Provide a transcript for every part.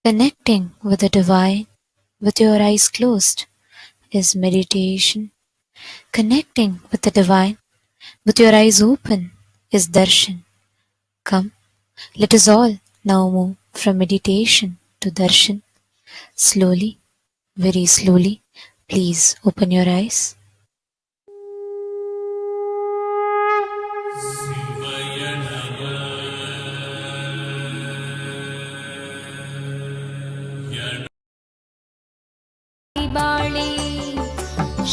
Connecting with the divine with your eyes closed is meditation. Connecting with the divine with your eyes open is darshan. Come, let us all now move from meditation to darshan. Slowly, very slowly, please open your eyes. ಬಾಳಿ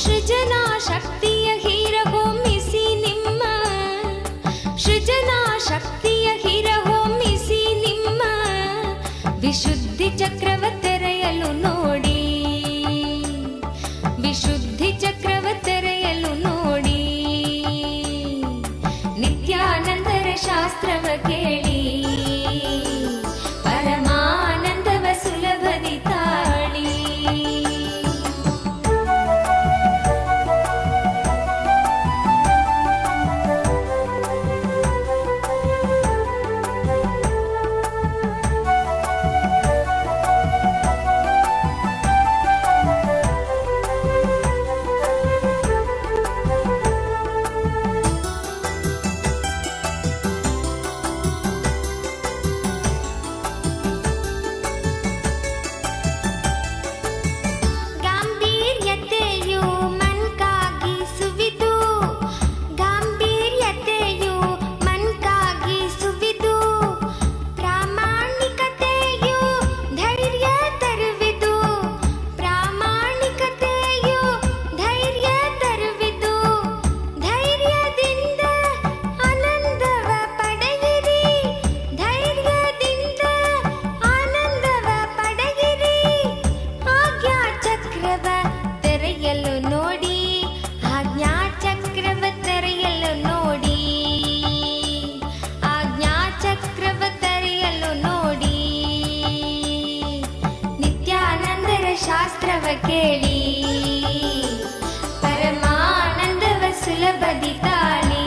ಸೃಜನಾ ಶಕ್ತಿಯ ಹೀರಹೊಮ್ಮಿಸಿ ನಿಮ್ಮ ಸೃಜನಾ ಶಕ್ತಿಯ ಹೀರಹೊಮ್ಮಿಸಿ ನಿಮ್ಮ ವಿಶುದ್ಧಿ ಚಕ್ರವ ತೆರೆಯಲು ನೋಡಿ ವಿಶುದ್ಧಿ ಚಕ್ರವ ತೆರೆಯಲು ನೋಡಿ ನಿತ್ಯಾನಂದರ ಶಾಸ್ತ್ರವ ಕೇಳಿ ಪರಮಾನಂದವ ಸುಲಭದಿ ತಾಳಿ ಶಾಸ್ತ್ರವ ಕೇಳಿ ಪರಮಾನಂದವ ಸುಲಭದಿ ತಾಳಿ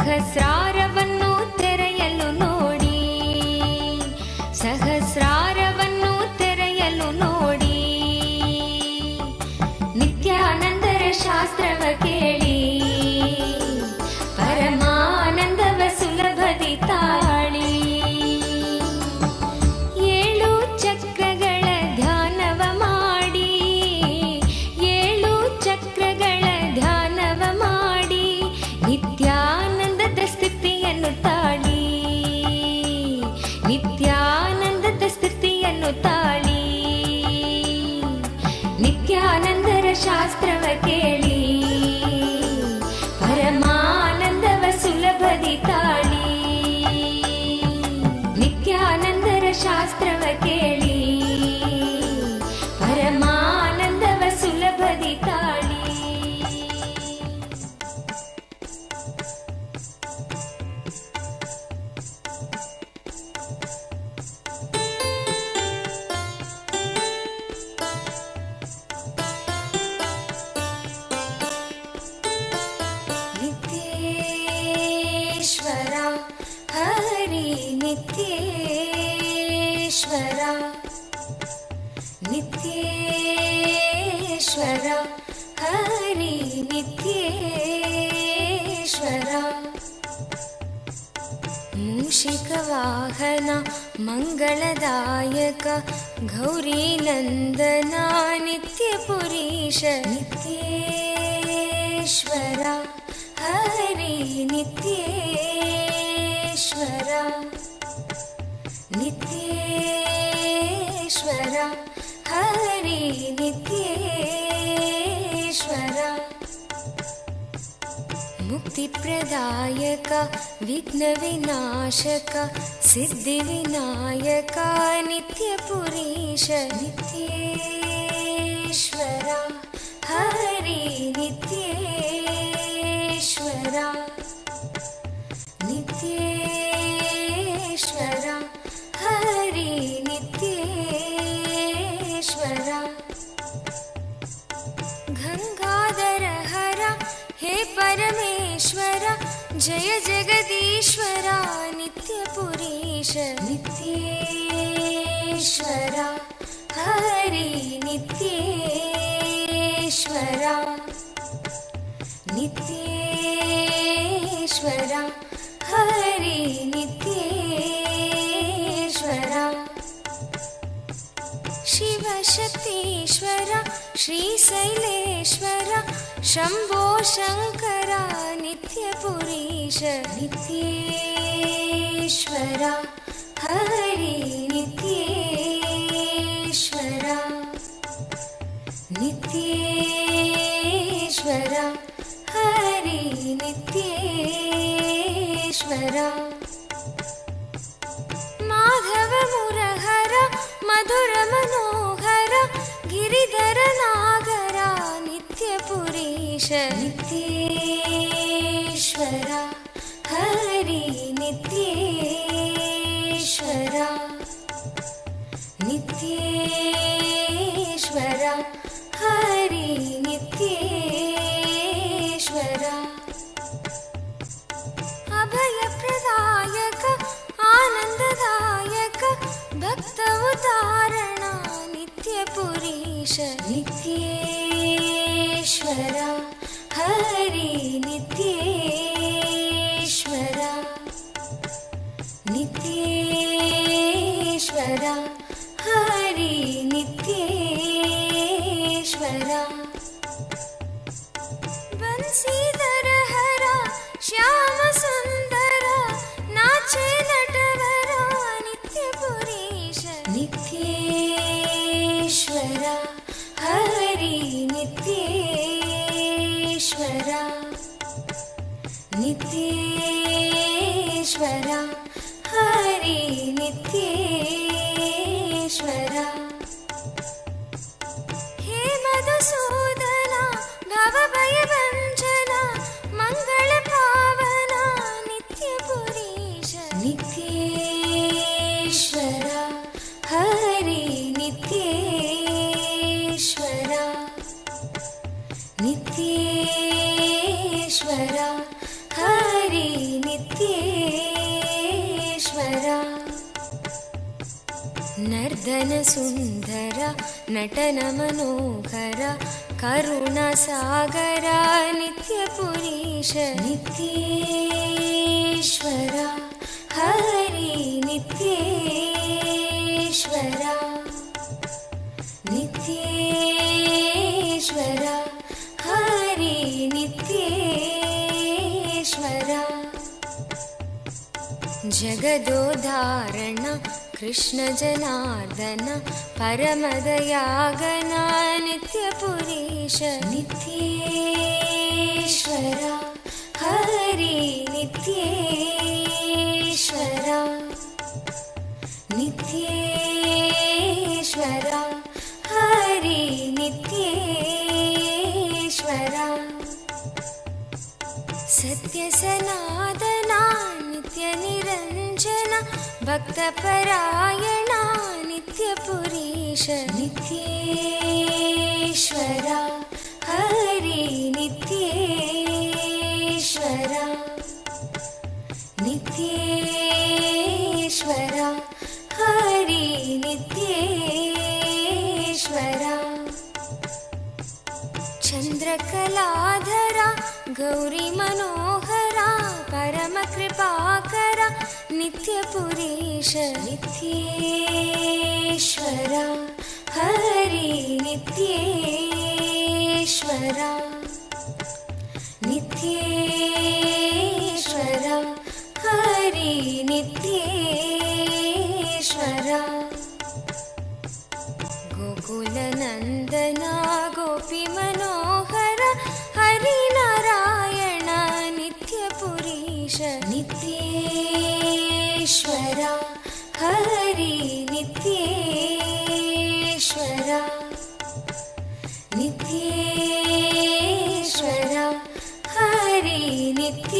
ಸಹಸ್ರಾರವನ್ನು ತೆರೆಯಲು ನೋಡಿ ಸಹಸ್ರಾರವನ್ನು ತೆರೆಯಲು ನೋಡಿ ನಿತ್ಯಾನಂದರ ಶಾಸ್ತ್ರವ ಕೇಳಿ ಪರಮಾನಂದವ ಸುಲಭದಿ ತಾಳಿ ಏಳು ಚಕ್ರಗಳ ಧ್ಯಾನವ ಮಾಡಿ ಏಳು ಚಕ್ರಗಳ ಧ್ಯಾನವ ಮಾಡಿ ನಿತ್ಯಾನಂದದ ಸ್ಥಿತಿಯನ್ನು ತಾಳಿ ನಿತ್ಯಾನಂದದ ಸ್ಥಿತಿಯನ್ನು ತಾಳಿ ನಿತ್ಯಾನಂದರ ಶಾಸ್ತ್ರವ ಕೇಳಿ ಪರಮಾನಂದವ ಸುಲಭದಿ ತಾಳಿ ನಿತ್ಯಾನಂದರ ಶಾಸ್ತ್ರವ ಕೇಳಿ ಪರಮಾನಂದವ ಸುಲಭದಿ ತಾಳಿ ನಿತ್ಯೇಶ್ವರ ಹರಿ ನಿತ್ಯೇಶ್ವರ ನಿತ್ಯೇಶ್ವರ ಹರಿ ನಿತ್ಯೇಶ್ವರ ಮೂಷಿಕ ವಾಹನ ಮಂಗಳದಾಯಕ ಗೌರಿ ನಂದನ ನಿತ್ಯ ಪುರೀಶ ನಿತ್ಯೇಶ್ವರ हरि नित्येश्वरा नित्येश्वरा हरि नित्येश्वरा मुक्तिप्रदायक विघ्नविनाशक सिद्धिविनायक नित्यपुरीश नित्येश्वरा हरि नित्येश्वरा नित्येश्वरा हरि नित्येश्वरा गंगाधर हर हे परमेश्वर जय जगदीश्वरा नित्यपुरीश नित्येश्वरा हरि नित्येश्वरा नित्येश्वरा हरि नित्येश्वरा शिवशक्तीश्वरा श्रीशैलेश्वर शम्भो शङ्करा नित्यपुरीश नित्येश्वरा हरि नित्येश्वरा नित्येश्वरा हरि नित्येश्वरा माधव मुरहर मधुर मनोहर गिरिधर नागरा नित्यपुरीश नित्येश्वरा हरि नित्येश्वरा नित्येश्वरा हरि नित्येश्वरा अभयप्रदायक आनन्ददायक भक्त उदाहरणा नित्यपुरीश नित्येश्वरा हरि नित्येश्वरा नित्येश्वरा हरि नित्येश्वरा बंसीधर हरा श्याम सुंदर नाचे नटवरा नित्यपुरीश नित्येश्वरा हरि नित्येश्वरा नित्येश्वरा हरि नित्येश्वरा हे मधुसूदना भवभयभञ्जना मङ्गलपावना नित्यपुरीश नित्येश्वरा हरि नित्येश्वरा नित्येश्वरा हरि नित्येश्वरा नर्दन सुंदर नटन मनोहर करुणा सागर नित्यपुरीश नित्येश्वरा हरि नित्येश्वरा नित्येश्वरा हरि नित्येश्वरा जगदोधारण कृष्ण जनार्दन परमदयागना नित्यपुरीश नित्येश्वरा हरि नित्येश्वरा नित्येश्वरा हरि नित्येश्वरा सत्य सनातना नित्य निरंजन भक्तपरायणा नित्यपुरीश नित्येश्वरा हरि नित्येश्वरा नित्येश्वरा हरि नित्येश्वरा चंद्रकलाधरा गौरी मनोहरा परम कृपाकरा नित्यपुरीश नित्येश्वरा हरि नित्येश्वरा नित्येश्वरा हरि नित्येश्वरा गोकुलनन्दना गोपीमनोहर हरिनारायण नित्यपुरीश नित्येश्वरा हरि नित्येश्वरा नित्येश्वरा हरि नित्येश्वरा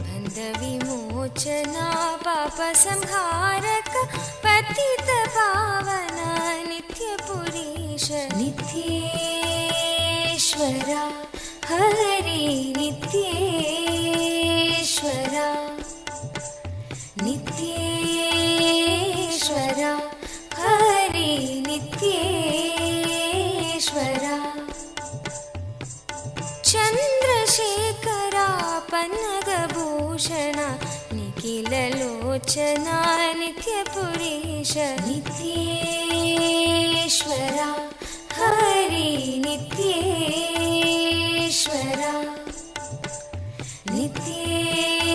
बन्धविमोचना पापसंहारक पतितपावना नित्यपुरीश नित्येश्वरा हरि नित्येश्वरा नित्येश्वरा हरि नित्येश्वरा चन्द्रशेखरा पन्नगभूषण निखिललोचना नित्यपुरीश नित्येश्वरा हरि नित्येश्वरा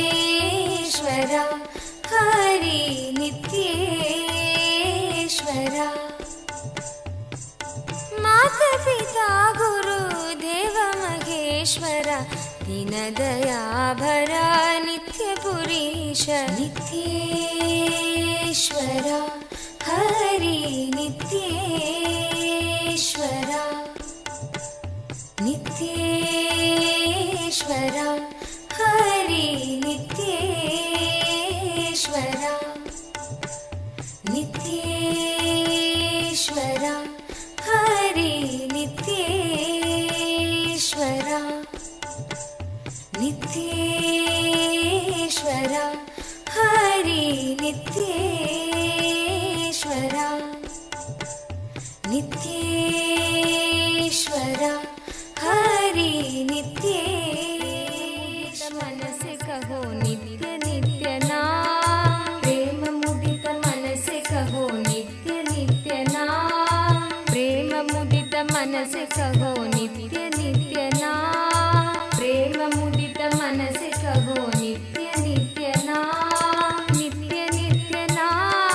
नित्येश्वरा हरि नित्येश्वरा मातापिता गुरुदेव महेश्वर दीनदयाभरा नित्यपुरीश नित्येश्वरा हरि नित्येश्वरा नित्येश्वरा हरि नित्येश्वरा नित्येश्वरा हरि नित्येश्वरा नित्येश्वरा हरि नित्येश्वरा नित्येश्वरा हरि नित्येश्वरा मन से कहो नित्य नित्य नाम प्रेम मुदित मन से कहो नित्य नित्य नाम प्रेम मुदित मन से कहो नित्य नित्य नाम प्रेम मुदित मन से कहो नित्य नित्य नाम नित्य नित्य नाम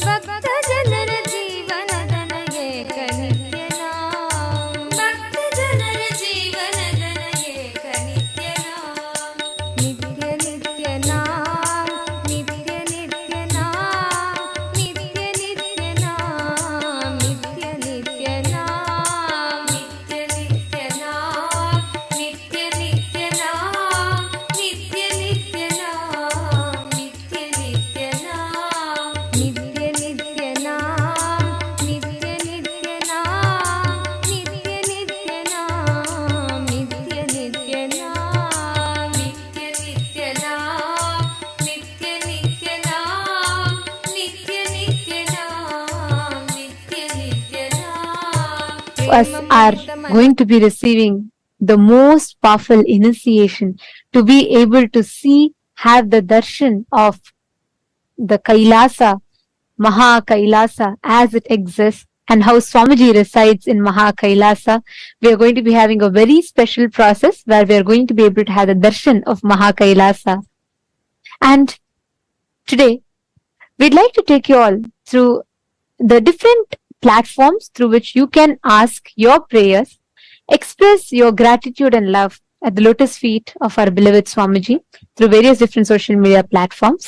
ಭಕ್ತ ಜನರ ಜೀವನದ ಏಕ ನಿತ್ಯನ ಭಕ್ತ ಜನರ ಜೀವನದ ಏಕ ನಿತ್ಯನ ನಿತ್ಯ ನಿತ್ಯನ ನಿತ್ಯ ನಿತ್ಯನ ನಿತ್ಯ ನಿತ್ಯನ ನಿತ್ಯ ನಿತ್ಯನ ನಿತ್ಯ ನಿತ್ಯನ ನಿತ್ಯ ನಿತ್ಯನ ನಿತ್ಯ ನಿತ್ಯನ ನಿತ್ಯ ನಿತ್ಯನ ನಿತ್ಯ ನಿತ್ಯನ ನಿತ್ಯ ನಿತ್ಯನ ನಿತ್ಯ ನಿತ್ಯನ ನಿತ್ಯ ನಿತ್ಯನ ನಿತ್ಯ ನಿತ್ಯನ ನಿತ್ಯ ನಿತ್ಯನ ನಿತ್ಯ ನಿತ್ಯನ ನಿತ್ಯ ನಿತ್ಯನ Us are going to be receiving the most powerful initiation to be able to see, have the darshan of the Kailasa, Maha Kailasa as it exists, and how Swamiji resides in Maha Kailasa. We are going to be having a very special process where we are going to be able to have the darshan of Maha Kailasa. And today, we'd like to take you all through the different platforms through which you can ask your prayers, express your gratitude and love at the lotus feet of our beloved Swamiji through various different social media platforms.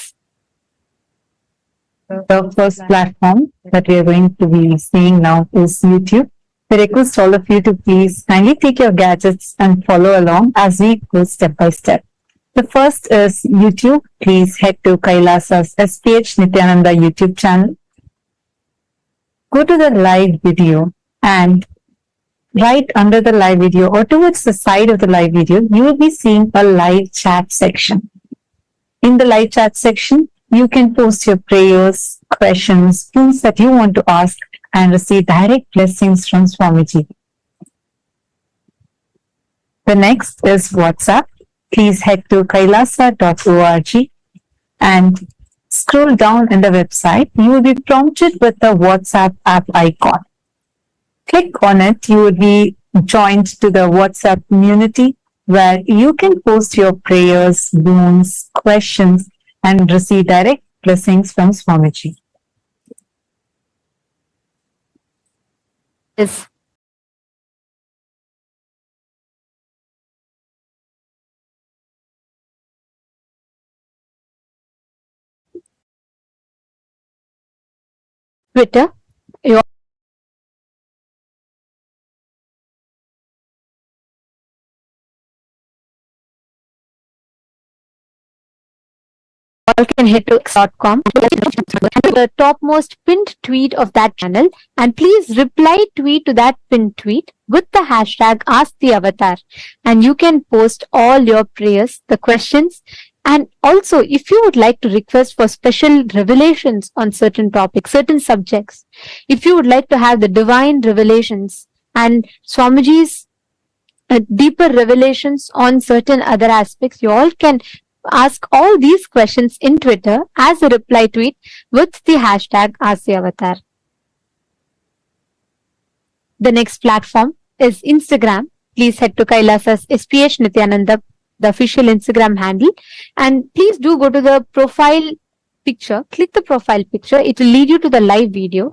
The first platform that we are going to be seeing now is YouTube. We request all of you to please kindly take your gadgets and follow along as we go step by step. The first is YouTube. Please head to Kailasa's SPH Nityananda YouTube channel. Go to the live video, and right under the live video or towards the side of the live video, you will be seeing a live chat section. In the live chat section, you can post your prayers, questions, things that you want to ask and receive direct blessings from Swamiji. The next is WhatsApp. Please head to kailasa.org and scroll down in the website. You will be prompted with the WhatsApp app icon. Click on it. You will be joined to the WhatsApp community where you can post your prayers, boons, questions, and receive direct blessings from Swamiji. Yes. Twitter. You all can head to x.com, the topmost pinned tweet of that channel, and please reply tweet to that pinned tweet with the hashtag #AskTheAvatar, and you can post all your prayers, the questions, and also if you would like to request for special revelations on certain topics, certain subjects, if you would like to have the divine revelations and Swamiji's deeper revelations on certain other aspects, you all can ask all these questions in Twitter as a reply tweet with the hashtag #AskTheAvatar. The next platform is Instagram. Please head to Kailasa's SPH Nityananda, the official Instagram handle, and please do go to the profile picture. Click the profile picture. It will lead you to the live video.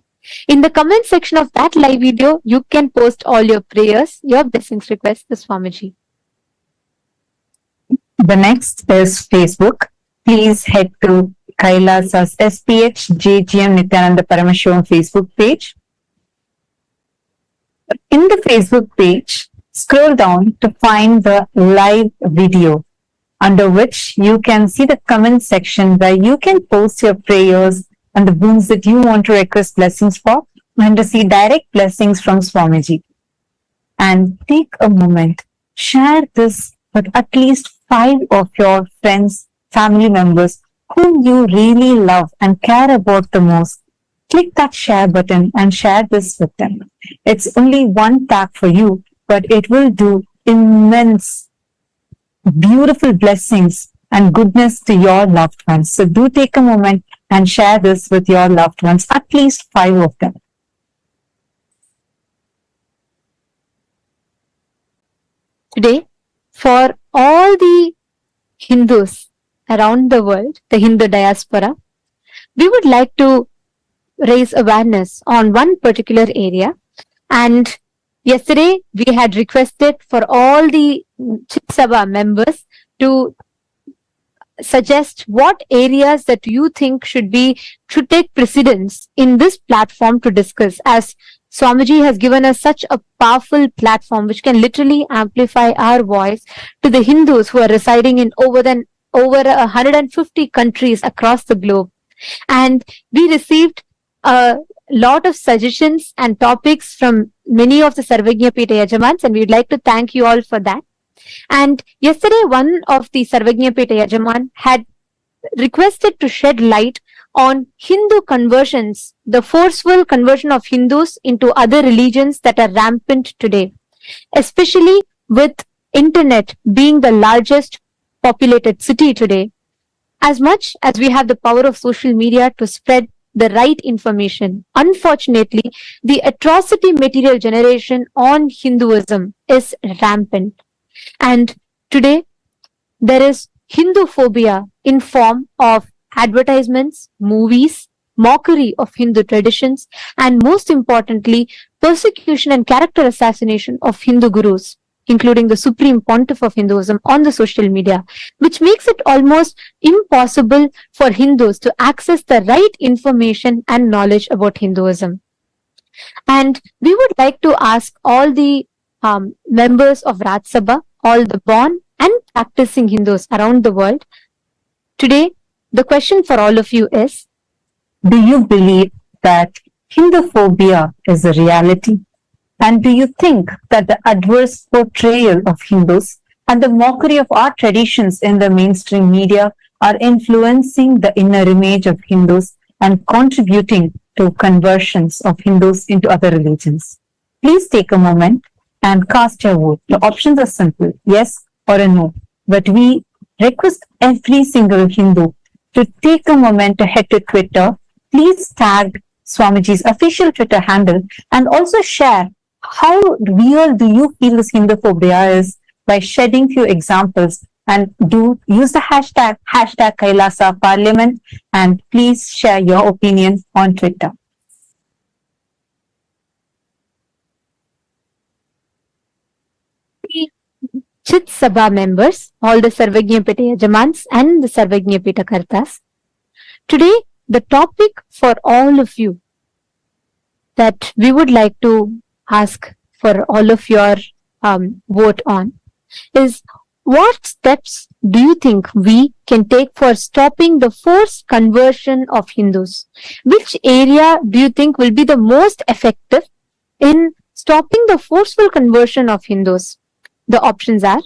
In the comment section of that live video, you can post all your prayers, your blessings requests to Swamiji. The next is Facebook. Please head to Kailasa's SPH JGM Nityananda Paramashivam Facebook page. In the Facebook page, scroll down to find the live video, under which you can see the comment section where you can post your prayers and the boons that you want to request blessings for and receive direct blessings from Swamiji. And take a moment, share this with at least 5 of your friends, family members whom you really love and care about the most. Click that share button and share this with them. It's only one tap for you, but it will do immense, beautiful blessings and goodness to your loved ones. So do take a moment and share this with your loved ones, at least 5 of them. Today, for all the Hindus around the world, the Hindu diaspora, we would like to raise awareness on one particular area. And yesterday we had requested for all the Chit Sabha members to suggest what areas that you think should take precedence in this platform to discuss, as Swamiji has given us such a powerful platform which can literally amplify our voice to the Hindus who are residing in over 150 countries across the globe. And we received a lot of suggestions and topics from many of the Sarvagya Pita Yajamans, and we'd like to thank you all for that. And yesterday, one of the Sarvagya Pita Yajaman had requested to shed light on Hindu conversions, the forceful conversion of Hindus into other religions that are rampant today, especially with internet being the largest populated city today. As much as we have the power of social media to spread the right information, unfortunately, the atrocity material generation on Hinduism is rampant. And today, there is Hindu phobia in form of advertisements, movies, mockery of Hindu traditions, and most importantly, persecution and character assassination of Hindu gurus, including the supreme pontiff of Hinduism on the social media, which makes it almost impossible for Hindus to access the right information and knowledge about Hinduism. And we would like to ask all the members of Raj Sabha, all the born and practicing Hindus around the world. Today, the question for all of you is, do you believe that Hindu phobia is a reality? And do you think that the adverse portrayal of Hindus and the mockery of our traditions in the mainstream media are influencing the inner image of Hindus and contributing to conversions of Hindus into other religions? Please take a moment and cast your vote. The options are simple, yes or a no. But we request every single Hindu to take a moment to head to Twitter. Please tag Swamiji's official Twitter handle and also share how real do you feel this Hindu phobia is by shedding few examples, and do use the hashtag Kailasa Parliament, and please share your opinion on Twitter. Chit Sabha members, all the Sarvagya Pita Yajamans and the Sarvagya Pita Kartas. Today, the topic for all of you that we would like to ask for all of your vote on is, what steps do you think we can take for stopping the forced conversion of Hindus? Which area do you think will be the most effective in stopping the forceful conversion of Hindus? The options are,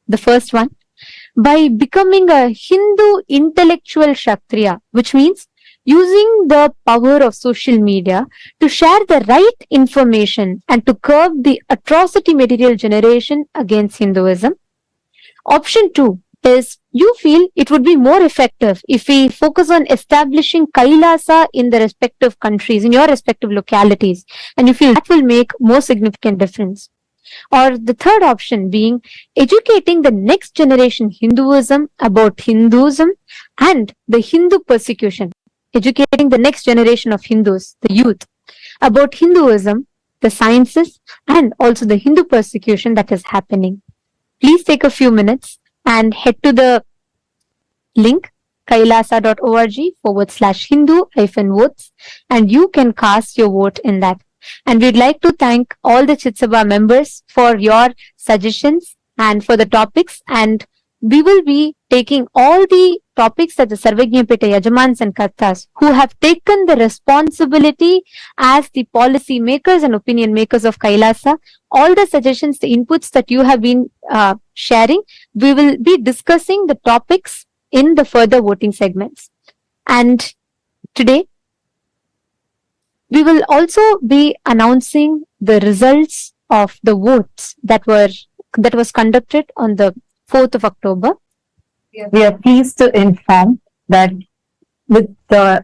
the first one, by becoming a Hindu intellectual Kshatriya, which means using the power of social media to share the right information and to curb the atrocity material generation against Hinduism. Option 2 is, you feel it would be more effective if we focus on establishing Kailasa in the respective countries, in your respective localities, and you feel that will make more significant difference. Or the third option being educating the next generation Hinduism about Hinduism and the Hindu persecution. Educating the next generation of Hindus, the youth, about Hinduism, the sciences, and also the Hindu persecution that is happening. Please take a few minutes and head to the link kailasa.org/Hindu-votes, and you can cast your vote in that. And we'd like to thank all the Chit Sabha members for your suggestions and for the topics. And we will be taking all the topics that the Sarvagya Pita Yajamans and Kartas, who have taken the responsibility as the policy makers and opinion makers of Kailasa, all the suggestions, the inputs that you have been sharing, we will be discussing the topics in the further voting segments. And today, we will also be announcing the results of the votes that was conducted on the 4th of October. We are pleased to inform that with the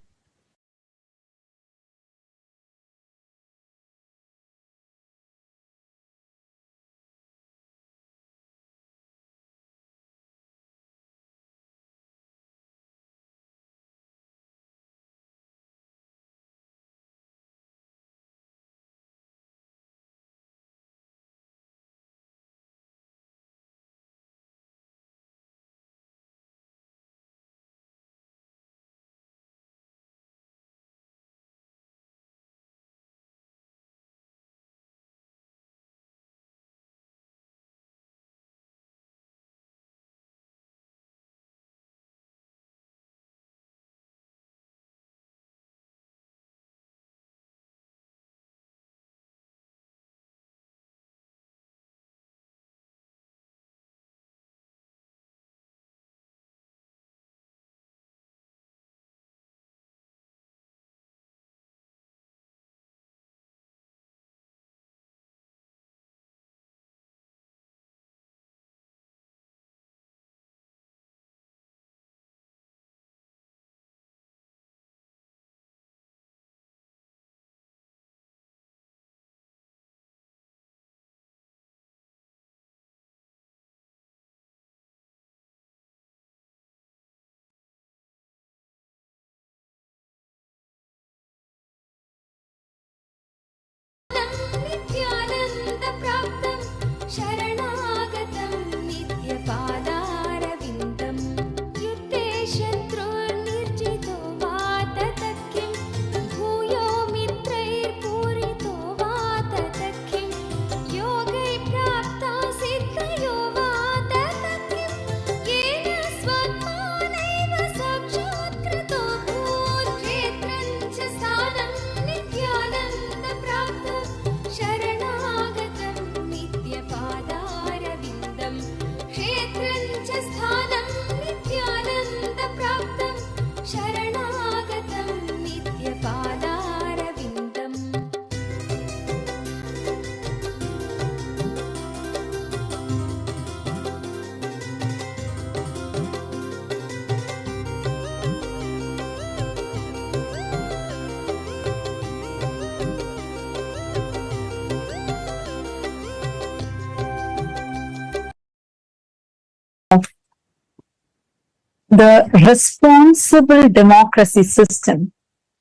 the responsible democracy system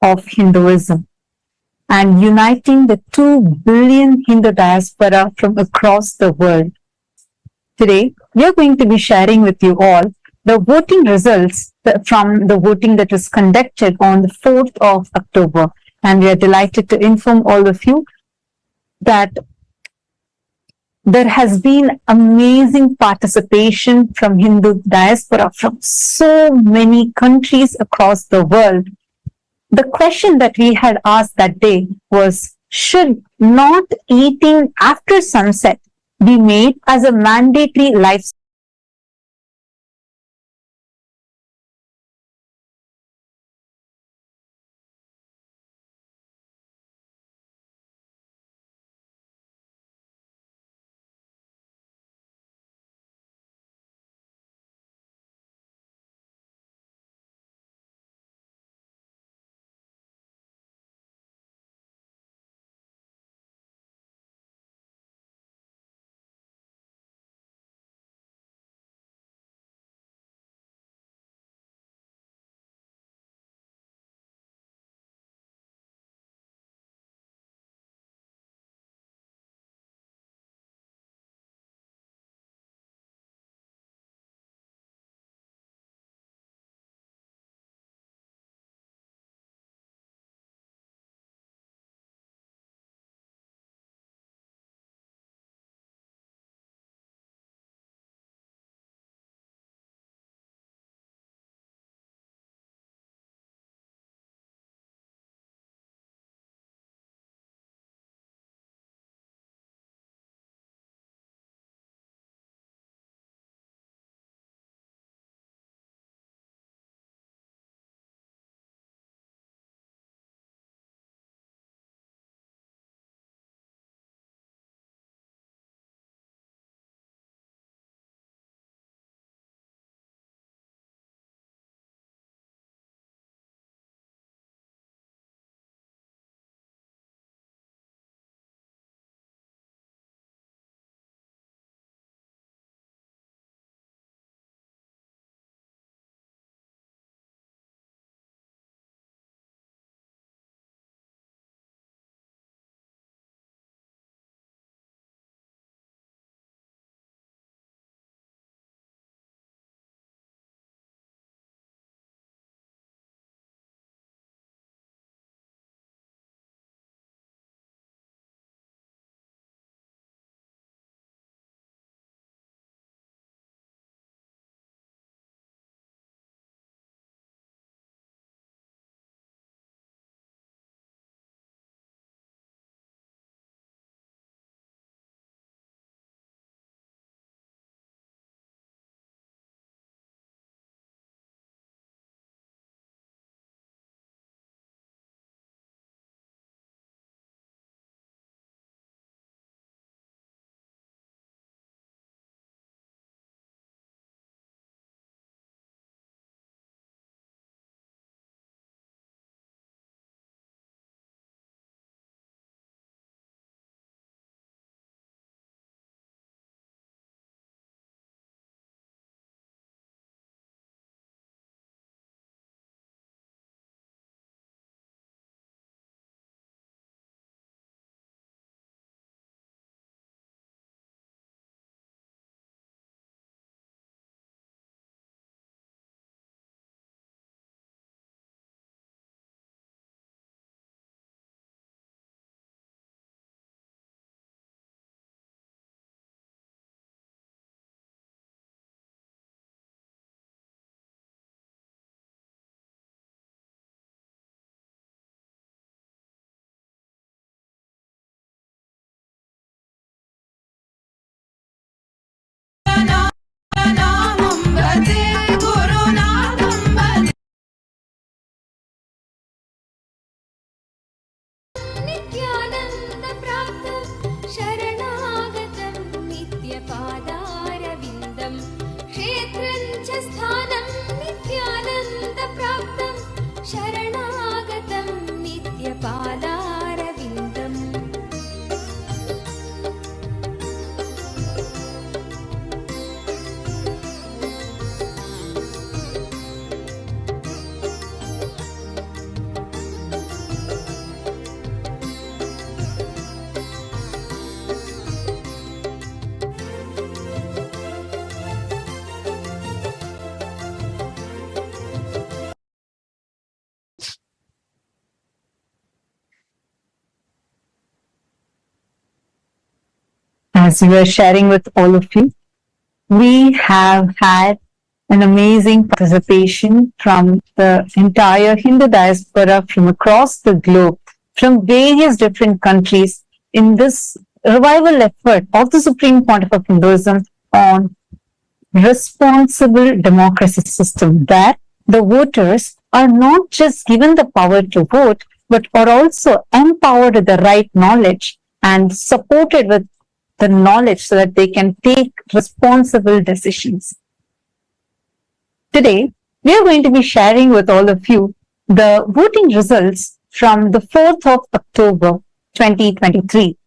of Hinduism and uniting the 2 billion Hindu diaspora from across the world. Today, we are going to be sharing with you all the voting results from the voting that was conducted on the 4th of October. And we are delighted to inform all of you that there has been amazing participation from Hindu diaspora from so many countries across the world. The question that we had asked that day was, should not eating after sunset be made as a mandatory life as we were sharing with all of you, we have had an amazing participation from the entire Hindu diaspora from across the globe, from various different countries in this revival effort of the Supreme Pontiff of Hinduism on responsible democracy system, that the voters are not just given the power to vote, but are also empowered with the right knowledge and supported with the knowledge so that they can take responsible decisions. Today, we are going to be sharing with all of you the voting results from the 4th of October 2023,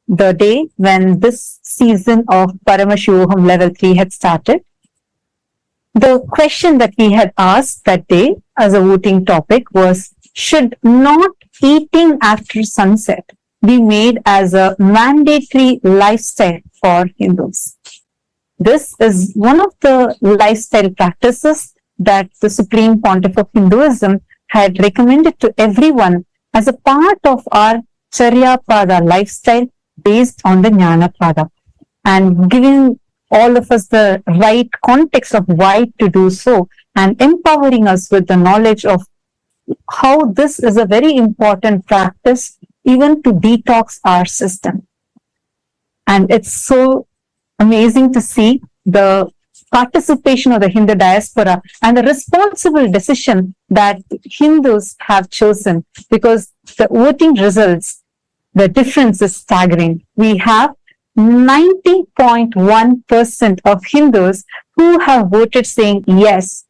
the day when this season of Paramashivoham Level 3 had started. The question that we had asked that day as a voting topic was, should not eating after sunset be made as a mandatory lifestyle for Hindus? This is one of the lifestyle practices that the Supreme Pontiff of Hinduism had recommended to everyone as a part of our Charyapada lifestyle based on the Jnanapada, and giving all of us the right context of why to do so, and empowering us with the knowledge of how this is a very important practice even to detox our system. And it's so amazing to see the participation of the Hindu diaspora and the responsible decision that Hindus have chosen, because the voting results, the difference is staggering. We have 90.1% of Hindus who have voted saying yes,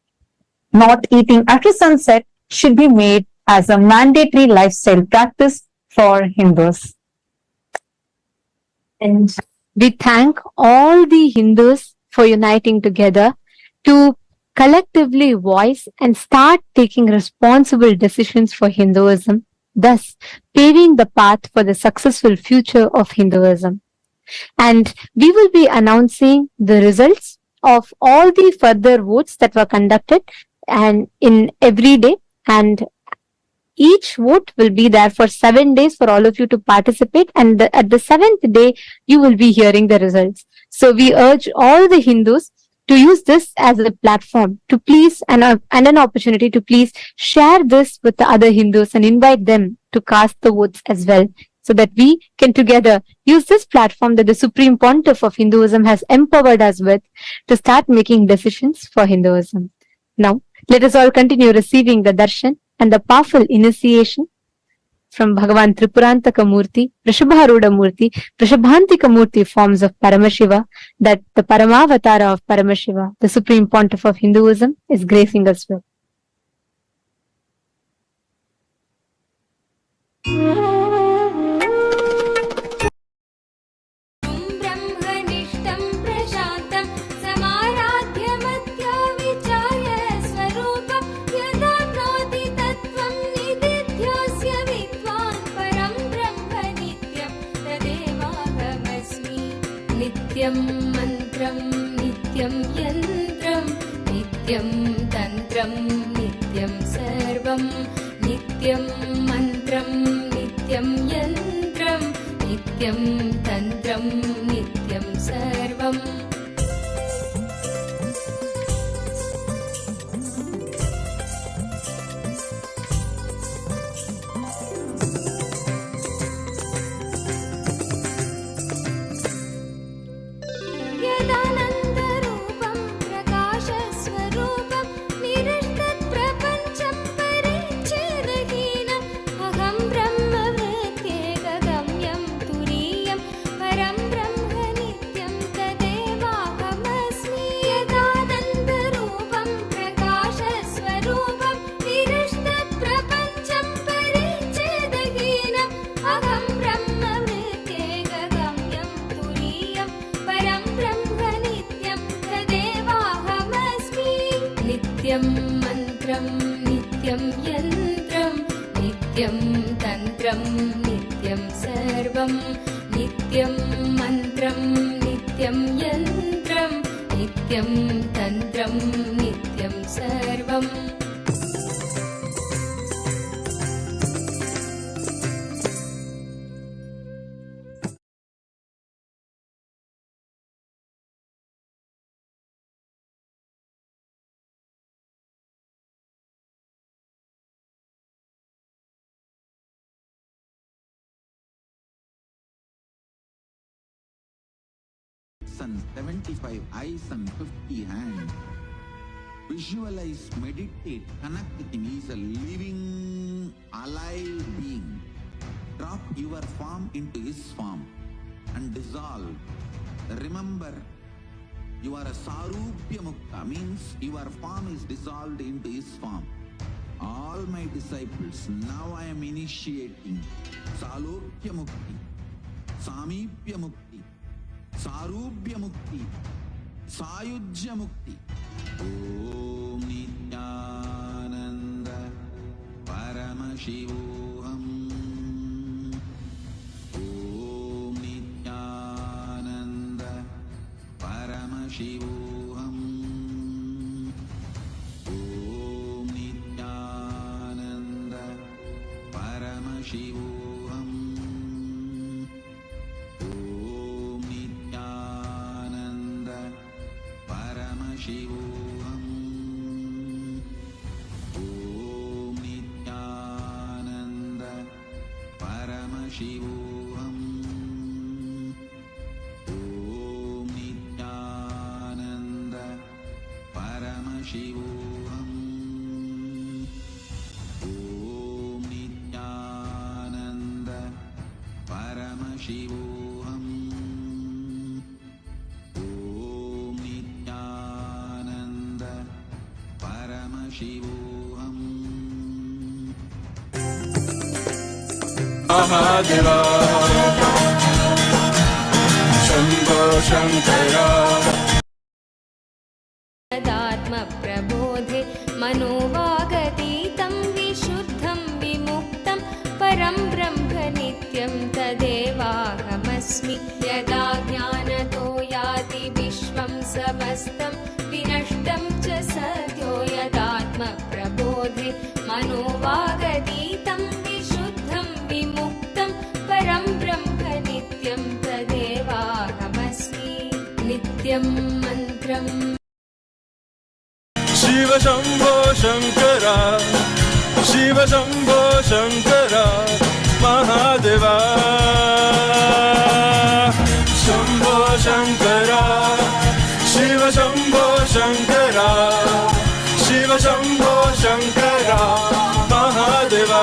not eating after sunset should be made as a mandatory lifestyle practice for Hindus. And we thank all the Hindus for uniting together to collectively voice and start taking responsible decisions for Hinduism, thus paving the path for the successful future of Hinduism. And we will be announcing the results of all the further votes that were conducted and in every day, and each vote will be there for 7 days for all of you to participate, and at the 7th day you will be hearing the results. So we urge all the Hindus to use this as a platform to please and an opportunity to please share this with the other Hindus and invite them to cast the votes as well, so that we can together use this platform that the Supreme Pontiff of Hinduism has empowered us with to start making decisions for Hinduism. Now, let us all continue receiving the darshan and the powerful initiation from Bhagavan Tripurantaka Murthy, Vrishabharuda Murthy, Vrishabhantika Murthy forms of Paramashiva, that the Paramavatara of Paramashiva, the Supreme Pontiff of Hinduism, is gracing us with. ब्रह्मनिष्ठं प्रशान्तं समाराध्यमत्या विचार्य स्वरूपं यदाप्नोति तत्त्वं निदिध्यास्य विद्वान् परं ब्रह्म नित्यं तदेवाहमस्मि। नित्यं मन्त्रं नित्यं यन्त्रं नित्यं तन्त्रं नित्यं सर्वं नित्यं मन्त्रं नित्यं यन्त्रं नित्यं तन्त्रं नित्यं सर्वम्। यदानन्दरूपं प्रकाशस्वरूपं निरस्तत्प्रपञ्चं परिच्छेदहीनम् अहं ब्रह्मवृत्त्येकगम्यं तुरीयं परं ब्रह्म नित्यं तदेवाहमस्मि। यदानन्दरूपं प्रकाशस्वरूपं निरस्तत्प्रपञ्चं परिच्छेदहीनम् अहं ब्रह्मवृत्त्येकगम्यं तुरीयं परं ब्रह्म नित्यं तदेवाहमस्मि। नित्यं मन्त्रं नित्यं यन्त्रं नित्यं तन्त्रं नित्यं सर्वं नित्यं मन्त्रं नित्यं यन्त्रं नित्यं तन्त्रं नित्यं सर्वम्। and 75 eyes and 50 hands. Visualize, meditate, connect with him. He is a living, alive being. Drop your form into his form and dissolve. Remember, you are a Sarupya Mukta, means your form is dissolved into his form. All my disciples, now I am initiating Salokya Mukti, Samipya Mukti, Sarupya Mukti, Sayujya Mukti. Om Nityananda Paramashivoham. Om Nityananda Paramashivoham. Om Nityananda Paramashivoham. Om Nityananda Paramashivoham. Om Nityananda Paramashivoham. Om Nityananda Paramashivoham. Om Nityananda Paramashivoham. Om Nityananda Paramashivoham. Mahadeva Shambho Shankara तदात्मप्रबोधे मनोवागतीतं विशुद्धं विमुक्तं परं ब्रह्म नित्यं तदेवाहमस्मि यदा ज्ञानतो याति विश्वं समस्तं विनष्टं च सद्यो यदात्मप्रबोधे मनोवागतीतं विशुद्धं विमुक्तं परं ब्रह्म नित्यं तदेवाहमस्मि नित्यं मन्त्रम् Shiva Shambho Shankara Shiva Shambho Shankara Mahadeva Shambho Shankara Shiva Shambho Shankara Shiva Shambho Shankara Mahadeva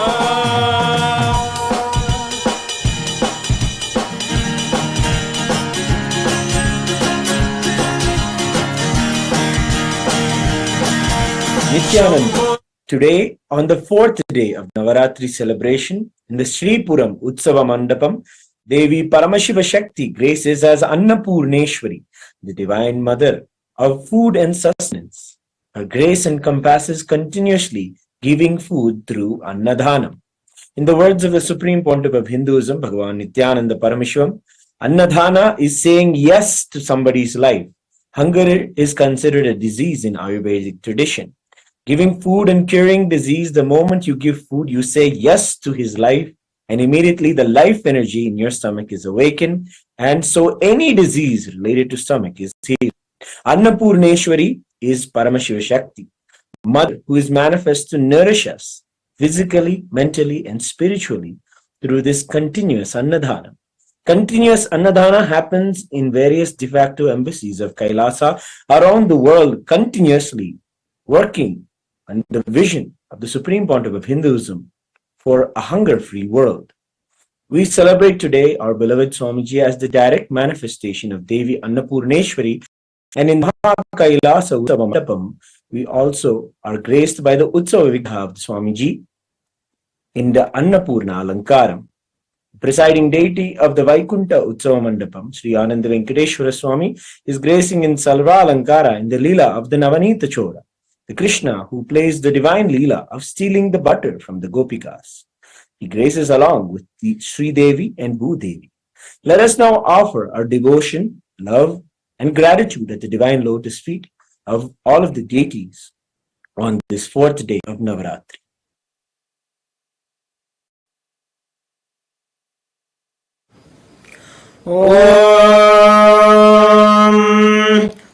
Nityananda. Today, on the fourth day of Navaratri celebration, in the Sripuram Utsava Mandapam, Devi Paramashiva Shakti graces as Annapurneshwari, the Divine Mother of food and sustenance. Her grace encompasses continuously giving food through Annadhanam. In the words of the Supreme Pontiff of Hinduism, Bhagavan Nityananda Parameshwaram, Annadhana is saying yes to somebody's life. Hunger is considered a disease in Ayurvedic tradition. Giving food and curing disease, the moment you give food, you say yes to his life, and immediately the life energy in your stomach is awakened, and so any disease related to stomach is healed. Annapurneshwari is Paramashiva Shakti, Mother who is manifest to nourish us physically, mentally, and spiritually through this continuous Annadhana. Continuous Annadhana happens in various de facto embassies of Kailasa around the world, continuously working on the vision of the Supreme Pontiff of Hinduism for a hunger-free world. We celebrate today our beloved Swamiji as the direct manifestation of Devi Annapurneshwari, and in Kailasa Utsava Mandapam, we also are graced by the Utsava Vigha of Swamiji in the Annapurna Alankaram. Presiding deity of the Vaikunta Utsava Mandapam, Sri Ananda Venkateshwara Swami, is gracing in Salva Alankara in the Leela of the Navanita Chora, the Krishna who plays the divine Leela of stealing the butter from the Gopikas. He graces along with the Sri Devi and Bhu Devi. Let us now offer our devotion, love, and gratitude at the divine lotus feet of all of the deities on this fourth day of Navaratri. ॐ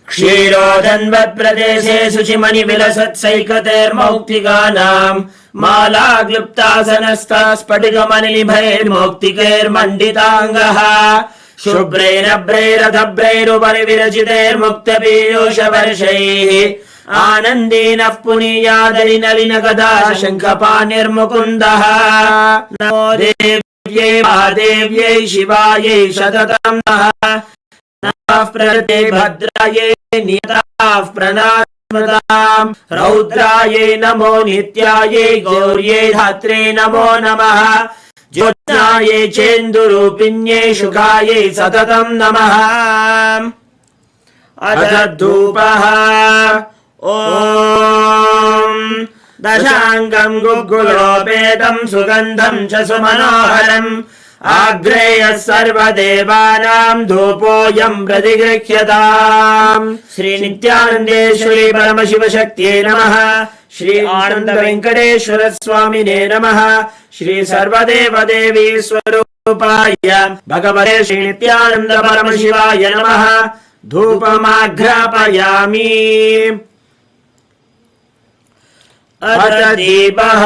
क्षीरोदन्वत्प्रदेशे शुचिमणिविलसत्सैकतेर्मौक्तिकानाम् मालाग्लुप्तासनस्ता स्फटिकमणिनिभैर्मौक्तिकैर्मण्डिताङ्गः शुभ्रैरभ्रैरधभ्रैरुपरि विरचितैर्मुक्तपीयूषवर्षैः आनन्देनः पुनीयादलिनलिनगदा शङ्खपाणिर्मुकुन्दः नमो देव्यै महादेव्यै शिवायै सततं नमः नमः प्रकृते भद्रायै नियताः प्रणास्मताम् रौद्रायै नमो नित्यायै गौर्यै धात्रे नमो नमः ज्योत्स्नायै चेन्दुरूपिण्यै शुकायै सततं नमः अथ धूपः ॐ दशाङ्गं गुग्गुलोपेतं सुगन्धं च सुमनोहरम् आग्रेयः सर्वदेवानां धूपोऽयं प्रतिगृह्यताम् श्री नित्यानन्देश्वरी परमशिवशक्त्यै नमः श्री आनन्द वेङ्कटेश्वर स्वामिने नमः श्री सर्वदेवदेवी स्वरूपाय भगवते श्री नित्यानन्द परमशिवाय नमः धूपमाघ्रापयामि अथ दीपः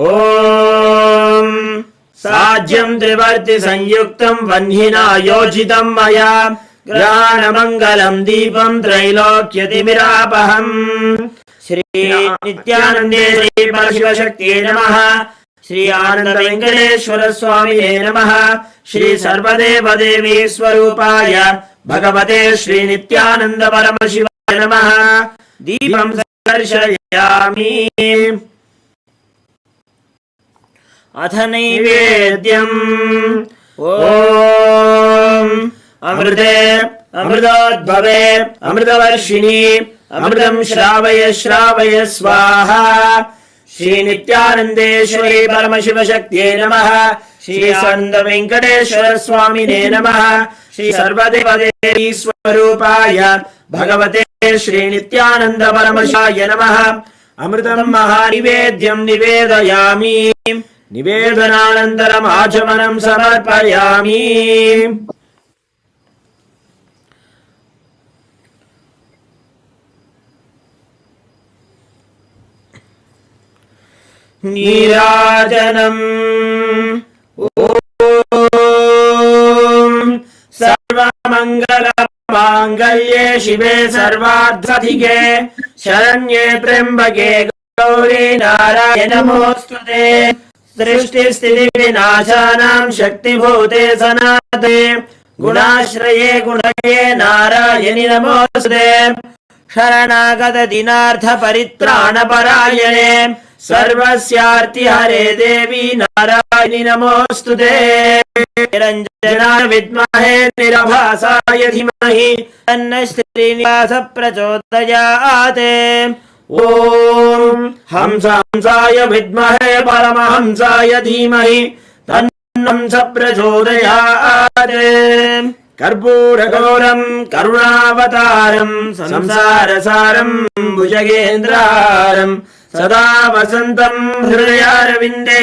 ॐ साज्यं त्रिवर्ति संयुक्तं वह्निना योजितं मया ग्रहाणमङ्गलं दीपं त्रैलोक्यतिमिरापहम् श्री नित्यानन्देश्वरी परमशिवशक्त्यै नमः श्री आनन्द वेङ्कटेश्वर स्वामिने नमः श्री सर्वदेवदेवी स्वरूपाय भगवते श्री नित्यानन्द परमशिवाय नमः दीपं दर्शयामि अथ नैवेद्यम् ॐ अमृते अमृतोद्भवे अमृतवर्षिणि अमृतं श्रावय श्रावय स्वाहा श्री नित्यानन्देश्वरी परमशिवशक्त्यै नमः श्री आनन्द वेङ्कटेश्वर स्वामिने नमः श्री सर्वदेवदेवी स्वरूपाय भगवते श्री नित्यानन्द परमशिवाय नमः अमृतं महानिवेद्यं निवेदयामि निवेदनानन्तरम् आचमनं समर्पयामि नीराजनम् ॐ सर्वमङ्गलमाङ्गल्ये शिवे सर्वार्थसाधिके शरण्ये त्र्यम्बके गौरी नारायणि नमोऽस्तुते सृष्टिस्थितिविनाशानां शक्तिभूते सनातने गुणाश्रये गुणये नारायणि नमोऽस्तुते शरणागत दिनार्थ परित्राणपरायणे सर्वस्यार्ति हरे देवी नारायणि नमोऽस्तुते निरञ्जनाय विद्महे निरभासाय धीमहि तन्नः श्रीनिवास प्रचोदयात् ॐ हंसाय विद्महे परमहंसाय धीमहि तन्नः प्रचोदयात् कर्पूरगौरं करुणावतारं संसारसारं भुजगेन्द्रहारं सदा वसन्तं हृदयारविन्दे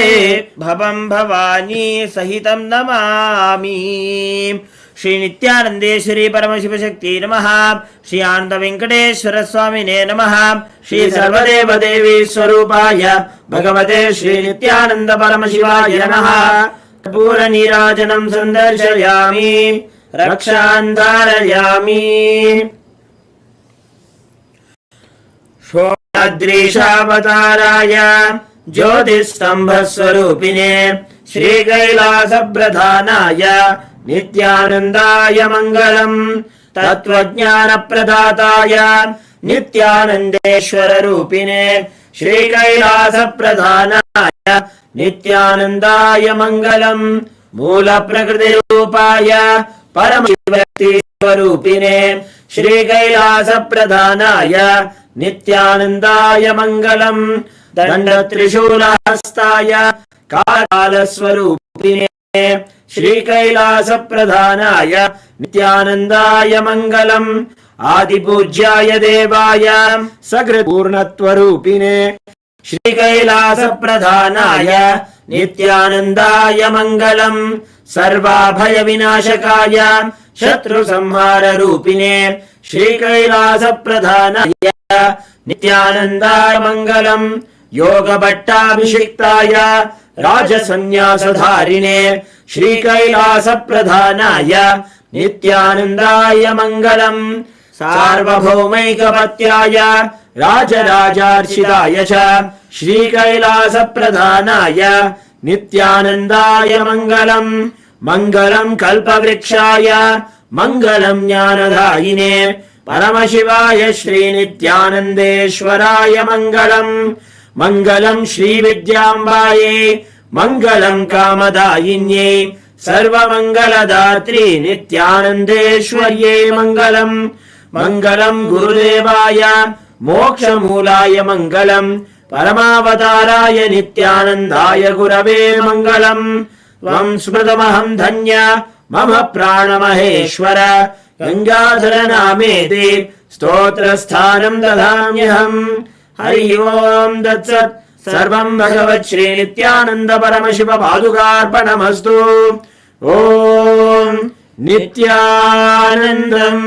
भवं भवानी सहितं नमामि श्री नित्यानन्देश्वरी परमशिवशक्त्यै नमः श्री आनन्द वेङ्कटेश्वर स्वामिने नमः श्री सर्वदेवदेवी स्वरूपाय भगवते श्री नित्यानन्द परमशिवाय नमः कर्पूरनीराजनं सन्दर्शयामि रक्षान् धारयामि षोडद्रीशावताराय ज्योतिस्तम्भस्वरूपिणे श्रीकैलासप्रधानाय नित्यानन्दाय मङ्गलम् तत्त्वज्ञानप्रदाताय नित्यानन्देश्वररूपिणे श्रीकैलासप्रधानाय नित्यानन्दाय मङ्गलम् मूलप्रकृतिरूपाय परमशिवशक्तिस्वरूपिणे श्रीकैलासप्रधानाय नित्यानन्दाय मङ्गलम् दण्डत्रिशूलहस्ताय कालस्वरूपिणे श्रीकैलासप्रधानाय नित्यानन्दाय मङ्गलम् आदिपूज्याय देवाय सकृत्पूर्णत्वरूपिणे श्रीकैलासप्रधानाय नित्यानन्दाय मङ्गलम् सर्वाभयविनाशकाय शत्रुसंहाररूपिणे श्रीकैलासप्रधानाय नित्यानन्दाय मङ्गलम् योगभट्टाभिषिक्ताय राजसन्न्यासधारिणे श्रीकैलासप्रधानाय नित्यानन्दाय मङ्गलम् सार्वभौमैकपत्याय राजराजार्चिताय च श्रीकैलासप्रधानाय नित्यानन्दाय मङ्गलम् मङ्गलम् कल्पवृक्षाय मङ्गलम् ज्ञानदायिने परमशिवाय श्रीनित्यानन्देश्वराय मङ्गलम् मङ्गलम् श्रीविद्याम्बायै मङ्गलम् कामदायिन्यै सर्वमङ्गलदात्री नित्यानन्देश्वर्यै मङ्गलम् मङ्गलम् गुरुदेवाय मोक्षमूलाय मङ्गलम् परमावताराय नित्यानन्दाय गुरवे मङ्गलम् त्वम् स्मृतमहम् धन्य मम प्राणमहेश्वर गङ्गाधर नामेति स्तोत्रस्थानम् ददाम्यहम् हरि ओम् तत्सत् सर्वम् भगवत् श्री नित्यानन्द परमशिव पादुकार्पणमस्तु ओम् नित्यानन्दम्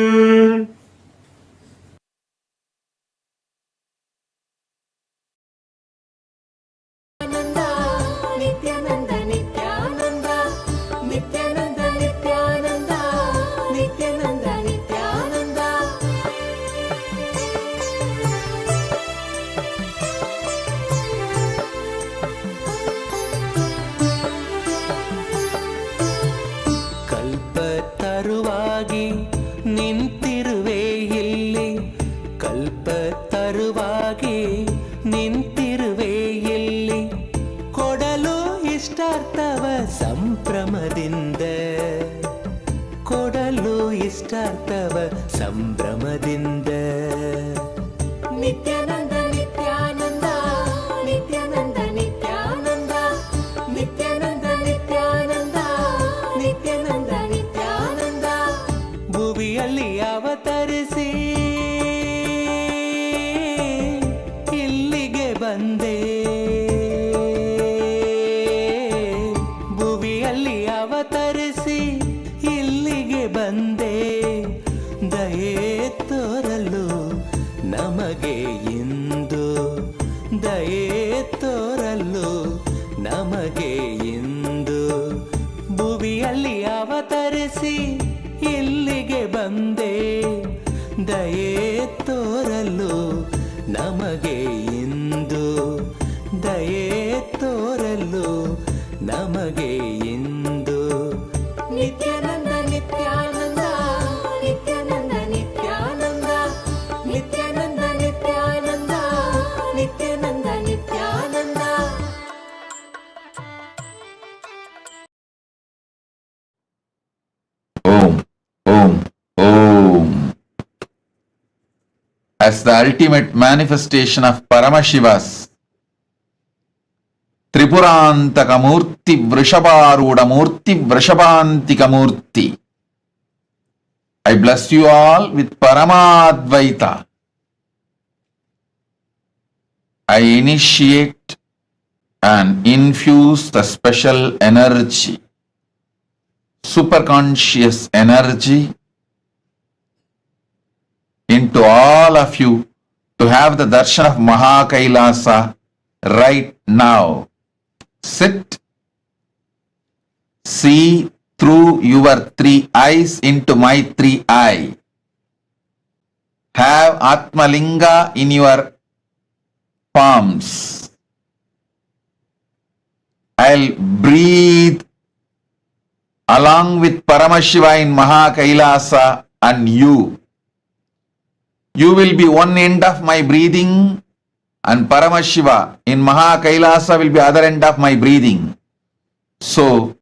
ಕಲ್ಪತರುವಾಗಿ ನಿಂತಿರುವೆ ಇಲ್ಲಿ ಕಲ್ಪತರುವಾಗಿ ನಿಂತಿರುವೆ ಇಲ್ಲಿ ಕೊಡಲು ಇಷ್ಟಾರ್ಥವ ಸಂಭ್ರಮದಿಂದ ಕೊಡಲು ಇಷ್ಟಾರ್ಥವ ಸಂಭ್ರಮದಿಂದ ನಿತ್ಯಾನಂದ ನಿತ್ಯಾನಂದ ನಿತ್ಯಾನಂದ ನಿತ್ಯಾನಂದ ನಿತ್ಯಾನಂದ ನಿತ್ಯಾನಂದ ನಿತ್ಯಾನಂದ ನಿತ್ಯಾನಂದ ಭುವಿಯಲ್ಲಿ ಅವತರಿಸಿ ಇಲ್ಲಿಗೆ ಬಂದೆ ಭುವಿಯಲ್ಲಿ ಅವತರಿಸಿ ಇಲ್ಲಿಗೆ ಬಂದೆ ದಯೆ ತೋರಲು ನಮಗೆ ಇಂದು ದಯೆ ತೋರಲು ನಮಗೆ ಇಂದು ಭುವಿಯಲ್ಲಿ ಅವತರಿಸಿ ಇಲ್ಲಿಗೆ ಬಂದೆ ದಯೆ ತೋರಲು ನಮಗೆ ಇಂದು ದಯೆ ತೋರಲು ನಮಗೆ ಇಂದು Nithyananda Nithyananda Nithyananda Nithyananda Nithyananda Nithyananda Nithyananda Nithyananda Om, Om, Om. As the ultimate manifestation of Paramashiva's Tripurantaka Murthy Vrishabharuda Murthy Vrishabhantika Murthy, I bless you all with Paramadvaita. I initiate and infuse the special energy, superconscious energy, into all of you to have the darshan of Mahakailasa right now. Sit, see through your three eyes into my three eyes. Have Atmalinga in your palms. I'll breathe along with Paramashiva in Mahakailasa and you. You will be one end of my breathing and Paramashiva in Mahakailasa will be other end of my breathing. So,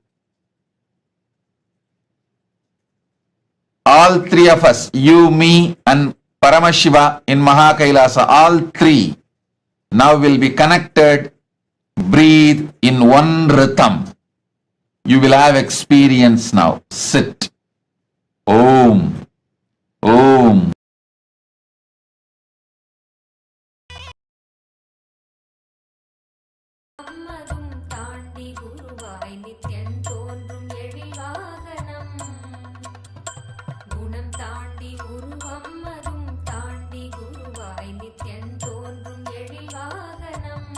all three of us, you, me and Paramashiva in Mahakailasa, all three now will be connected, breathe in one rhythm. You will have experience now. Sit. Om. Om. அம்மதும் தாண்டி குருவாய் நித்யன் தோன்றும் எழில் வாகனம் குணம் தாண்டி உருவம்மதும் தாண்டி குருவாய் நித்யன் தோன்றும் எழில் வாகனம்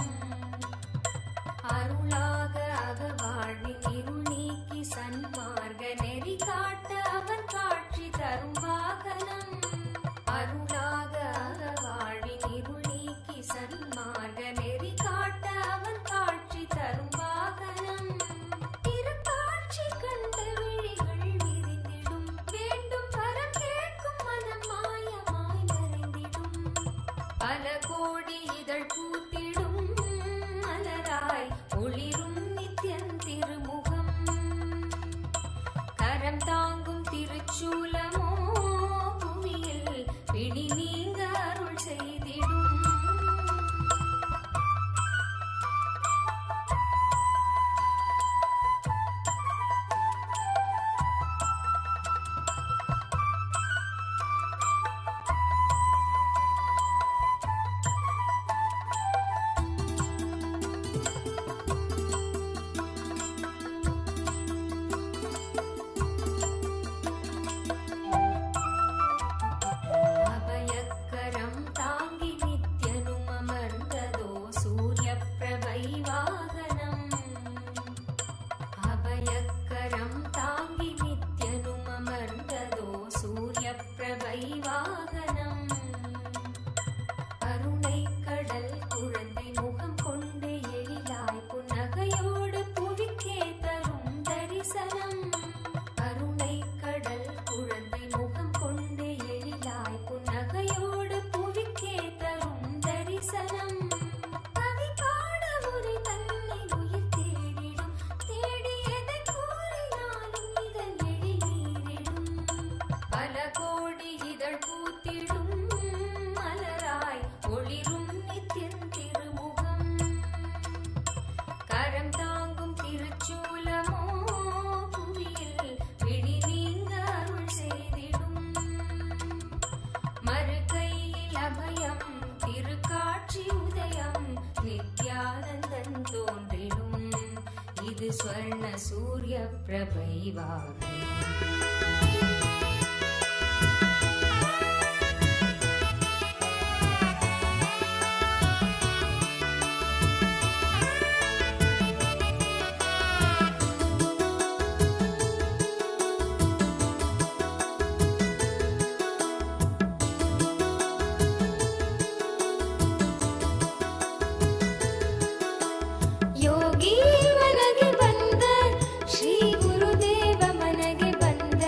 கரம் தாங்கி நித்யனும் அமர்ந்ததோ சூரிய பிரபை வாகனம். கருணை கடல் குழந்தை முகம் கொண்டு எழிலாய் புன்னகையோடு புவிக்கே தரும் தரிசனம். கருணை கடல் குழந்தை முகம் கொண்டு எழிலாய் புன்னகையோடு புவிக்கே தரும் தரிசனம். கவி பாட உரை தன்னை உயிர் தேடிடும், தேடியதை கூறினாலும் இதன் எழி நீரிடும். பல கோடி இதழ் பூத்திடும் மலராய் ஒளிரும் நித்தியன் திருமுகம். கரம் தாங்கும் திருச்சூலமோ புவியில் விழி நீங்க அருள் செய்திடும். மறு கையில் அபயம் திருக்காட்சி உதயம் நித்யானந்தன் தோன்றிடும். இது ஸ்வர்ண சூரிய பிரபை வாகனம். ಯೋಗಿ ಮನಗೆ ಬಂದ ಶ್ರೀ ಗುರುದೇವ ಮನಗೆ ಬಂದ.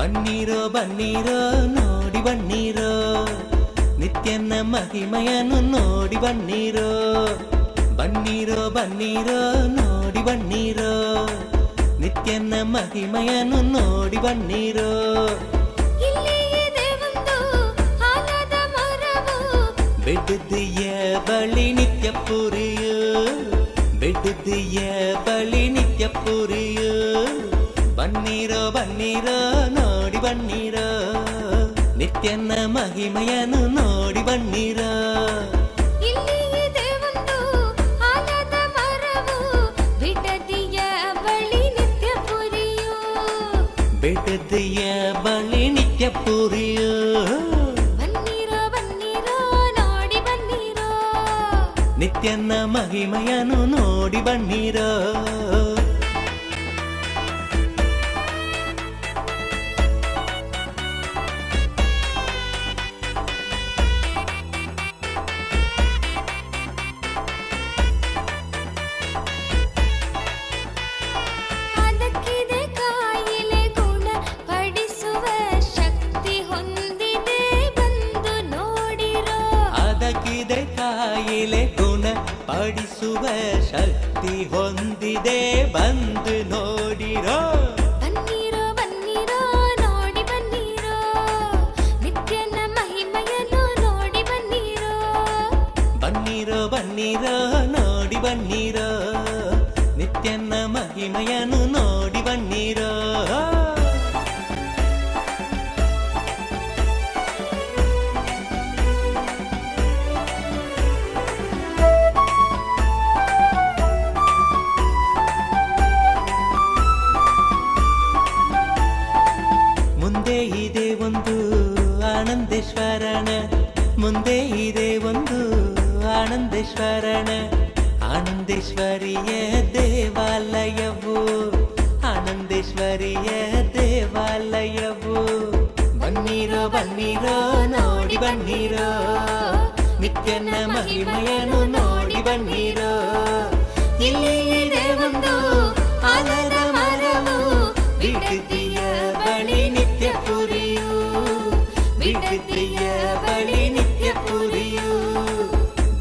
ಬನ್ನಿರೋ ಬನ್ನಿರೋ ನೋಡಿ ಬನ್ನಿರೋ ನಿತ್ಯನ ಮಹಿಮೆಯನ್ನು ನೋಡಿ ಬನ್ನಿರೋ ಬನ್ನಿರೋ ಬನ್ನಿರೋ ನೋಡಿ ಬನ್ನಿರೋ ನಿತ್ಯನ ಮಹಿಮೆಯನ್ನು ನೋಡಿ ಬನ್ನಿರೋ ಬಿಡುದಿಯ ಬಳಿ ನಿತ್ಯ ಪುರಿಯು ಬಿಡುದಿಯ ಬಳಿ ನಿತ್ಯ ಪುರಿಯು ಬನ್ನಿರೋ ಬನ್ನಿರೋ ನೋಡಿ ಬನ್ನಿರೋ ನಿತ್ಯನ ಮಹಿಮೆಯನ್ನು ನೋಡಿ ಬನ್ನಿರೋ ಬಿಡುದಿಯ ಬಳಿ ನಿತ್ಯ ಪುರಿಯು ನಿತ್ಯನ ಮಹಿಮೆಯನ್ನು ನೋಡಿ ಬನ್ನಿರೋ ಕಾಯಿಲೆ ಗುಣ ಪಡಿಸುವ ಶಕ್ತಿ ಹೊಂದಿದೆ ಬಂದು ನೋಡಿರೋ ಬನ್ನಿರೋ ಬನ್ನಿರೋ ನೋಡಿ ಬನ್ನಿರೋ ನಿತ್ಯನ ಮಹಿಮೆಯನ್ನು ನೋಡಿ ಬನ್ನಿರೋ ಬನ್ನಿರೋ ಬನ್ನಿರೋ ನೋಡಿ ಬನ್ನಿರೋ ನಿತ್ಯನ ಮಹಿಮೆಯನ್ನು ನೋಡಿ ಬನ್ನಿರೋ ಮುಂದೆ ಇದೆ ಒಂದು ಆನಂದೇಶ್ವರನ ಮುಂದೆ ಇದೆ ಒಂದು ಆನಂದೇಶ್ವರನ ಆನಂದೇಶ್ವರಿಯ ದೇವಾಲಯವು ಆನಂದೇಶ್ವರಿಯ ದೇವಾಲಯವು ಬನ್ನಿರೋ ಬನ್ನಿರೋ ನೋಡಿ ಬನ್ನಿರೋ ನಿತ್ಯನ ಮಹಿಮೆಯನ್ನು ನೋಡಿ ಬನ್ನಿರೋ ಇಲ್ಲಿ ಇದೆ ಒಂದು ಆಲದ ಮರವು ಬಿಡುದಿಯ ಬಳಿ ನಿತ್ಯ ಪುರಿಯು ಬಿಡುದಿಯ ಬಳಿ ನಿತ್ಯ ಪುರಿಯು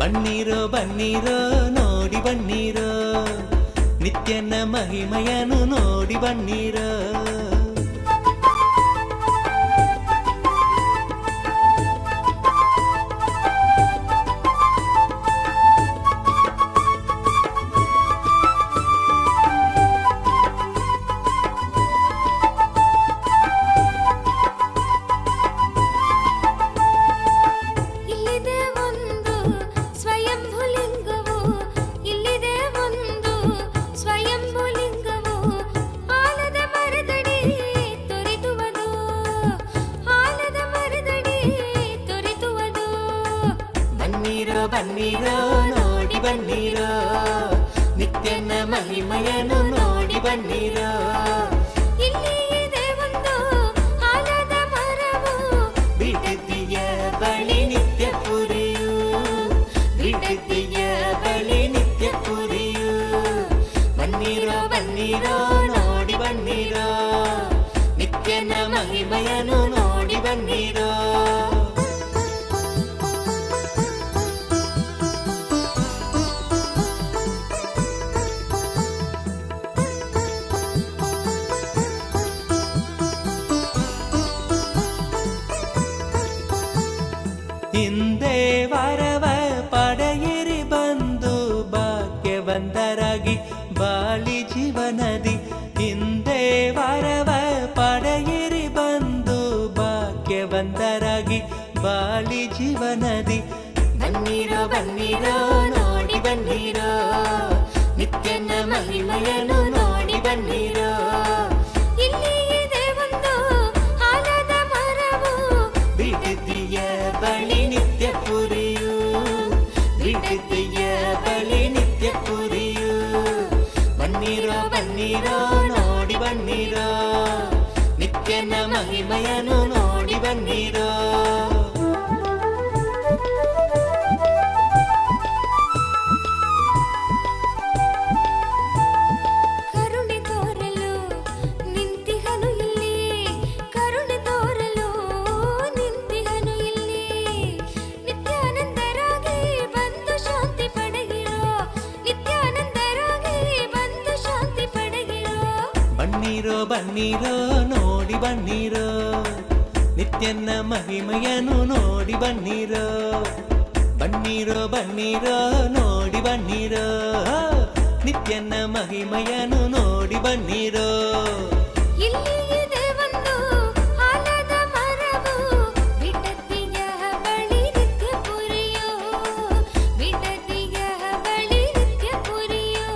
ಬನ್ನಿರೋ ಬನ್ನಿರೋ ನೋಡಿ ಬನ್ನಿರೋ ನಿತ್ಯನ ಮಹಿಮೆಯನ್ನು ನೋಡಿ ಬನ್ನಿರೋ ಬನ್ನಿರೋ ನೋಡಿ ಬನ್ನಿರೋ ನಿತ್ಯನ ಮಹಿಮೆಯನ್ನು ನೋಡಿ ಬನ್ನಿರೋ ಇಲ್ಲಿ ಇದೆ ಒಂದು ಆಲದ ಮರವು ಬಿಡುದಿಯ ಬಳಿ ನಿತ್ಯ ಪುರಿಯು ಬಿಡುದಿಯ ಬಳಿ ನಿತ್ಯ ಪುರಿಯು ಬನ್ನಿರೋ ಬನ್ನಿರೋ ನೋಡಿ ಬನ್ನಿರೋ ನಿತ್ಯನ ಮಹಿಮೆಯನ್ನು ನೋಡಿ ಬನ್ನಿರೋ ಹಿಂದೆ ವರವ ಪಡೆಯಿರಿ ಬಂದು ಭಾಗ್ಯವಂತರಾಗಿ ಬಾಳಿ ಜೀವನದಿ ಹಿಂದೆ ವರವ ಪಡೆಯಿರಿ ಬಂದು ಭಾಗ್ಯವಂತರಾಗಿ ಬಾಳಿ ಜೀವನದಿ ಬನ್ನಿರೋ ಬನ್ನಿರೋ ನೋಡಿ ಬನ್ನಿರೋ ನಿತ್ಯನ ಮಹಿಮೆಯನ್ನು ನೋಡಿ ಬನ್ನಿರೋ ಇಲ್ಲಿ ಇದೆ ಒಂದು ಆಲದ ಮರವು ಬಿಡುದಿಯ ಬಳಿ ನಿತ್ಯ ಪುರಿಯು ಬಿಡುದಿಯ ಬಳಿ ನಿತ್ಯ ಪುರಿಯು ಬನ್ನಿರೋ ಬನ್ನಿರೋ ನೋಡಿ ಬನ್ನಿರೋ ನಿತ್ಯನ ಮಹಿಮೆಯನ್ನು ನೋಡಿ ಬನ್ನಿರೋ ಕರುಣೆ ತೋರಲು ನಿಂತಿಹನು ಇಲ್ಲಿ ಕರುಣೆ ಬನ್ನಿರೋ ನೋಡಿ ಬನ್ನಿರೋ ನಿತ್ಯನ ಮಹಿಮೆಯನ್ನು ನೋಡಿ ಬನ್ನಿರೋ ಬನ್ನಿರೋ ಬನ್ನಿರೋ ನೋಡಿ ಬನ್ನಿರೋ ನಿತ್ಯನ ಮಹಿಮೆಯನ್ನು ನೋಡಿ ಬನ್ನಿರೋ ಇಲ್ಲಿ ಇದೆ ಒಂದು ಆಲದ ಮರವು ಬಿಡದಿಯ ಬಳಿ ನಿತ್ಯ ಪುರಿಯೋ ಬಿಡದಿಯ ಬಳಿ ನಿತ್ಯ ಪುರಿಯೋ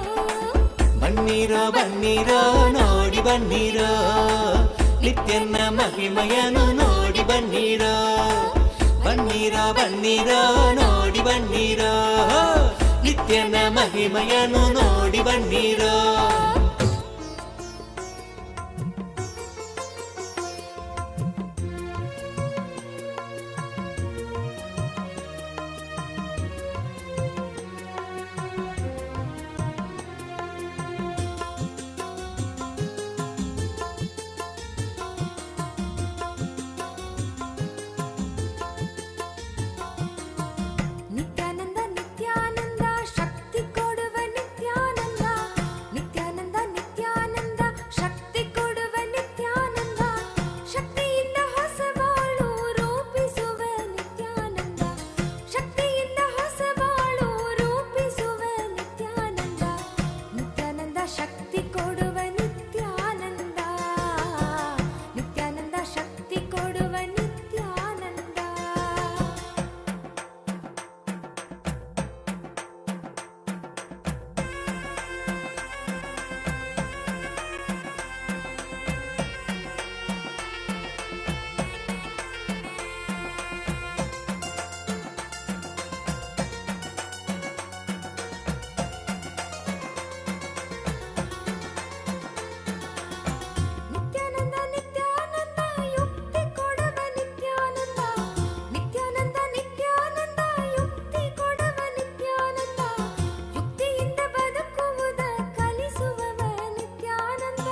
ಬನ್ನಿರೋ ಬನ್ನಿರೋ ನೋಡಿ ಬನ್ನಿರೋ ನಿತ್ಯನ ಮಹಿಮೆಯನ್ನು ನೋಡಿ ಬನ್ನಿರೋ ಬನ್ನಿರೋ ಬನ್ನಿರೋ ನೋಡಿ ಬನ್ನಿರೋ ನಿತ್ಯನ ಮಹಿಮೆಯನ್ನು ನೋಡಿ ಬನ್ನಿರೋ ನಿತ್ಯಾನಂದ ನಿತ್ಯಾನಂದ ಶಕ್ತಿ ಕೊಡುವ ನಿತ್ಯಾನಂದ ನಿತ್ಯಾನಂದ ನಿತ್ಯಾನಂದ ಶಕ್ತಿ ಕೊಡುವ ನಿತ್ಯಾನಂದ ಶಕ್ತಿಯಿಂದ ಹೊಸ ಬಾಳು ರೂಪಿಸುವ ನಿತ್ಯಾನಂದ ಶಕ್ತಿಯಿಂದ ಹೊಸ ಬಾಳು ರೂಪಿಸುವ ನಿತ್ಯಾನಂದ ನಿತ್ಯಾನಂದ ಶಕ್ತಿ ಕೊಡುವ ನಿತ್ಯಾನಂದ ನಿತ್ಯಾನಂದ ಶಕ್ತಿ ಕೊಡುವ ನಿತ್ಯಾನಂದ ನಿತ್ಯಾನಂದ ನಿತ್ಯಾನಂದ ಯುಕ್ತಿ ಕೊಡುವ ನಿತ್ಯಾನಂದ ನಿತ್ಯಾನಂದ ನಿತ್ಯಾನಂದ ಯುಕ್ತಿ ಕೊಡುವ ನಿತ್ಯಾನಂದ ಯುಕ್ತಿಯಿಂದ ಬದುಕುವುದ ಕಲಿಸುವವ ನಿತ್ಯಾನಂದ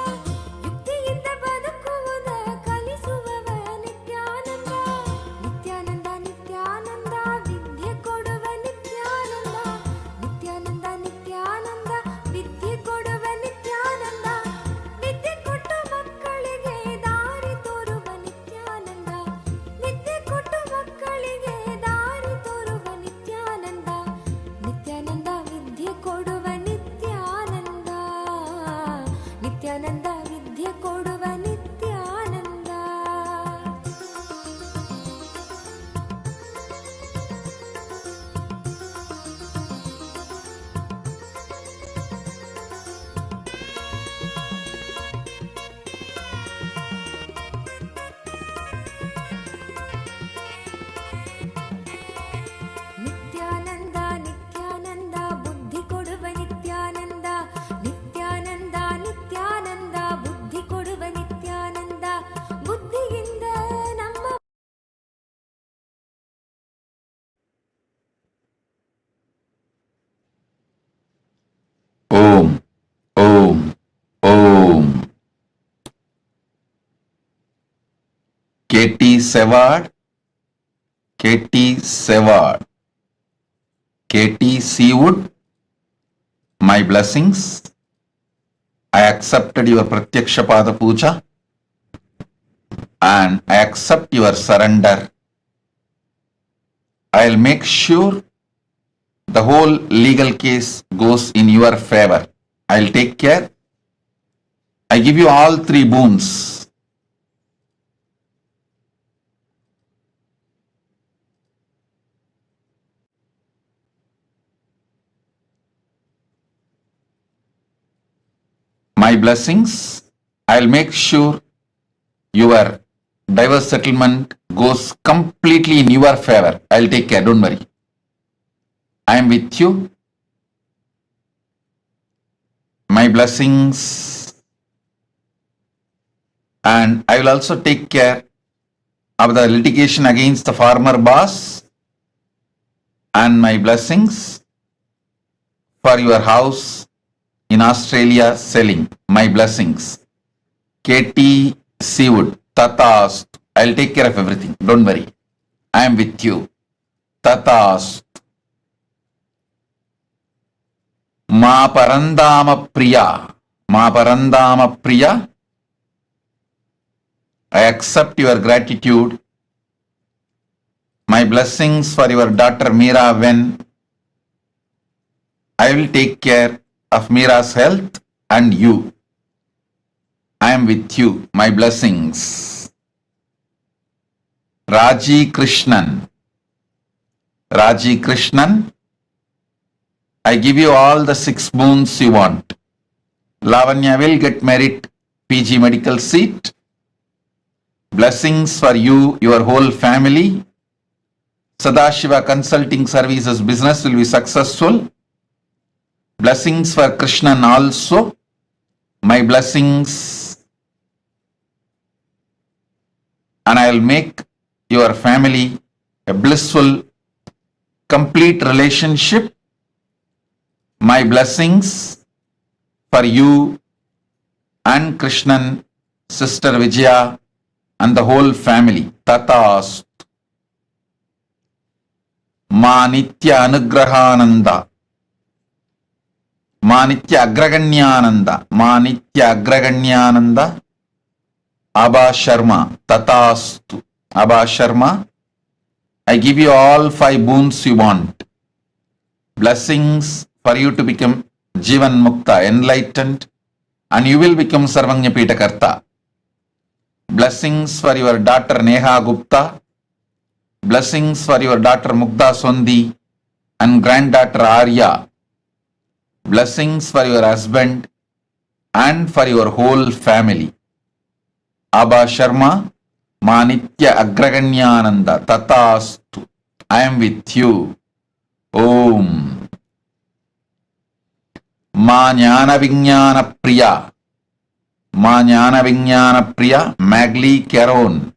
ಯುಕ್ತಿಯಿಂದ ಬದುಕುವುದ ಕಲಿಸುವವ ನಿತ್ಯಾನಂದ ನಿತ್ಯಾನಂದ ನಿತ್ಯಾನಂದ ವಿದ್ಯೆ ಕೊಡುವ ನಿತ್ಯಾನಂದ ನಿತ್ಯಾನಂದ ನಿತ್ಯಾನಂದ ವಿದ್ಯೆ ಕೊಡುವ ನಿತ್ಯಾನಂದ ವಿದ್ಯೆ ಕೊಟ್ಟು ಮಕ್ಕಳಿಗೆ ದಾರಿ ತೋರುವ ನಿತ್ಯಾನಂದ ವಿದ್ಯೆ ಕೊಟ್ಟು ಮಕ್ಕಳಿಗೆ ದಾರಿ ತೋರುವ ನಿತ್ಯಾನಂದ ನಿತ್ಯಾನಂದ ವಿದ್ಯೆ ಕೊಡುವ ನಿತ್ಯಾನಂದ ನಿತ್ಯಾನಂದ ವಿದ್ಯೆ ಕೊಡುವ ನಿತ್ಯಾನಂದ ನಿತ್ಯಾನಂದ ನಿತ್ಯಾನಂದ ಬುದ್ಧಿ ಕೊಡುವ ನಿತ್ಯಾನಂದ ನಿತ್ಯಾನಂದ ನಿತ್ಯಾನಂದ ಬುದ್ಧಿ ಕೊಡುವ ನಿತ್ಯಾನಂದ ಬುದ್ಧಿಯಿಂದ ನಮ್ಮ ಓಂ ಓಂ ಓಂ KT Seward, KT Seward, KT Seawood, my blessings. I accepted your Pratyaksha Pada Puja and I accept your surrender. I'll make sure the whole legal case goes in your favor. I'll take care. I give you all three boons. My blessings, I'll make sure your divorce settlement goes completely in your favor. I'll take care, don't worry. I am with you. My blessings, and I will also take care of the litigation against the former boss, and my blessings for your house in Australia selling. My blessings. KT Seawood, Tatast. I'll take care of everything. Don't worry. I am with you. Tatast. Ma Parandama Priya. Ma Parandama Priya. accept your gratitude. My blessings for your daughter Meera when I will take care of Meera's health and you. I am with you. My blessings. Raji Krishnan. Raji Krishnan, I give you all the 6 boons you want. Lavanya will get merit PG medical seat. Blessings for you, your whole family. Sadashiva Consulting Services business will be successful. Blessings for Krishnan also. My blessings. And I will make your family a blissful, complete relationship. My blessings for you and Krishnan, sister Vijaya, and the whole family. Tatast. Ma Nitya Anugrahananda. Ma Nitya Agraganyananda. Ma Nitya Agraganyananda. Abha Sharma. Tatastu. Abha Sharma, I give you all 5 boons you want. Blessings for you to become Jivan Mukta, enlightened, and you will become Sarvanya Pitakarta. Blessings for your daughter Neha Gupta. Blessings for your daughter Mukta Sondi and granddaughter Arya. Blessings for your husband and for your whole family. Abha Sharma, Ma Nitya Agraganyananda Tatastu. I am with you. Om. Ma Jnana Vijnana Priya. Ma Jnana Vijnana Priya Magli Caron.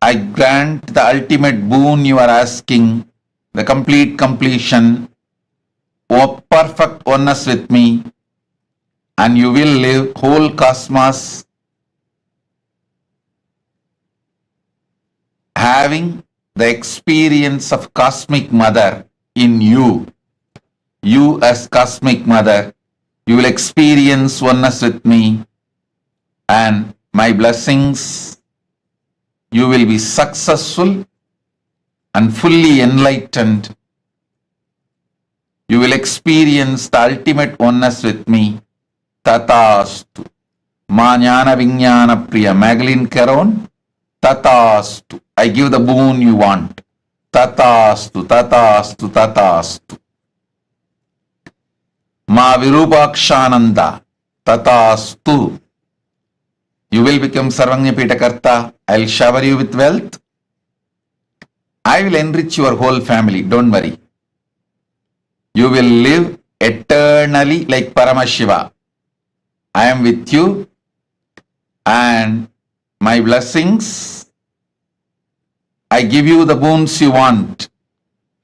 I grant the ultimate boon you are asking, the complete completion, O perfect oneness with me, and you will live whole cosmos having the experience of Cosmic Mother in you. You as Cosmic Mother, you will experience oneness with me, and my blessings, you will be successful and fully enlightened. You will experience the ultimate oneness with me. Tatastu. Ma Jnana Vijnana Priya Magdalene Caron. Tatastu. I give the boon you want. Tatastu, Tatastu, Tatastu. Ma Virupakshananda. Tatastu. You will become Sarvanya Pitakarta. I will shower you with wealth. I will enrich your whole family. Don't worry. You will live eternally like Paramashiva. I am with you, and my blessings, I give you the boons you want,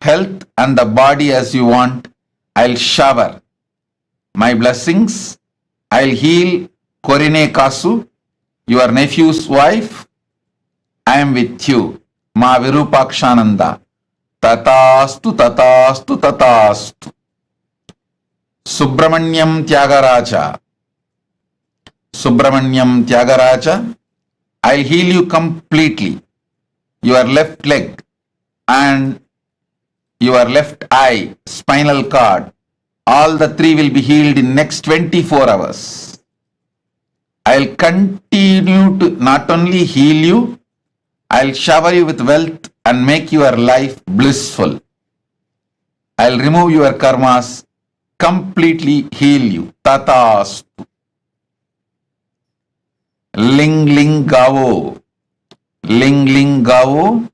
health and the body as you want. I'll shower my blessings. I'll heal Korine Kasu, your nephew's wife. I am with you. Ma Virupakshananda. Tatastu, Tatastu, Tatastu. Subramanyam Tyagaraja. Subramanyam Tyagaraja. I'll heal you completely. Your left leg and your left eye, spinal cord, all the 3 will be healed in next 24 hours. I'll continue to not only heal you, I'll shower you with wealth and make your life blissful. I'll remove your karmas, completely heal you. Tatastu. Ling Ling Gavo. Ling Ling Gavo.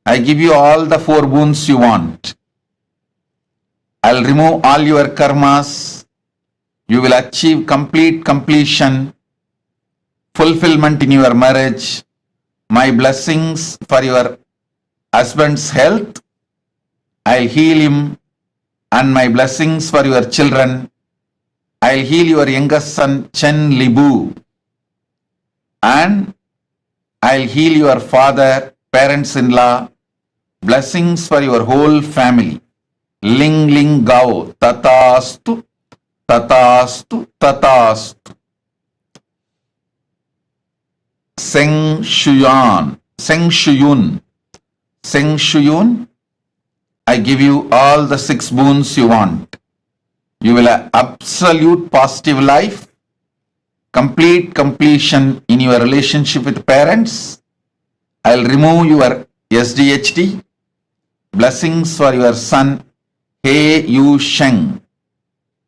I give you all the 4 boons you want. I'll remove all your karmas. You will achieve complete completion, fulfillment in your marriage. My blessings for your husband's health. I'll heal him, and my blessings for your children. I'll heal your youngest son Chen Libu, and I'll heal your father, parents-in-law. Blessings for your whole family. Ling Ling Gao. Tatastu, Tatastu, Tatastu. Seng Shuyun. Seng Shuyun. Seng Shuyun. I give you all the 6 boons you want. You will have absolute positive life, complete completion in your relationship with parents. I'll remove your SDHD. Blessings for your son, He Yu Sheng,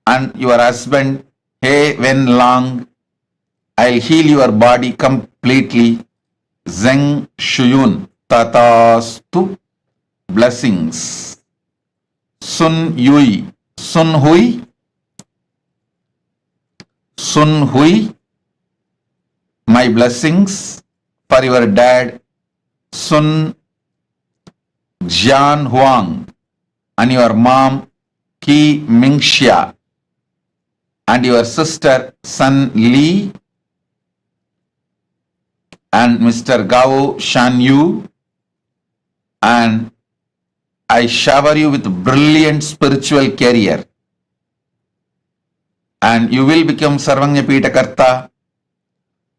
and your husband, He Wen Lang. I'll heal your body completely. Zeng Shuyun. Tatastu. Blessings. Sun Yui. Sun Hui. Sun Hui. My blessings for your dad, Sun Jian Huang, and your mom, Ki Mingxia, and your sister, Sun Li, and Mr. Gao Shan Yu, and I shower you with brilliant spiritual career, and you will become Sarvanya Karta.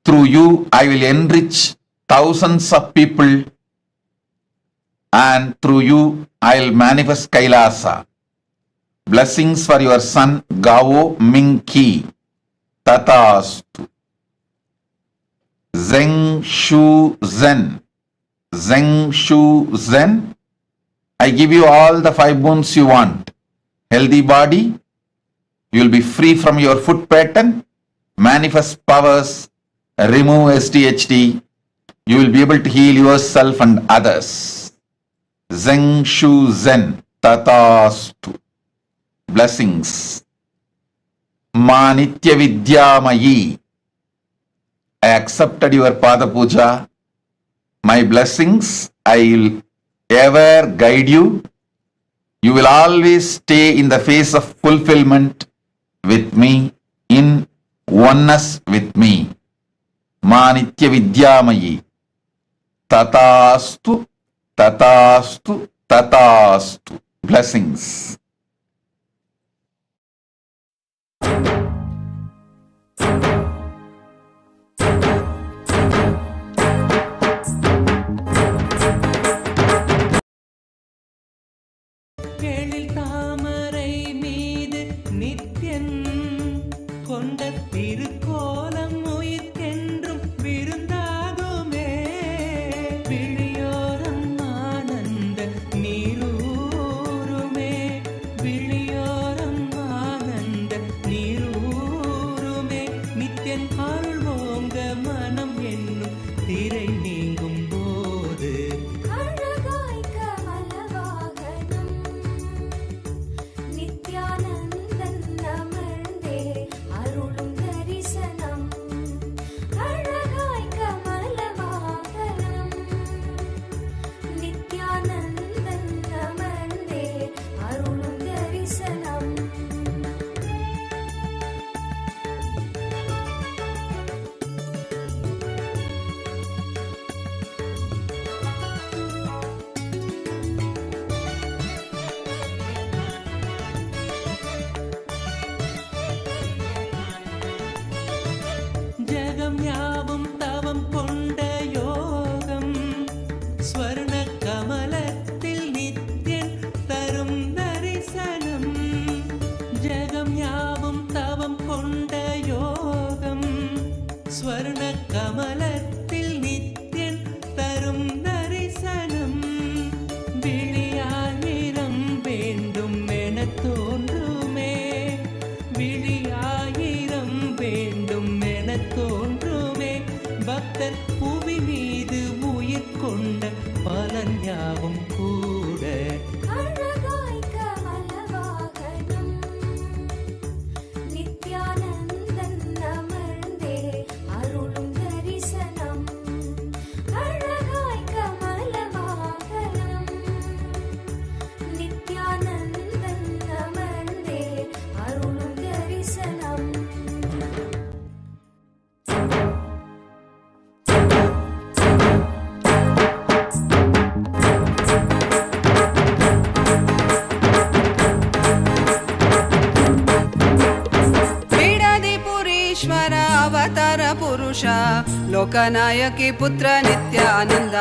Through you, I will enrich thousands of people, and through you, I'll manifest Kailasa. Blessings for your son, Gao Mingki. Tatastu. Zeng Shu Zen. Zeng Shu Zen. I give you all the 5 boons you want. Healthy body. You will be free from your foot pattern. Manifest powers. Remove SDHD. You will be able to heal yourself and others. Zeng Shu Zen. Tatastu. Blessings. Ma Nitya Vidyamayi. I accepted your Pada Puja. My blessings, I will ever guide you. You will always stay in the phase of fulfillment with me, in oneness with me. Ma Nitya Vidyamayi. Tatastu, Tatastu, Tatastu. Blessings. எழில் தாமரை மீது நித்யன் கொண்ட திருக்கோலம் உயிர்க்கென்றும் விருந்தாகுமே. விழியோரம் ஆனந்த நீரூருமே. விழியோரம் ஆனந்த நீரூருமே. நித்யன் அருள்வோங்க மனம் என்னும் திரை நீங்கும் போது ஜகம் யாவும் தவம் கொண்ட யோகம் ஸ்வர்ண கமலத்தில் நித்யன் தரும் தரிசனம். ஜகம் யாவும் தவம் கொண்ட யோகம் ஸ்வர்ண கமலத்தில் நித்யன் தரும் தரிசனம். விழியாயிரம் வேண்டும் என தோன்றுமே. விழியாயிரம் வேண்டும் என தோன்றுமே. பக்தர் புவி மீது உயிர் கொண்ட பலன் யாவும் கூட ಲೋಕನಾಯಕಿ ಪುತ್ರ ನಿತ್ಯಾನಂದ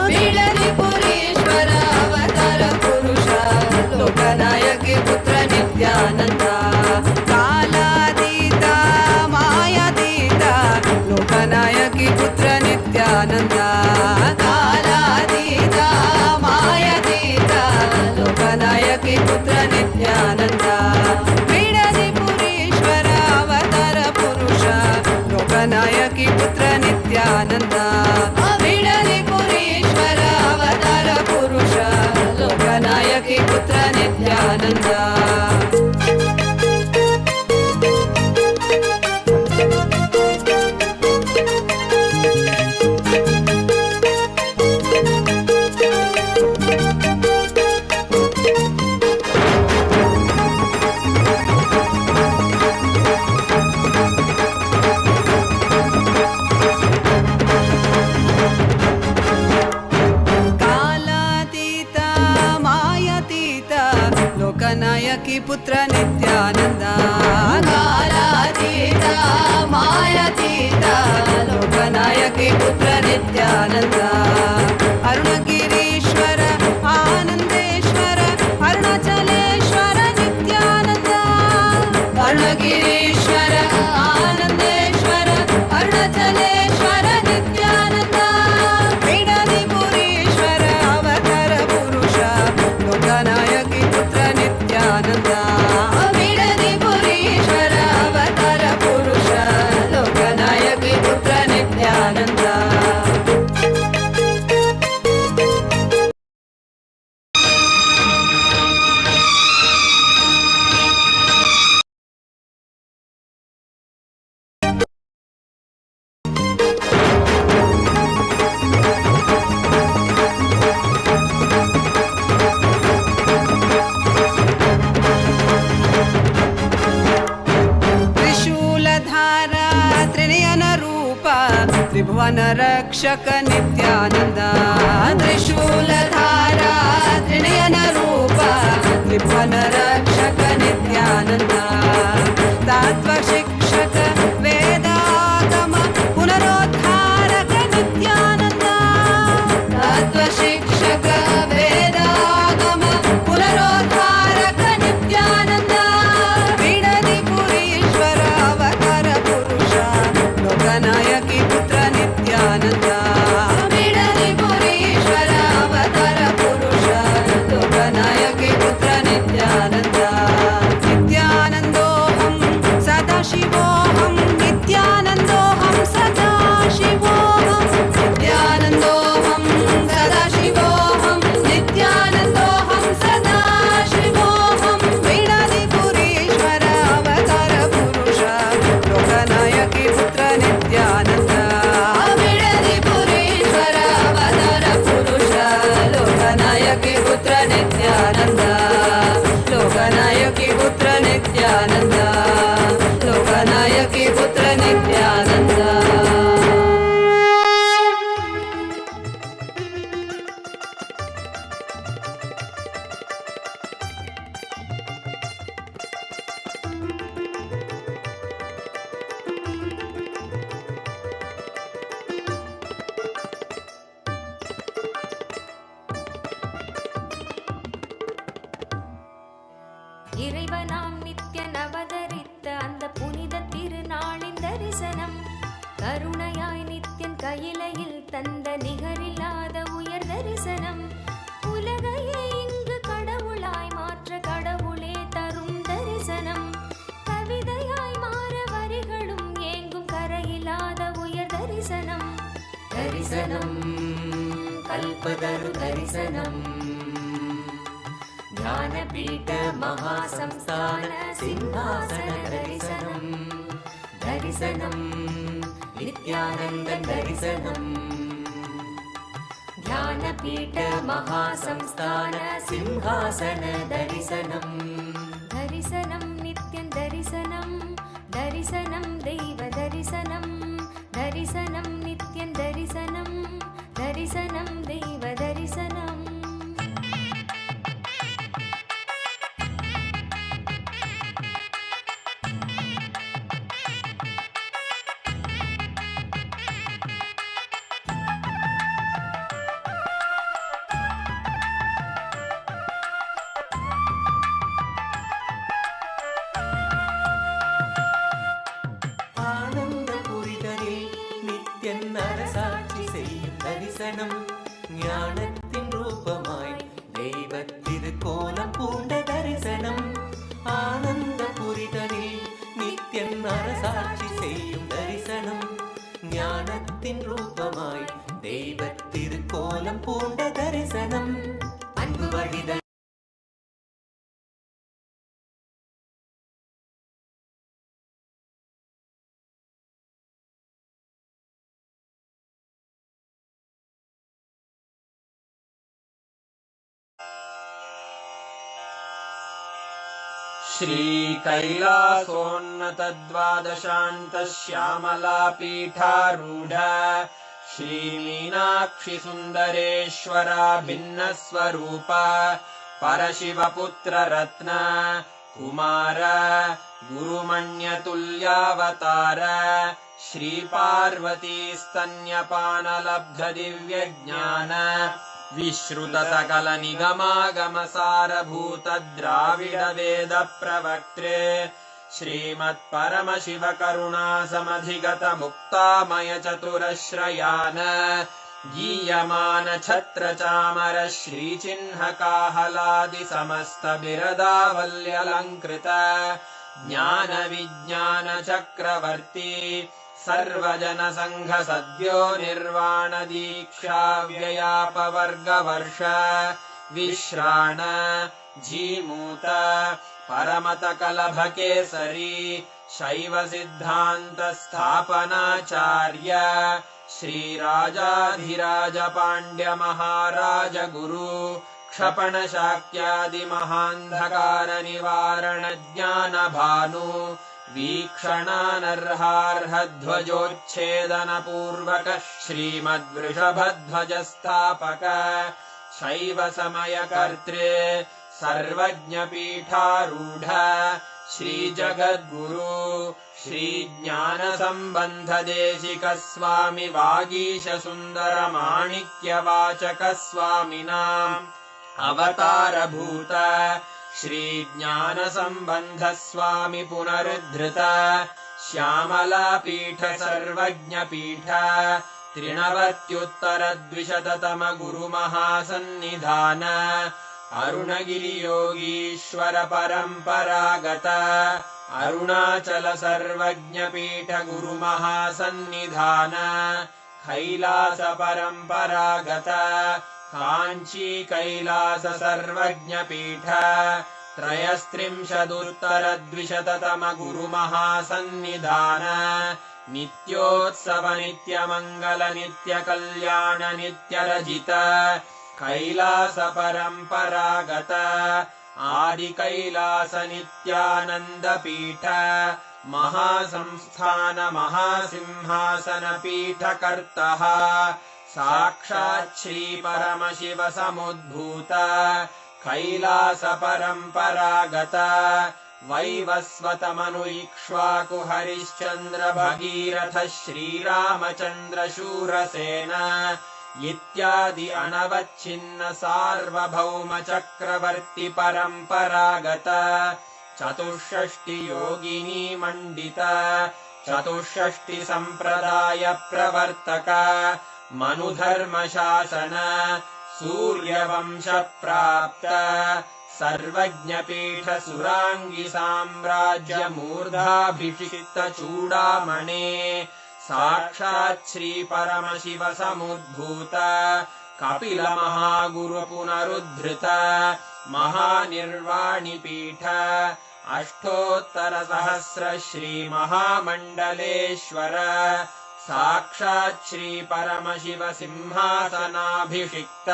ಬಿಡದಿ ಪುರೀಶ್ವರ ಅವತಾರ ಪುರುಷ ಲೋಕನಾಯಕಿ ಪುತ್ರ ನಿತ್ಯಾನಂದ ಕಾಲಾತೀತ ಮಾಯಾತೀತ ಲೋಕನಾಯಕಿ ಪುತ್ರ ನಿತ್ಯಾನಂದ ಕಾಲಾತೀತ ಮಾಯಾತೀತ ಲೋಕನಾಯಕಿ ಪುತ್ರ ನಿತ್ಯಾನಂದ ಬಿಡದಿ ಪುರೀಶ್ವರ ಅವತಾರ ಪುರುಷ ಲೋಕನಾಯಕಿ ಪುತ್ರ ನಿತ್ಯಾನಂದ ಬಿಡದಿ ಪುರೀಶ್ವರ ಅವತಾರ ಪುರುಷ ಲೋಕನಾಯಕಿ ಪುತ್ರ ನಿತ್ಯಾನಂದ ಲೋಕನಾಯಕಿ ಪುತ್ರ ನಿತ್ಯಾನಂದ ಕಾಲಾತೀತ ಮಾಯಾತೀತ ಲೋಕನಾಯಕಿ ಪುತ್ರ ನಿತ್ಯಾನಂದ ಅರುಣಗಿರೀಶ್ವರ ಆನಂದೇಶ್ವರ ಅರುಣಾಚಲೇಶ್ವರ ನಿತ್ಯಾನಂದ ಅರುಣಗಿರೀಶ್ವರ ಆನಂದೇಶ್ವರ ಅರುಣಾಚಲೇಶ್ವರ ನಿತ್ಯಾನಂದ ಬಿಡದಿ ಪುರೀಶ್ವರ ಅವತಾರ ಪುರುಷ ಲೋಕನಾಯಕಿ ಪುತ್ರ ನಿತ್ಯಾನಂದ ಬಿಡದಿ ಪುರೀಶ್ವರ ಅವತಾರ ಪುರುಷ ಲೋಕನಾಯಕಿ ಪುತ್ರ ನಿತ್ಯಾನಂದ ತ್ರಿಭುವನ ರಕ್ಷಕ ನಿತ್ಯಾನಂದ ತ್ರಿಶೂಲಧಾರ ತ್ರಿನಯನ ರೂಪ ತ್ರಿಭುವನ ರಕ್ಷಕ ನಿತ್ಯಾನಂದ ತತ್ವ ಶಿಕ್ಷಕ ವೇದಾಗಮ ಪುನರೋದ್ಧಾರಕ ನಿತ್ಯಾನಂದ ತತ್ವ ಶಿಕ್ಷಕ ವೇದಾಗಮ ಪುನರೋದ್ಧಾರಕ ನಿತ್ಯಾನಂದ ಬಿಡದಿ ಪುರೀಶ್ವರ ಅವತಾರ ಪುರುಷ ಲೋಕನಾಯಕಿ ಪುತ್ರ ನಿತ್ಯಾನಂದ ಬಿಡದಿ ಪುರೀಶ್ವರ ಅವತಾರ ಪುರುಷ ಲೋಕನಾಯಕಿ ಪುತ್ರ ನಿತ್ಯಾನಂದ ನಿತ್ಯಾನಂದೋಹಂ ಸದಾಶಿವೋಹಂ ನಿತ್ಯಾನಂದೋಹಂ ಸದಾಶಿವೋಹಂ ನಿತ್ಯಾನಂದೋಹಂ ಸದಾಶಿವೋಹಂ ನಿತ್ಯಾನಂದೋಹಂ ಸದಾಶಿವೋಹಂ ಬಿಡದಿ ಪುರೀಶ್ವರ ಅವತಾರ ಪುರುಷ ಲೋಕನಾಯಕಿ ಪುತ್ರ ನಿತ್ಯಾನಂದ ಬಿಡದಿ ಪುರೀಶ್ವರ ಅವತಾರ ಪುರುಷ ಲೋಕನಾಯಕಿ ಪುತ್ರ ನಿತ್ಯಾನಂದ ಲೋಕನಾಯಕಿ ಪುತ್ರ ನಿತ್ಯಾನಂದ ಲೋಕನಾಯಕಿ ಪುತ್ರ ನಿತ್ಯಾನಂದ இறைவனாம் நித்யன் அவதரித்த அந்த புனித திருநாளின் தரிசனம் கருணையாய் நித்யன் கையிலையில் தந்த நிகரில்லாத உயர் தரிசனம் உலகையே இங்கு கடவுளாய் மாற்ற கடவுளே தரும் தரிசனம் கவிதையாய் மாற வரிகளும் ஏங்கும் கரையில்லாத உயர் தரிசனம் தரிசனம் கல்பதரு தரிசனம் ಜ್ಞಾನಪೀಠ ಮಹಾಸಂಸ್ಥಾನ ಸಿಂಹಾಸನ ದರ್ಶನಂ ದರ್ಶನಂ ನಿತ್ಯಾನಂದ ದರ್ಶನಂ ಜ್ಞಾನಪೀಠ ಮಹಾಸಂಸ್ಥಾನ ಸಿಂಹಾಸನ ದರ್ಶನಂ ದರ್ಶನಂ ನಿತ್ಯಂ ದರ್ಶನಂ ದರ್ಶನಂ ದೈವ ದರ್ಶನಂ ದರ್ಶನಂ ನಿತ್ಯಂ ದರ್ಶನಂ ದರ್ಶನಂ ದೈವ ದರ್ಶನಂ அரசாட்சி செய்யும் தரிசனம் ஞானத்தின் ரூபமாய் தெய்வ திருக்கோலம் பூண்ட தரிசனம் ஆனந்த புரிதலில் நித்தியன் அரசாட்சி செய்யும் தரிசனம் ஞானத்தின் ரூபமாய் தெய்வ திருக்கோலம் பூண்ட தரிசனம் அன்பு வழிதல் श्रीकैलासोन्नतद्वादशान्तश्यामलापीठारूढ श्रीमीनाक्षि सुन्दरेश्वरा भिन्नस्वरूप परशिवपुत्ररत्न कुमार गुरुमण्यतुल्यावतार श्रीपार्वतीस्तन्यपानलब्धदिव्यज्ञान विश्रुत सकल निगमागमसारभूत द्राविड वेद प्रवक्त्रे श्रीमत्परमशिव करुणा समधिगत मुक्तामय चतुरश्रयान गीयमान छत्र चामर श्रीचिह्न काहलादि समस्त बिरदावल्यलङ्कृत ज्ञान विज्ञान चक्रवर्ती सर्वजन संघ सद्यो निर्वाण दीक्षा व्ययापवर्गवर्ष विश्राण जीमूत परमत कलभ केसरी शैव सिद्धांत स्थापनाचार्य श्रीराजाधिराज पांड्य महाराज गुरु क्षपण शाक्यादि महान्धकार निवारण ज्ञान भानु वीक्षणानर्हार्हध्वजोच्छेदन पूर्वक श्रीमद्वृषभध्वज स्थापक शैव समय कर्त्रे सर्वज्ञ पीठारूढ़ श्री जगद्गुरु श्री ज्ञान संबंध देशिक स्वामी वागीश सुंदर माणिक्य वाचक स्वामिनाम् अवतार भूत श्री ज्ञान संबंध स्वामी पुनरुद्धृत श्यामला पीठ सर्वज्ञ पीठ त्रिनवत्युत्तर द्विशततम गुरु महासन्निधान अरुणगिरि योगीश्वर परंपरागत अरुणाचल सर्वज्ञ पीठ गुरु महासन्निधान कैलास परंपरागत कांची कैलास सर्वज्ञ पीठ त्रयस्त्रिंशदुत्तर द्विशततम गुरु महासन्निधान नित्योत्सव नित्य मंगल नित्य कल्याण नित्य रजित कैलास परंपरागत आदि कैलास नित्यानंद पीठ महासंस्थान महासिंहासन पीठ कर्तः साक्षात् श्री परमशिव समुद्भूत कैलास परंपरागत वैवस्वत मनु इक्ष्वाकु हरिश्चंद्र भगीरथ श्रीरामचंद्र शूरसेन इत्यादि अनवच्छिन्न सार्वभौम चक्रवर्ती परंपरागत चतुष्षष्टि योगिनी मंडित चतुष्षष्टि संप्रदाय प्रवर्तक मनुधर्म शासन सूर्यवंश प्राप्त सर्वज्ञ पीठ सुरांगी साम्राज्य मूर्धाभिषिक्त चूड़ामणे साक्षात् श्री परमशिव समुद्भूत कपिल महागुरु पुनरुद्धृत महानिर्वाणि पीठ अष्टोत्तर सहस्र श्री महामंडलेश्वर साक्षात् श्री परमशिव सिंहासनाभिषिक्त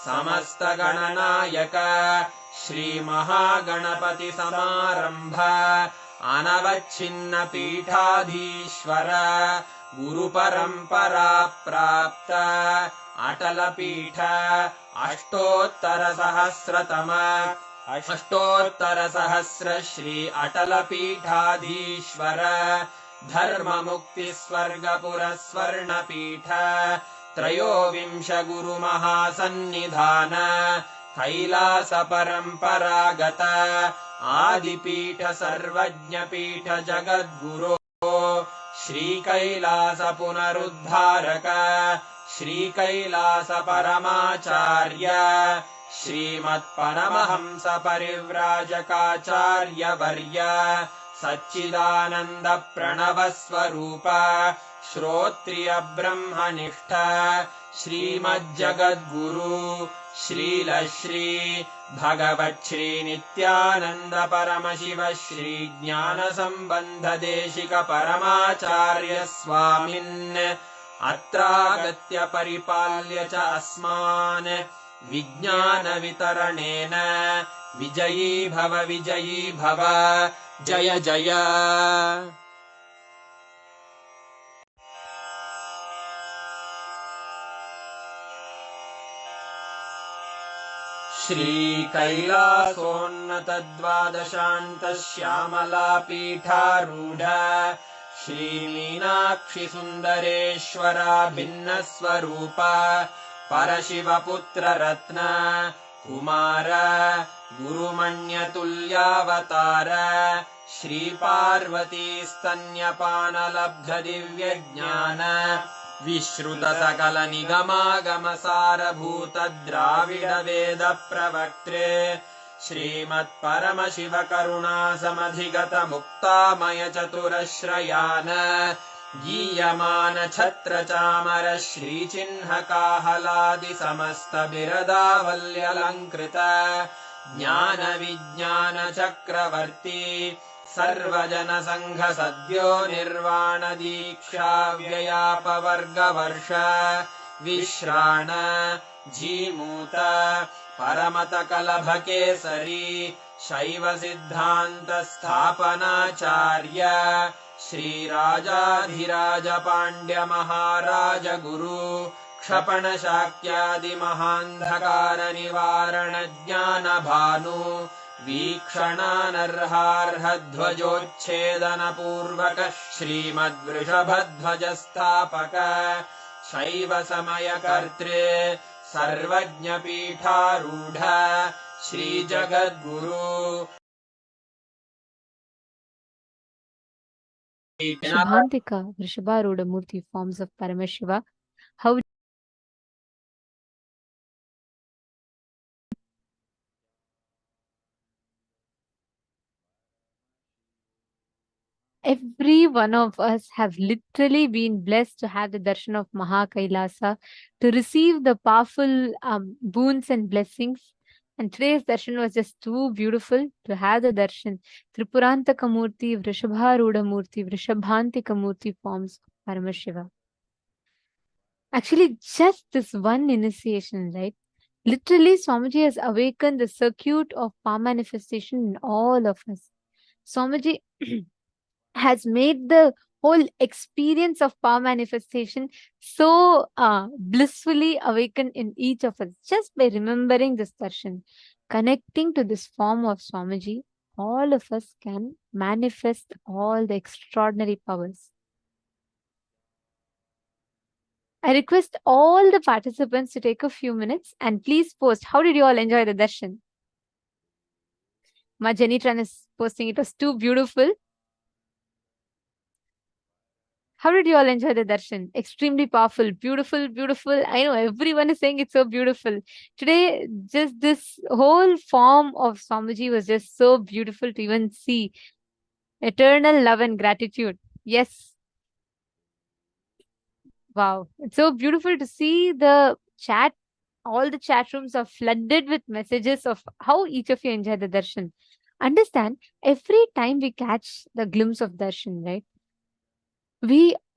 समस्त गणनायक श्री महागणपति समारंभ अनवच्छिन्न पीठाधीश्वर गुरु परंपरा प्राप्त अटल पीठ अष्टोत्तर सहस्र श्री अटल पीठाधीश्वर धर्म मुक्ति स्वर्गपुर स्वर्ण पीठ त्रयोविंश गुरु महासन्निधान कैलास परंपरागत आदिपीठ सर्वज्ञ पीठ जगद्गुरो श्रीकैलास पुनरुद्धारक श्रीकैलास परमाचार्य श्रीमत्परमहंस परिव्राजकाचार्य वर्य सच्चिदानन्द प्रणव स्वरूप श्रोत्रिय ब्रह्मनिष्ठ श्रीमज्जगद्गुरु श्रीलश्री भगवच्छ्री नित्यानन्द परमशिव श्री ज्ञान संबंध देशिक परमाचार्य स्वामिन् अत्रागत्य परिपाल्य च अस्मान् विज्ञान वितरणेन विजयी भव जय जय। श्रीकैलासोन्नतद्वादशान्त श्यामला पीठारूढ श्रीमीनाक्षि सुन्दरेश्वरा भिन्नस्वरूप परशिवपुत्र रत्न कुमार गुरुमण्यतुल्यावतार श्रीपार्वती स्तन्यपानलब्ध दिव्यज्ञान विश्रुत सकल निगमागम सारभूत द्राविड वेद प्रवक्त्रे श्रीमत्परमशिव करुणा समधिगत मुक्तामय चतुरश्रयान गीयमान छत्र चामर श्रीचिह्न काहलादि समस्त बिरदावल्यलङ्कृत ज्ञान विज्ञान चक्रवर्ती सर्वजन संघ सद्यो निर्वाण दीक्षा व्ययापवर्गवर्ष विश्राण जीमूत परमत कलभ केसरी शैव सिद्धान्त स्थापनाचार्य श्रीराजाधिराज पाण्ड्य महाराज गुरु क्षपण शाक्यादि महान्धकार निवारण ज्ञान भानु वीक्षणानर्हार्ह ध्वजोच्छेदन पूर्वक श्रीमद्वृषभध्वज स्थापक शैव समय कर्तृ सर्वज्ञ पीठारूढ श्री जगद्गुरु Shubhantika, Vrishabharuda Murthy, forms of Paramashiva. How every one of us have literally been blessed to have the darshan of Mahakailasa, to receive the powerful boons and blessings. And today's darshan was just too beautiful to have the darshan. Tripurantaka Murthy, Vrishabharuda Murthy, Vrishabhantika Murthy forms of Paramashiva. Actually, just this one initiation, right? Literally, Swamiji has awakened the circuit of power manifestation in all of us. Swamiji has made the whole experience of power manifestation so blissfully awakened in each of us just by remembering this darshan. Connecting to this form of Swamiji, all of us can manifest all the extraordinary powers. I request all the participants to take a few minutes and please post, how did you all enjoy the darshan? Ma Jenny Tran is posting, it was too beautiful. How did you all enjoy the darshan? Extremely powerful, beautiful, beautiful. I know everyone is saying it's so beautiful. Today, just this whole form of Swamiji was just so beautiful to even see. Eternal love and gratitude. Yes. Wow. It's so beautiful to see the chat. All the chat rooms are flooded with messages of how each of you enjoyed the darshan. Understand, every time we catch the glimpse of darshan, right?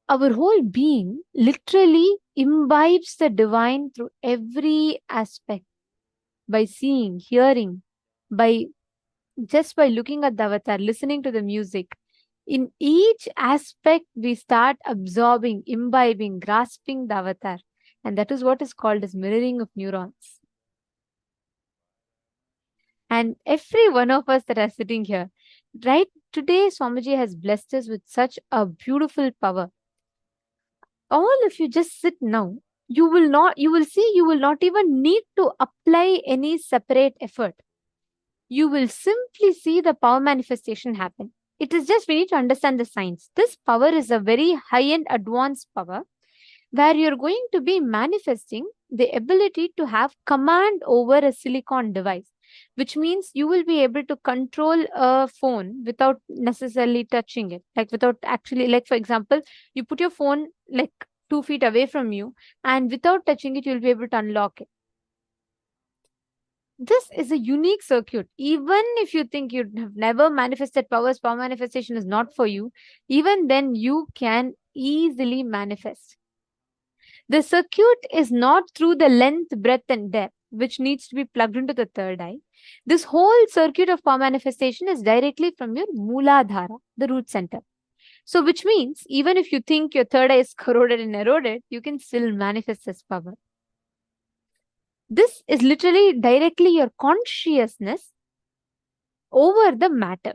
Our whole being literally imbibes the divine through every aspect. By seeing, hearing, by looking at the avatar, listening to the music. In each aspect, we start absorbing, imbibing, grasping the avatar. And that is what is called as mirroring of neurons. And every one of us that are sitting here, right today, Swamiji has blessed us with such a beautiful power. All of you just sit now. You will not even need to apply any separate effort. You will simply see the power manifestation happen. It is just we need to understand the science. This power is a very high-end advanced power where you're going to be manifesting the ability to have command over a silicon device, which means you will be able to control a phone without necessarily touching it. Like without actually, like for example, you put your phone like 2 feet away from you, and without touching it, you'll be able to unlock it. This is a unique circuit. Even if you think you have never manifested powers, power manifestation is not for you, even then you can easily manifest. The circuit is not through the length, breadth, and depth, which needs to be plugged into the third eye. This whole circuit of power manifestation is directly from your Mooladhara, the root center. So, which means even if you think your third eye is corroded and eroded, you can still manifest this power. This is literally directly your consciousness over the matter.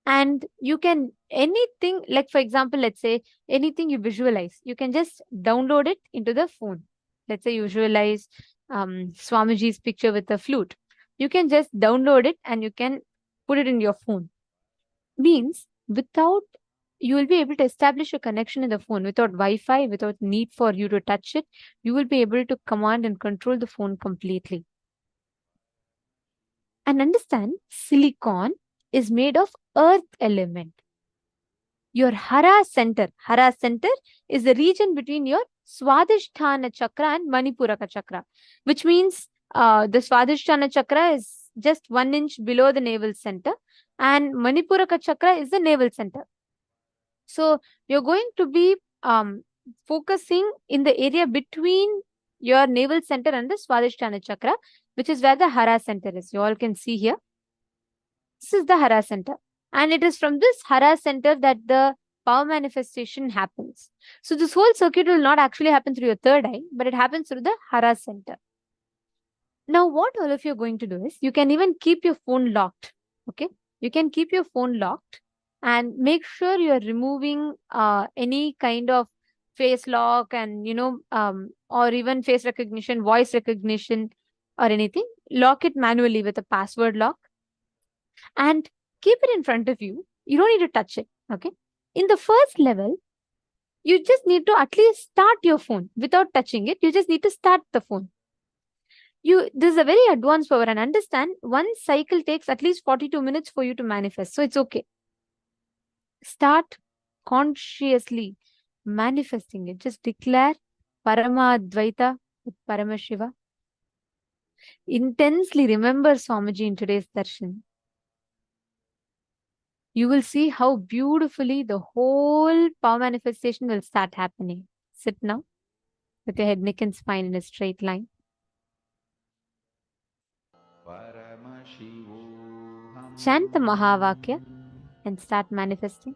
And you can, anything, like for example, let's say anything you visualize, you can just download it into the phone. Let's say you visualize Swamiji's picture with a flute. You can just download it and you can put it in your phone. Means without, you will be able to establish a connection in the phone without Wi-Fi, without need for you to touch it. You will be able to command and control the phone completely. And understand, silicon is made of earth element. Your Hara center is the region between your Swadhisthana chakra and Manipuraka chakra, which means the Swadhisthana chakra is just 1 inch below the navel center, and Manipuraka chakra is the navel center. So you're going to be focusing in the area between your navel center and the Swadhisthana chakra, which is where the Hara center is. You all can see here. This is the Hara center. And it is from this Hara center that the power manifestation happens. So this whole circuit will not actually happen through your third eye, but it happens through the Hara center. Now, what all of you are going to do is, you can even keep your phone locked. Okay, you can keep your phone locked and make sure you are removing any kind of face lock and or even face recognition, voice recognition, or anything. Lock it manually with a password lock and keep it in front of you. You don't need to touch it. Okay. In the first level, you just need to at least start your phone without touching it. You just need to start the phone. This is a very advanced power, and understand, one cycle takes at least 42 minutes for you to manifest. So it's okay. Start consciously manifesting it. Just declare Parama Advaita with Paramashiva. Intensely remember Swamiji in today's darshan. You will see how beautifully the whole power manifestation will start happening. Sit now with your head, neck, and spine in a straight line. Chant the Mahavakya and start manifesting.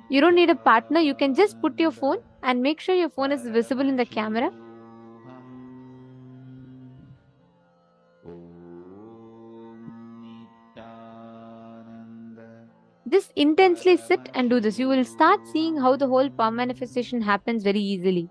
You don't need a partner. You can just put your phone and make sure your phone is visible in the camera. Just intensely sit and do this. You will start seeing how the whole power manifestation happens very easily.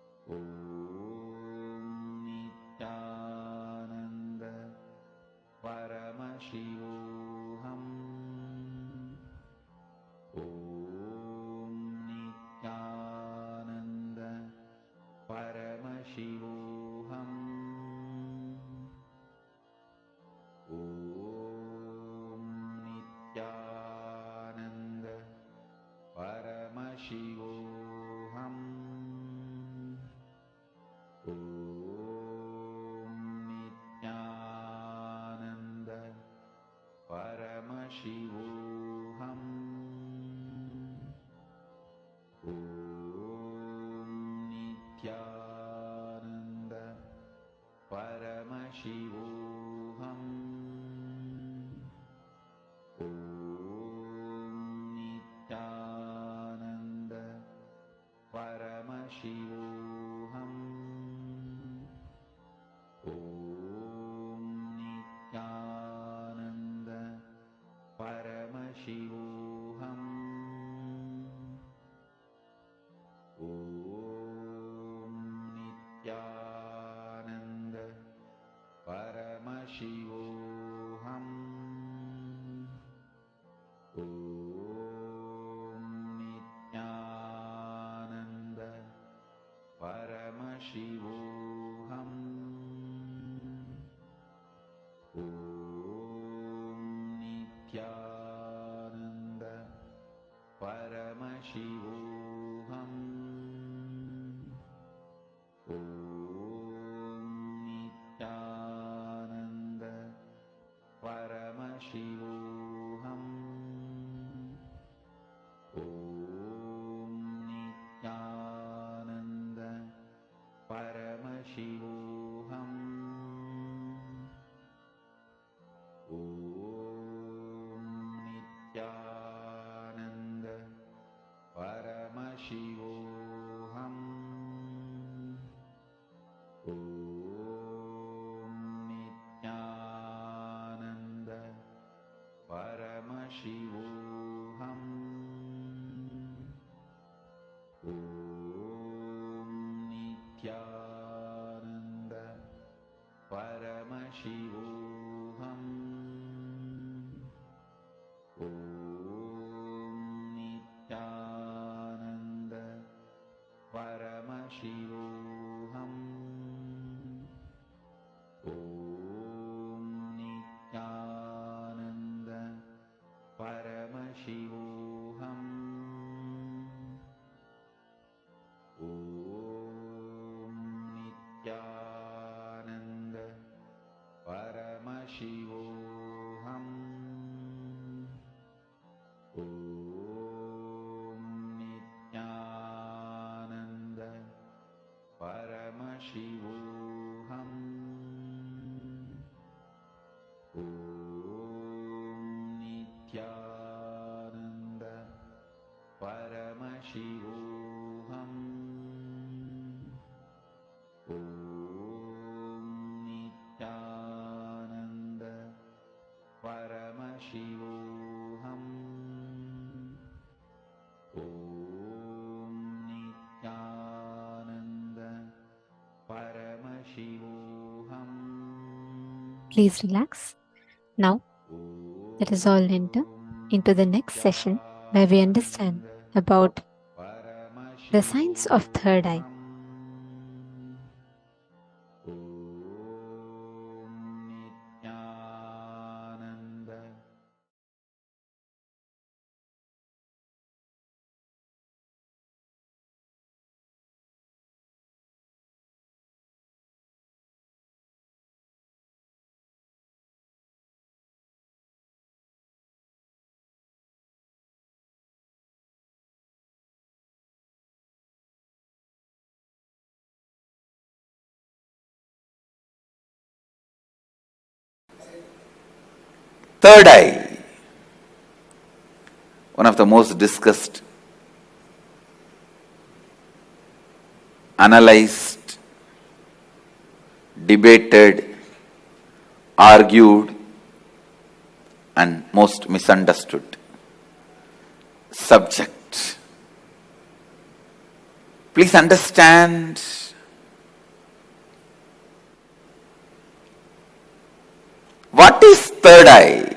Shivoham. Om Nityananda Paramashivoham. Om Nityananda Paramashivoham. Om Nityananda Paramashivoham. Om Nityananda Paramashivoham. Om Nityananda Paramashivoham. Om Nityananda Paramashivoham. Om Nityananda Paramashivoham. Om Nityananda Paramashivoham. Om Nityananda Paramashivoham. Om Nityananda Paramashivoham. Om Nityananda Paramashivoham. Om Nityananda Paramashivoham. Om Nityananda Paramashivoham. Om Nityananda Paramashivoham. Om Nityananda Paramashivoham. Om Nityananda Paramashivoham. Om Nityananda Paramashivoham. Please relax. Now, let us all enter into the next session where we understand about the science of third eye. Third eye, one of the most discussed, analyzed, debated, argued, and most misunderstood subject. Please understand, what is third eye?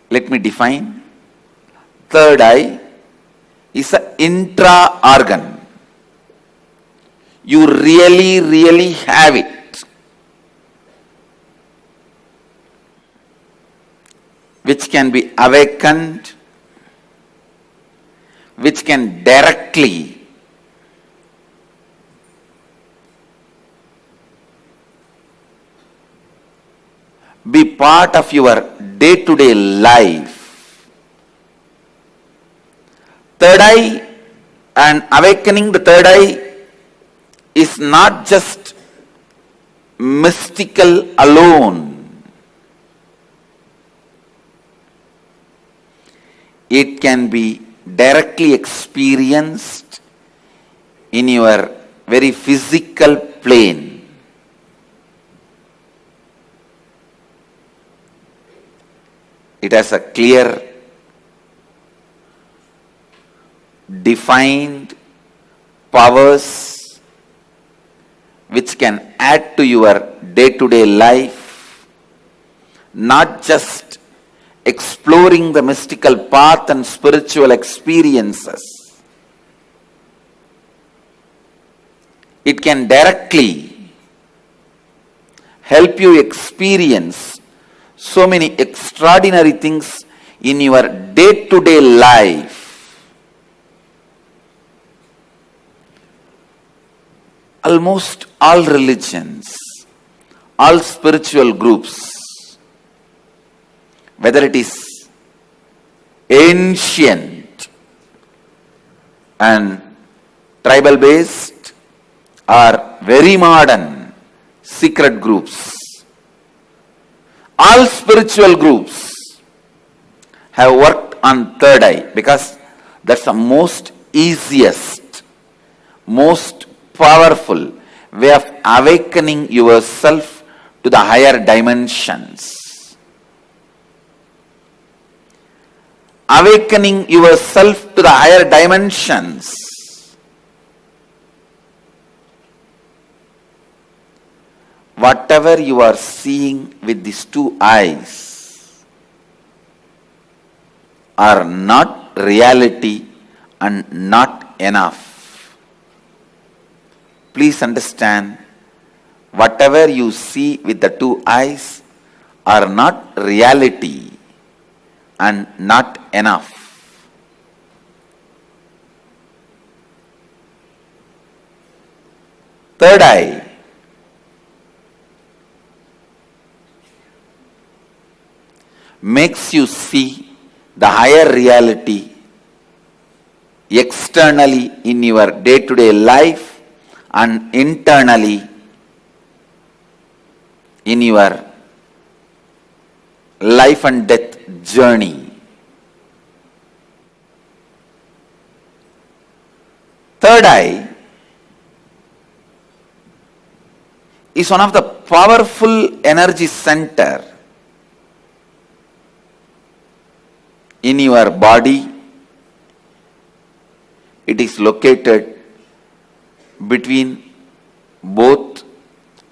Let me define. Third eye is an intra-organ. You really have it, which can be awakened, which can directly be part of your day-to-day life. Third eye and awakening the third eye is not just mystical alone. It can be directly experienced in your very physical plane. It has a clear, defined powers which can add to your day-to-day life, not just exploring the mystical path and spiritual experiences. It can directly help you experience so many extraordinary things in your day-to-day life. Almost all religions, all spiritual groups, whether it is ancient and tribal based or very modern secret groups, all spiritual groups have worked on third eye because that's the most easiest, most powerful way of awakening yourself to the higher dimensions. Awakening yourself to the higher dimensions. Whatever you are seeing with these two eyes are not reality and not enough. Please understand, whatever you see with the two eyes are not reality and not enough. Third eye makes you see the higher reality externally in your day-to-day life and internally in your life and death journey. Third eye is one of the powerful energy center in your body. It is located between both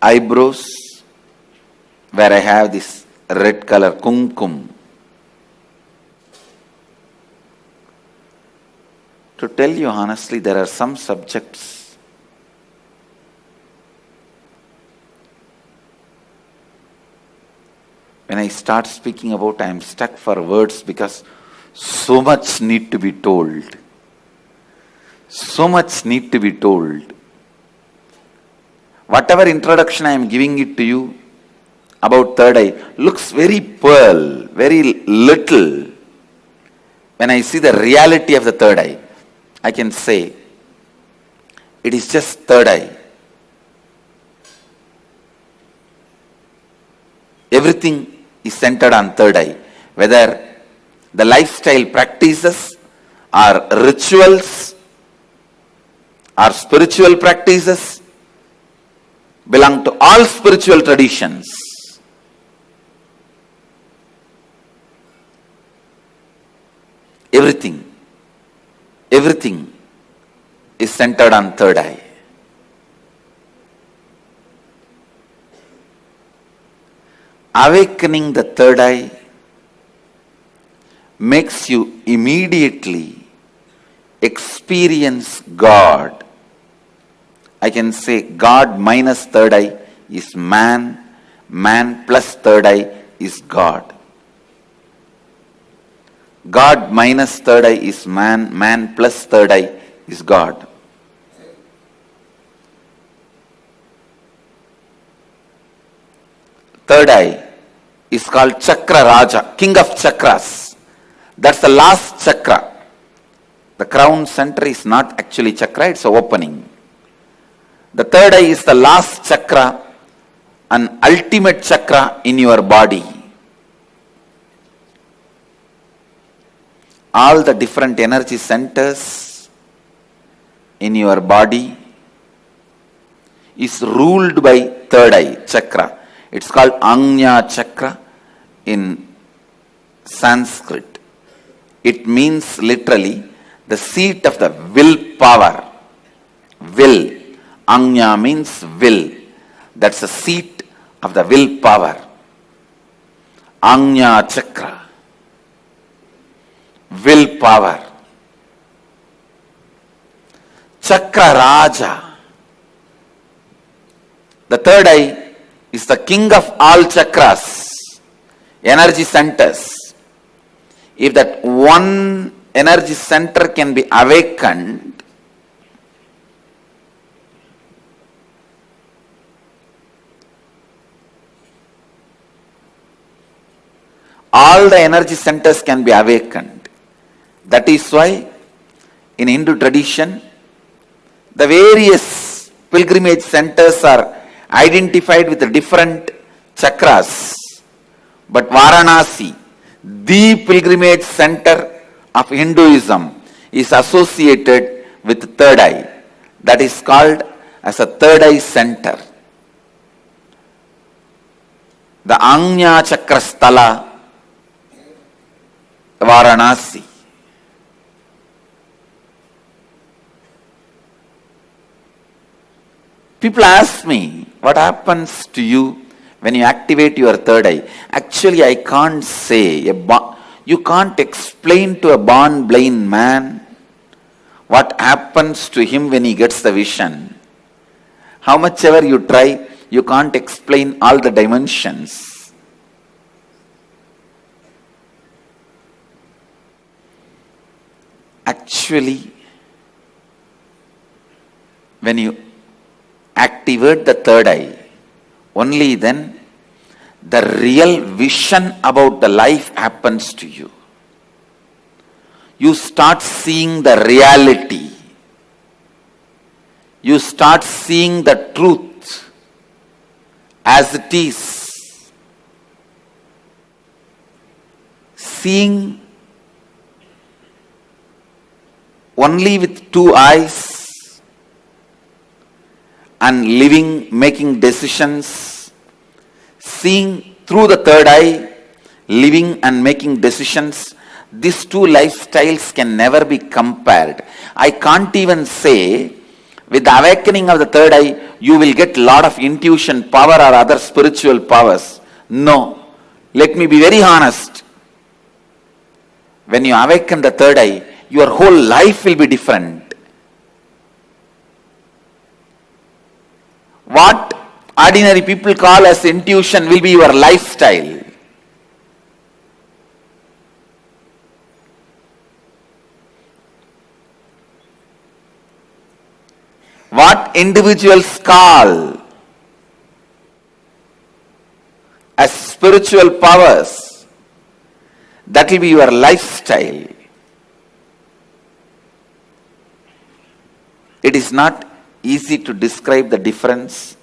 eyebrows, where I have this red color kumkum. To tell you honestly, there are some subjects when I start speaking about, I am stuck for words because so much need to be told. So much need to be told. Whatever introduction I am giving it to you about third eye looks very pearl, very little. When I see the reality of the third eye, I can say it is just third eye. Everything is centered on third eye. Whether the lifestyle practices or rituals or spiritual practices belong to all spiritual traditions. Everything is centered on third eye. Awakening the third eye makes you immediately experience God. I can say God minus third eye is man, man plus third eye is God. God minus third eye is man, man plus third eye is God. Third eye is called Chakra Raja, King of Chakras. That's the last chakra. The crown center is not actually chakra, it's an opening. The third eye is the last chakra, an ultimate chakra in your body. All the different energy centers in your body is ruled by third eye chakra. It's called Ajna chakra in Sanskrit. It means literally the seat of the will power. Will. Ajna means will. That's the seat of the will power. Ajna chakra. Will power. Chakra Raja. The third eye is the king of all chakras, energy centers. If that one energy center can be awakened, all the energy centers can be awakened. That is why in Hindu tradition, the various pilgrimage centers are identified with the different chakras. But Varanasi, the pilgrimage center of Hinduism, is associated with third eye. That is called as a third eye center. The Ajna Chakra Sthala, Varanasi. People ask me, what happens to you when you activate your third eye? Actually, I can't say. You can't explain to a born blind man what happens to him when he gets the vision. How much ever you try, you can't explain all the dimensions. Actually, when you activate the third eye, only then the real vision about the life happens to you. You start seeing the reality. You start seeing the truth as it is. Seeing only with two eyes and living, making decisions, seeing through the third eye, living and making decisions, these two lifestyles can never be compared. I can't even say, with the awakening of the third eye, you will get a lot of intuition power or other spiritual powers. No. Let me be very honest. When you awaken the third eye, your whole life will be different. What ordinary people call as intuition will be your lifestyle. What individuals call as spiritual powers, that will be your lifestyle. It is not easy to describe the difference.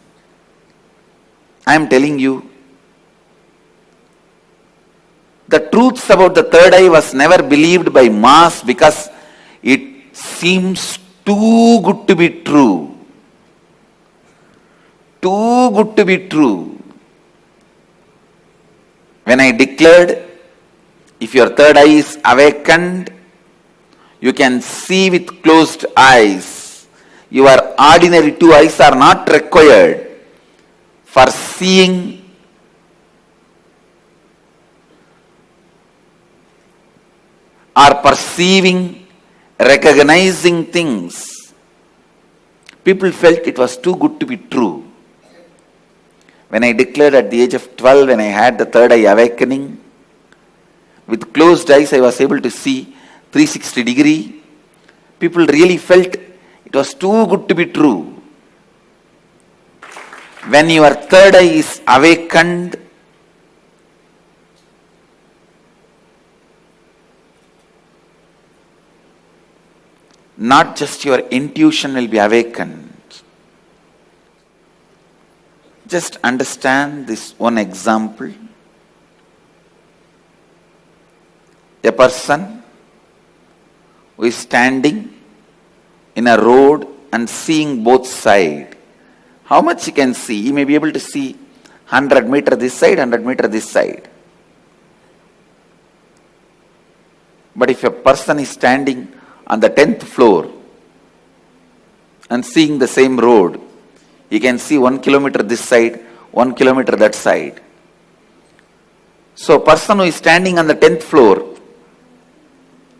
I am telling you, the truths about the third eye was never believed by mass because it seems too good to be true. Too good to be true. When I declared, if your third eye is awakened, you can see with closed eyes. Your ordinary two eyes are not required for seeing or perceiving, recognizing things. People felt it was too good to be true. When I declared at the age of 12, when I had the third eye awakening, with closed eyes I was able to see 360 degree. People really felt it was too good to be true. When your third eye is awakened, not just your intuition will be awakened. Just understand this one example. A person who is standing in a road and seeing both sides. How much he can see? He may be able to see 100 meter this side, 100 meter this side. But if a person is standing on the 10th floor and seeing the same road, he can see 1 kilometer this side, 1 kilometer that side. So a person who is standing on the 10th floor,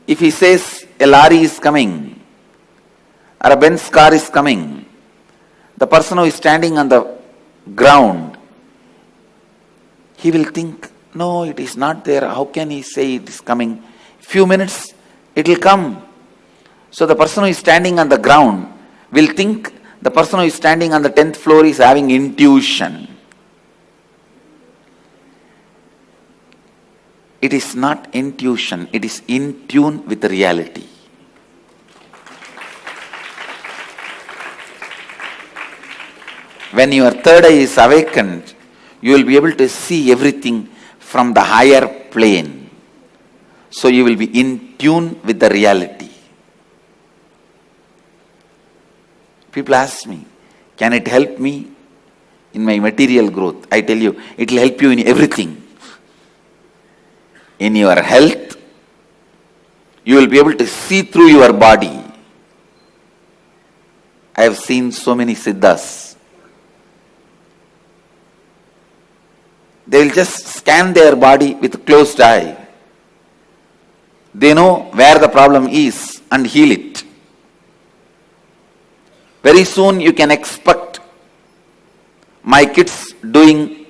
if he says a lorry is coming or a Benz car is coming, the person who is standing on the ground, he will think, no, it is not there. How can he say it is coming? Few minutes, it will come. So the person who is standing on the ground will think the person who is standing on the 10th floor is having intuition. It is not intuition, it is in tune with the reality. When your third eye is awakened, you will be able to see everything from the higher plane. So you will be in tune with the reality. People ask me, can it help me in my material growth? I tell you, it will help you in everything. In your health, you will be able to see through your body. I have seen so many siddhas. They will just scan their body with closed eye. They know where the problem is and heal it. Very soon you can expect my kids doing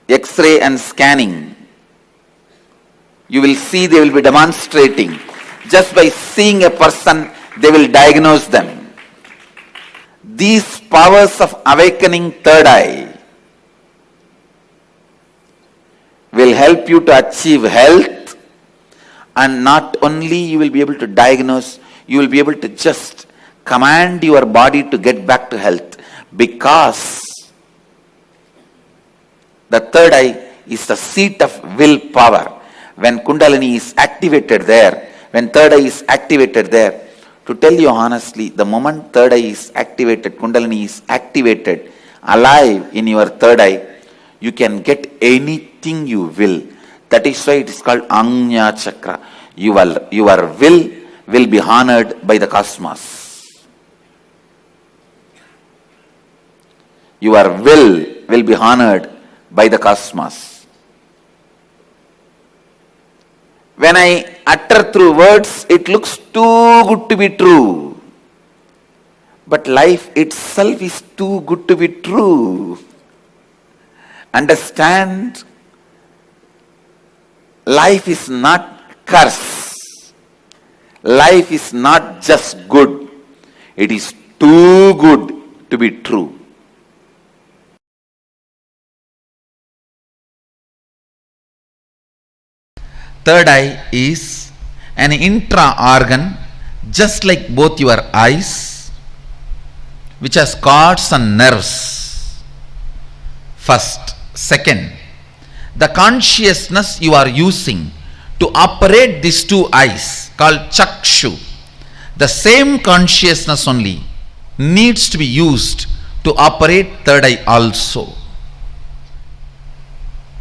X-ray and scanning. You will see they will be demonstrating. Just by seeing a person, they will diagnose them. These powers of awakening third eye will help you to achieve health, and not only you will be able to diagnose, you will be able to just command your body to get back to health, because the third eye is the seat of willpower. When Kundalini is activated there, when third eye is activated there, to tell you honestly, the moment third eye is activated, Kundalini is activated, alive in your third eye, you can get anything you will. That is why it is called Anya Chakra. Your will be honored by the cosmos. Your will be honored by the cosmos. When I utter through words, it looks too good to be true. But life itself is too good to be true. Understand, life is not curse. Life is not just good. It is too good to be true. Third eye is an intra-organ, just like both your eyes, which has cords and nerves. First. Second, the consciousness you are using to operate these two eyes, called chakshu, the same consciousness only needs to be used to operate third eye also.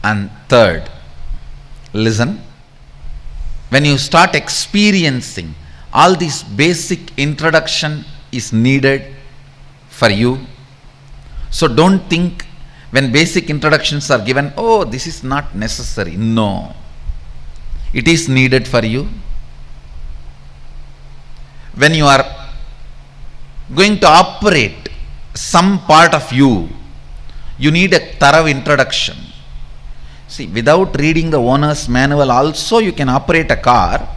And third, listen, when you start experiencing, all this basic introduction is needed for you. So don't think when basic introductions are given, oh, this is not necessary. No, it is needed for you. When you are going to operate some part of you, you need a thorough introduction. See, without reading the owner's manual also you can operate a car,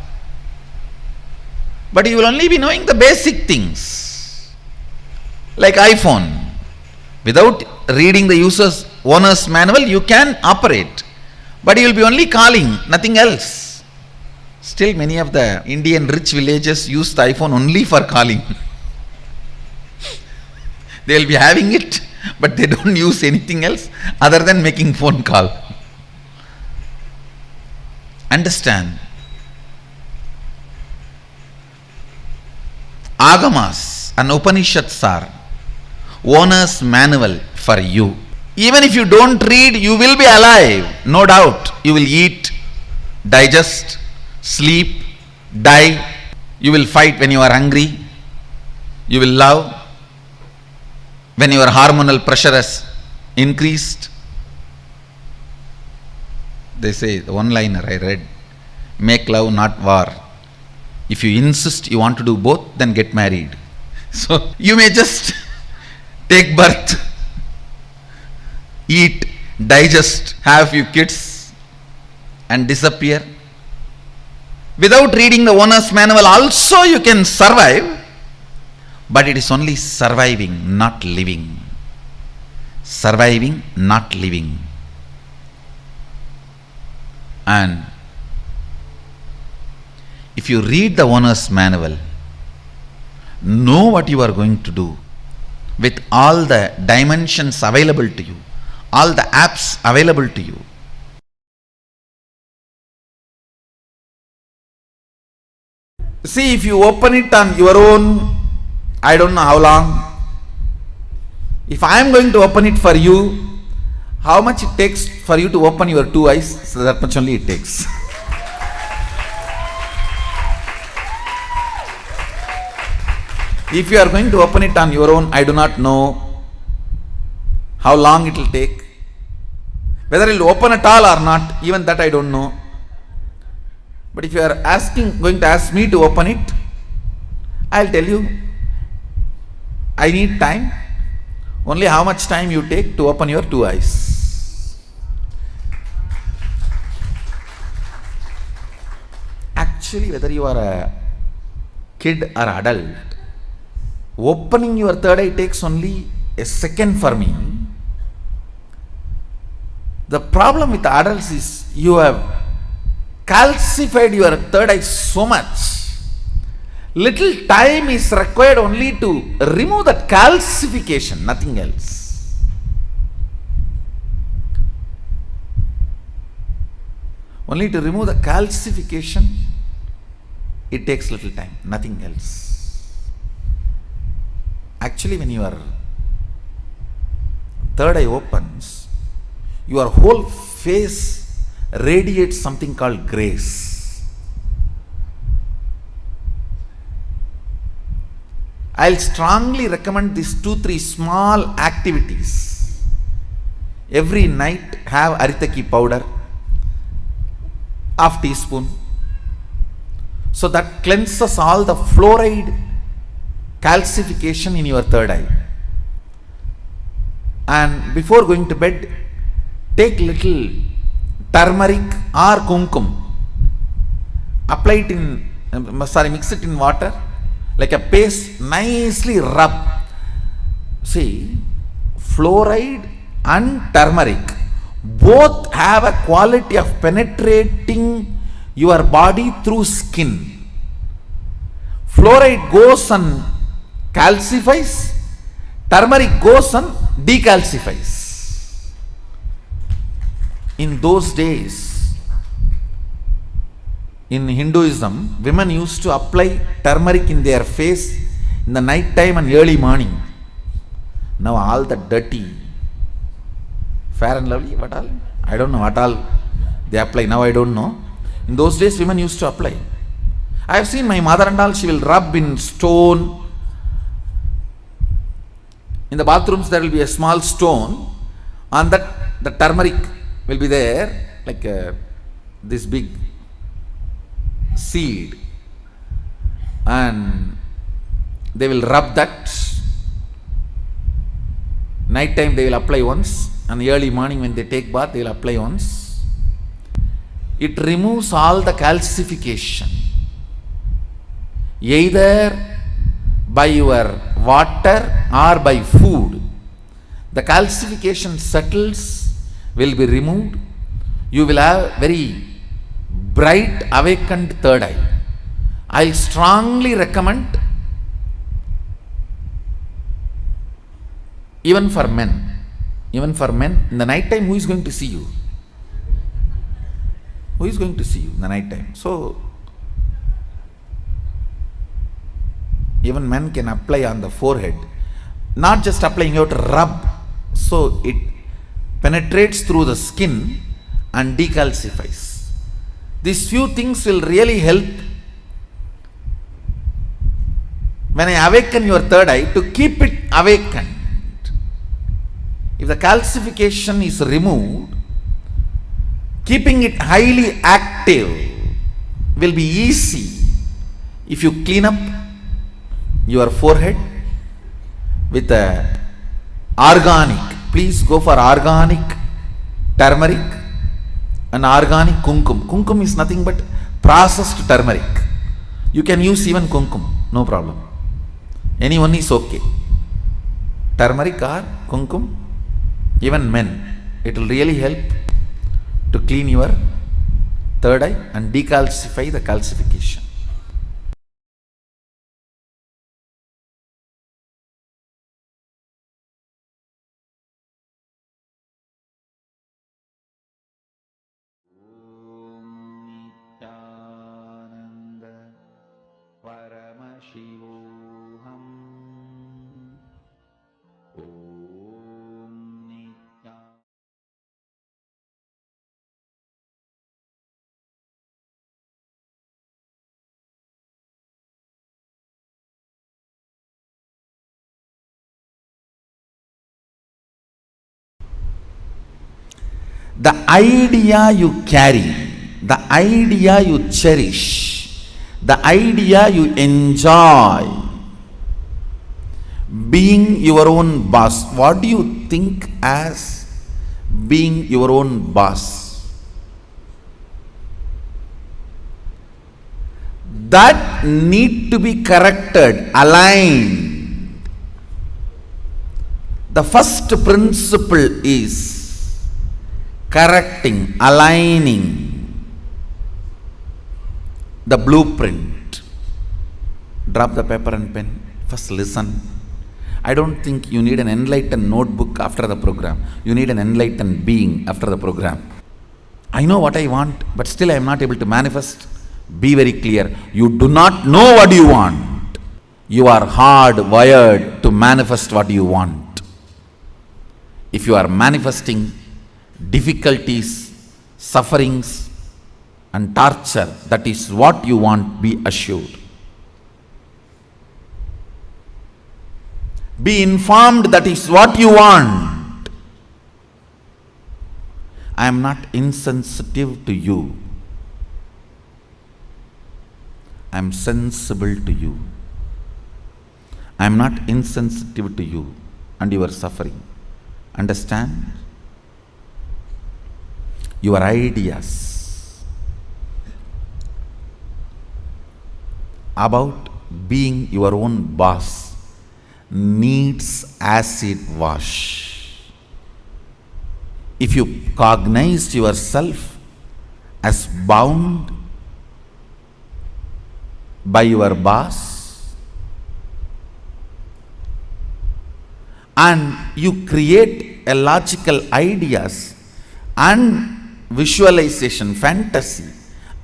but you will only be knowing the basic things. Like iPhone. Without reading the owner's manual, you can operate, but you will be only calling, nothing else. Still, many of the Indian rich villages use the iPhone only for calling. They will be having it but they don't use anything else other than making phone call. Understand? Agamas and Upanishads are owner's manual for you. Even if you don't read, you will be alive, no doubt. You will eat, digest, sleep, die. You will fight when you are hungry. You will love when your hormonal pressure has increased. They say, the one-liner I read, make love, not war. If you insist you want to do both, then get married. So you may just take birth, eat, digest, have a few kids and disappear. Without reading the owner's manual also you can survive, but it is only surviving, not living. Surviving, not living. And if you read the owner's manual, know what you are going to do with all the dimensions available to you, all the apps available to you. See, if you open it on your own, I don't know how long. If I am going to open it for you, how much it takes for you to open your two eyes? So that much only it takes. If you are going to open it on your own, I do not know how long it will take. Whether it will open at all or not, even that I don't know. But if you are going to ask me to open it, I will tell you, I need time. Only how much time you take to open your two eyes. Actually, whether you are a kid or adult, opening your third eye takes only a second for me. The problem with adults is you have calcified your third eye so much. Little time is required only to remove that calcification, nothing else. Only to remove the calcification, it takes little time, nothing else. Actually, when your third eye opens, your whole face radiates something called grace. I'll strongly recommend these 2-3 small activities. Every night have aritaki powder, half teaspoon. So that cleanses all the fluoride calcification in your third eye. And before going to bed, take little turmeric or kumkum. Apply it mix it in water. Like a paste, nicely rub. See, fluoride and turmeric both have a quality of penetrating your body through skin. Fluoride goes and calcifies, turmeric goes and decalcifies. In those days, in Hinduism, women used to apply turmeric in their face in the night time and early morning. Now all the dirty, Fair and Lovely, what all? I don't know what all they apply. Now I don't know. In those days, women used to apply. I have seen my mother and all, she will rub in stone. In the bathrooms, there will be a small stone. On that, the turmeric will be there, like this big seed, and they will rub that. Night time they will apply once, and early morning when they take bath they will apply once. It removes all the calcification, either by your water or by food. The calcification settles, will be removed. You will have very bright awakened third eye. I strongly recommend even for men. Even for men, in the night time, who is going to see you? Who is going to see you in the night time? So, even men can apply on the forehead. Not just applying, you have to rub. So, it penetrates through the skin and decalcifies. These few things will really help when I awaken your third eye to keep it awakened. If the calcification is removed, keeping it highly active will be easy if you clean up your forehead with a organic. Please go for organic turmeric and organic kumkum. Kumkum is nothing but processed turmeric. You can use even kumkum, no problem. Anyone is okay. Turmeric or kumkum, even men, it will really help to clean your third eye and decalcify the calcification. The idea you carry, the idea you cherish, the idea you enjoy, being your own boss. What do you think as being your own boss? That need to be corrected, aligned. The first principle is correcting, aligning the blueprint. Drop the paper and pen. First listen. I don't think you need an enlightened notebook after the program. You need an enlightened being after the program. I know what I want, but still I am not able to manifest. Be very clear. You do not know what you want. You are hardwired to manifest what you want. If you are manifesting difficulties, sufferings and torture, that is what you want, be assured. Be informed that is what you want. I am not insensitive to you. I am sensible to you. I am not insensitive to you and your suffering. Understand? Your ideas about being your own boss needs acid wash. If you cognize yourself as bound by your boss and you create a logical ideas and visualization, fantasy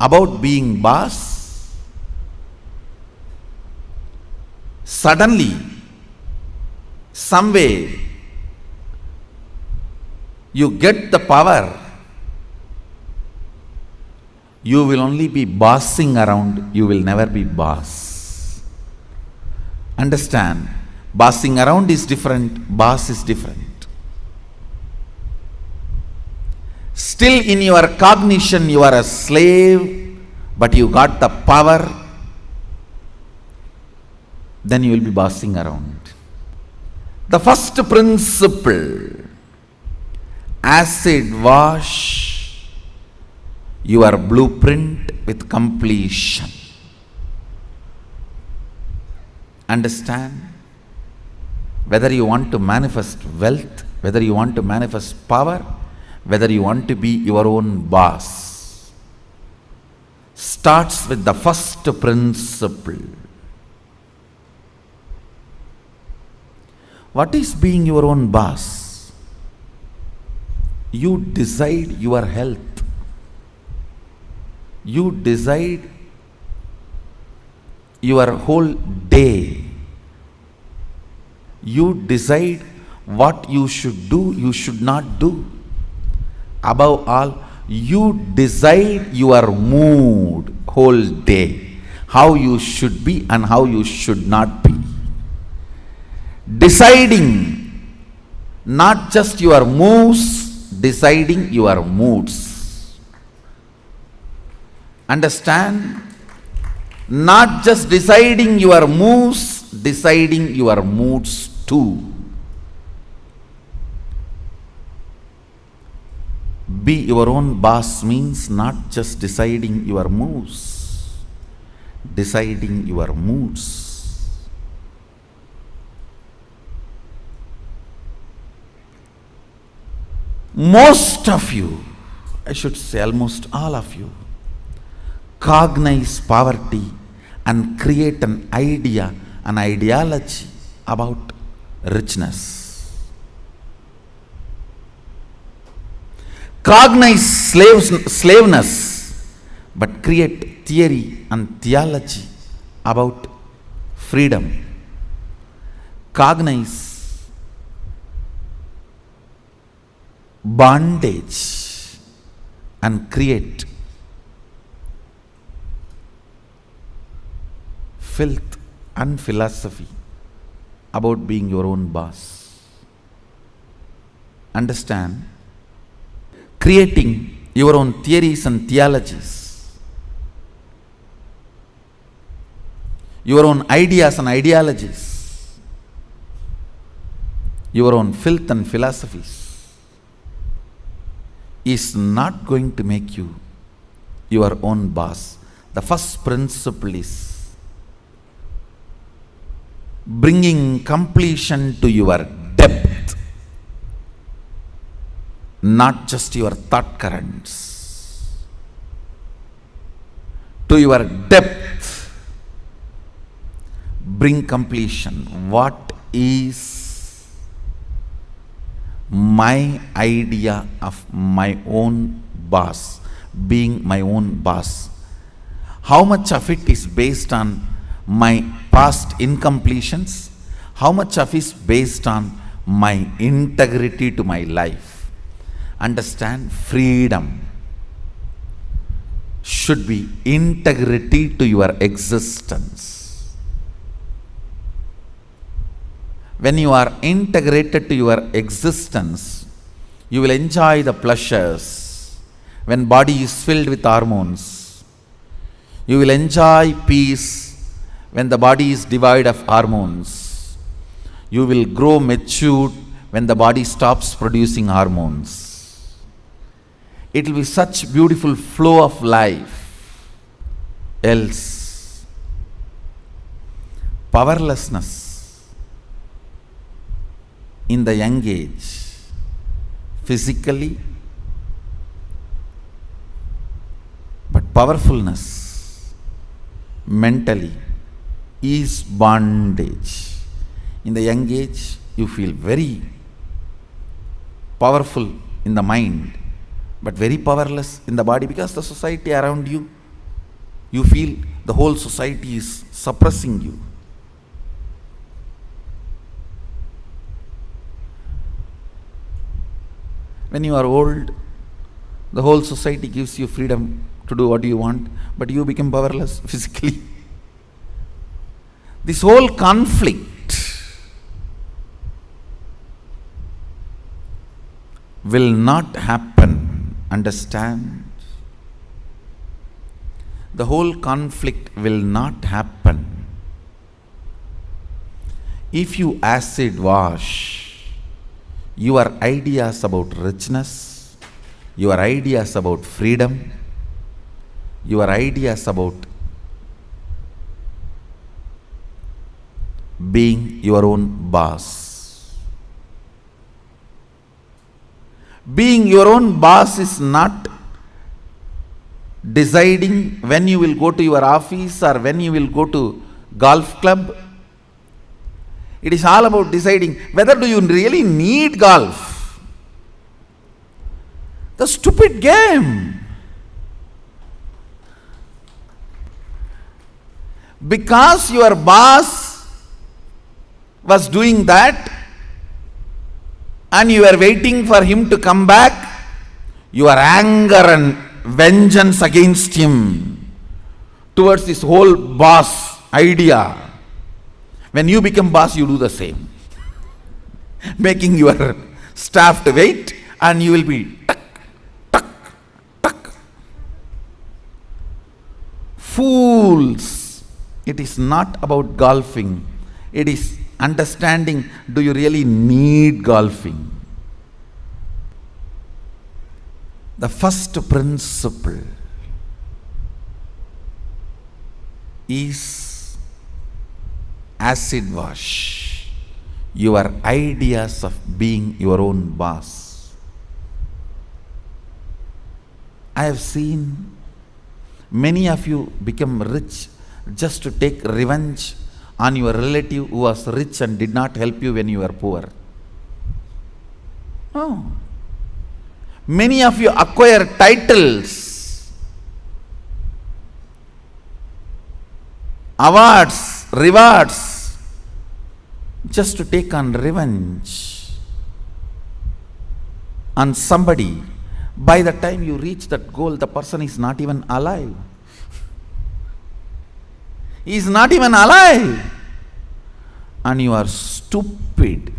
about being boss, suddenly, some way, you get the power, you will only be bossing around, you will never be boss. Understand? Bossing around is different, boss is different. Still in your cognition you are a slave, but you got the power, then you will be bossing around. The first principle, acid wash your blueprint with completion. Understand? Whether you want to manifest wealth, whether you want to manifest power, whether you want to be your own boss, starts with the first principle. What is being your own boss? You decide your health. You decide your whole day. You decide what you should do, you should not do. Above all, you decide your mood whole day, how you should be and how you should not be. Deciding not just your moves, deciding your moods. Understand? Not just deciding your moves, deciding your moods too. Be your own boss means not just deciding your moves, deciding your moods. Most of you, I should say almost all of you, cognize poverty and create an idea, an ideology about richness. Cognize slaveness, but create theory and theology about freedom. Cognize bondage and create filth and philosophy about being your own boss. Understand? Creating your own theories and theologies, your own ideas and ideologies, your own filth and philosophies is not going to make you your own boss. The first principle is bringing completion to your depth, not just your thought currents. To your depth, bring completion. What is my idea of my own boss, being my own boss? How much of it is based on my past incompletions? How much of it is based on my integrity to my life? Understand, freedom should be integrity to your existence. When you are integrated to your existence, you will enjoy the pleasures. When body is filled with hormones, you will enjoy peace. When the body is devoid of hormones, you will grow matured when the body stops producing hormones. It will be such beautiful flow of life. Else, powerlessness in the young age, physically, but powerfulness mentally is bondage. In the young age, you feel very powerful in the mind, but very powerless in the body because the society around you, you feel the whole society is suppressing you. When you are old, the whole society gives you freedom to do what you want, but you become powerless physically. This whole conflict will not happen. Understand? The whole conflict will not happen if you acid wash your ideas about richness, your ideas about freedom, your ideas about being your own boss. Being your own boss is not deciding when you will go to your office or when you will go to golf club. It is all about deciding whether do you really need golf. The stupid game. Because your boss was doing that and you were waiting for him to come back, your anger and vengeance against him towards this whole boss idea. When you become boss, you do the same. Making your staff to wait, and you will be tuck, tuck, tuck. Fools. It is not about golfing. It is understanding, do you really need golfing? The first principle is acid wash your ideas of being your own boss. I have seen many of you become rich just to take revenge on your relative who was rich and did not help you when you were poor. No. Many of you acquire titles, awards, rewards, just to take on revenge on somebody. By the time you reach that goal, the person is not even alive. He is not even alive. And you are stupid,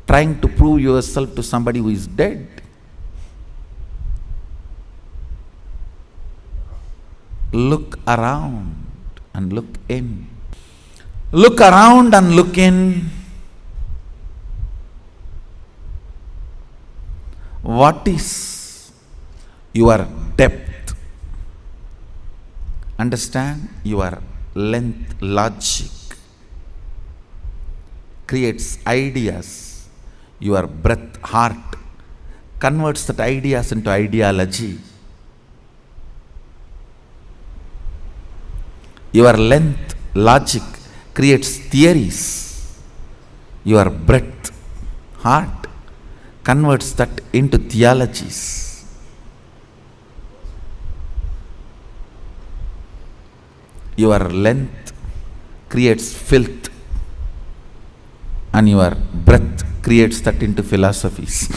trying to prove yourself to somebody who is dead. Look around and look in. Look around and look in. What is your depth? Understand? Your length, logic creates ideas. Your breath, heart converts that ideas into ideology. Your length, logic creates theories. Your breath, heart converts that into theologies. Your length creates filth, and your breath creates that into philosophies.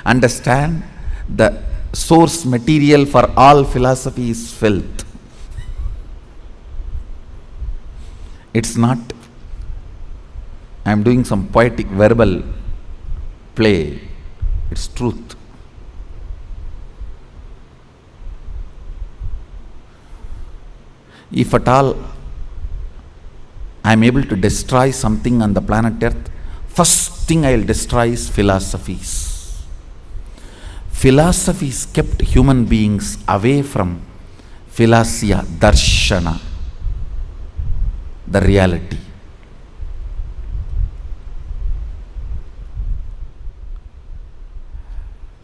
Understand, the source material for all philosophy is filth. It's not, I am doing some poetic verbal play, it's truth. If at all I am able to destroy something on the planet Earth, first thing I will destroy is philosophies. Philosophies kept human beings away from philosia, darshana, the reality.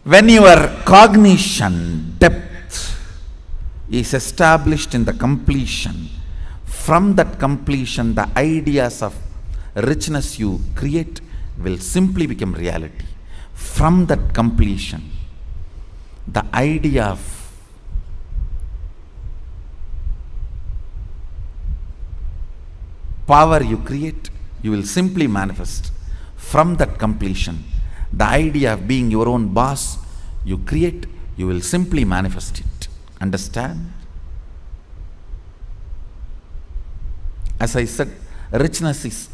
When your cognition depth is established in the completion, from that completion, the ideas of richness you create will simply become reality. From that completion, the idea of power you create, you will simply manifest. From that completion, the idea of being your own boss you create, you will simply manifest it. Understand? As I said, richness is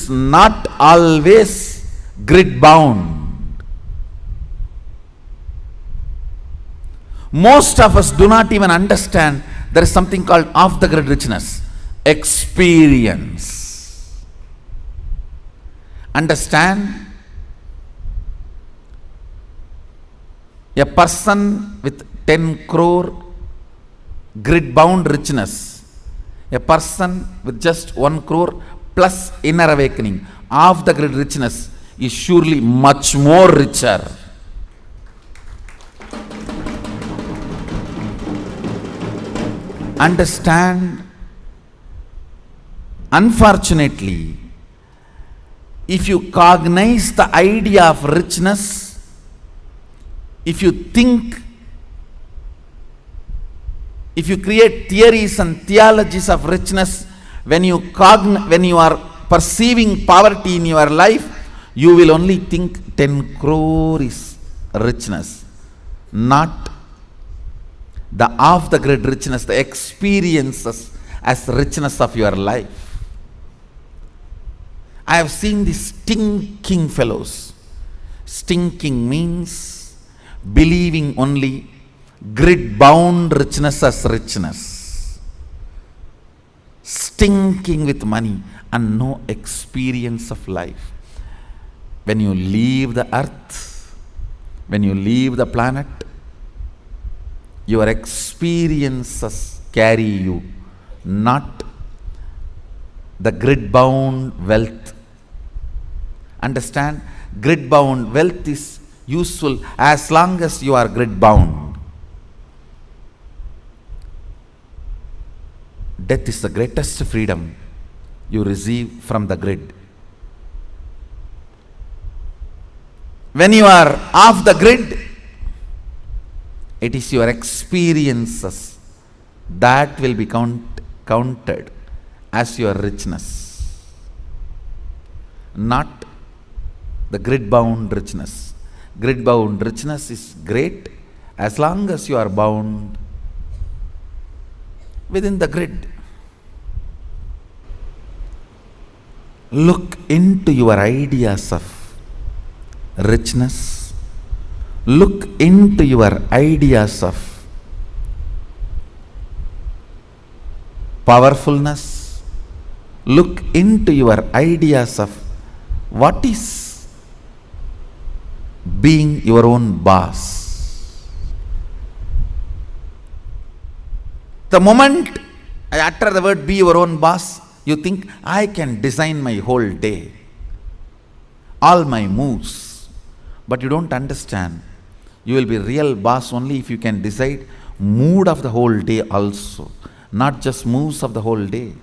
not always grid bound. Most of us do not even understand there is something called off the grid richness. Experience. Understand? A person with 10 crore grid bound richness, a person with just 1 crore plus inner awakening, off the grid richness is surely much more richer. Understand? Unfortunately, if you cognize the idea of richness, if you think, if you create theories and theologies of richness, when you are perceiving poverty in your life, you will only think 10 crore is richness, not the off the grid richness, the experiences as richness of your life. I have seen these stinking fellows. Stinking means believing only grid bound richness as richness. Stinking with money and no experience of life. When you leave the earth, when you leave the planet, your experiences carry you, not the grid bound wealth. Understand, grid bound wealth is useful as long as you are grid bound. Death is the greatest freedom you receive from the grid. When you are off the grid, it is your experiences that will be counted as your richness, not the grid bound richness. Grid bound richness is great as long as you are bound within the grid. Look into your ideas of richness. Look into your ideas of powerfulness. Look into your ideas of what is being your own boss. The moment I utter the word be your own boss, you think I can design my whole day, all my moves. But you don't understand. You will be real boss only if you can decide mood of the whole day also, not just moves of the whole day.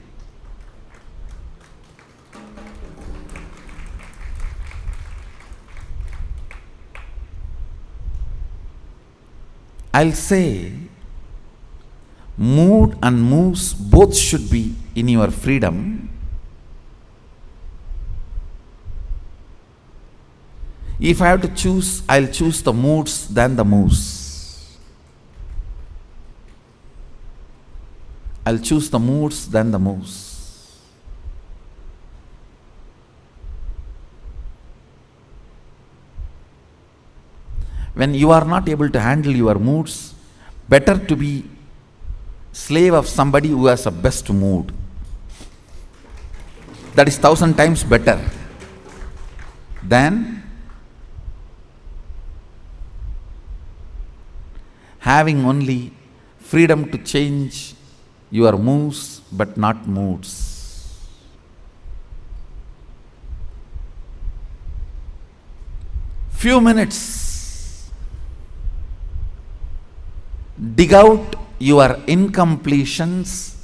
I'll say mood and moves both should be in your freedom. If I have to choose, I'll choose the moods than the moves. I'll choose the moods than the moves. When you are not able to handle your moods, better to be slave of somebody who has a best mood. That is 1,000 times better than having only freedom to change your moves but not moods. Few minutes. Dig out your incompletions,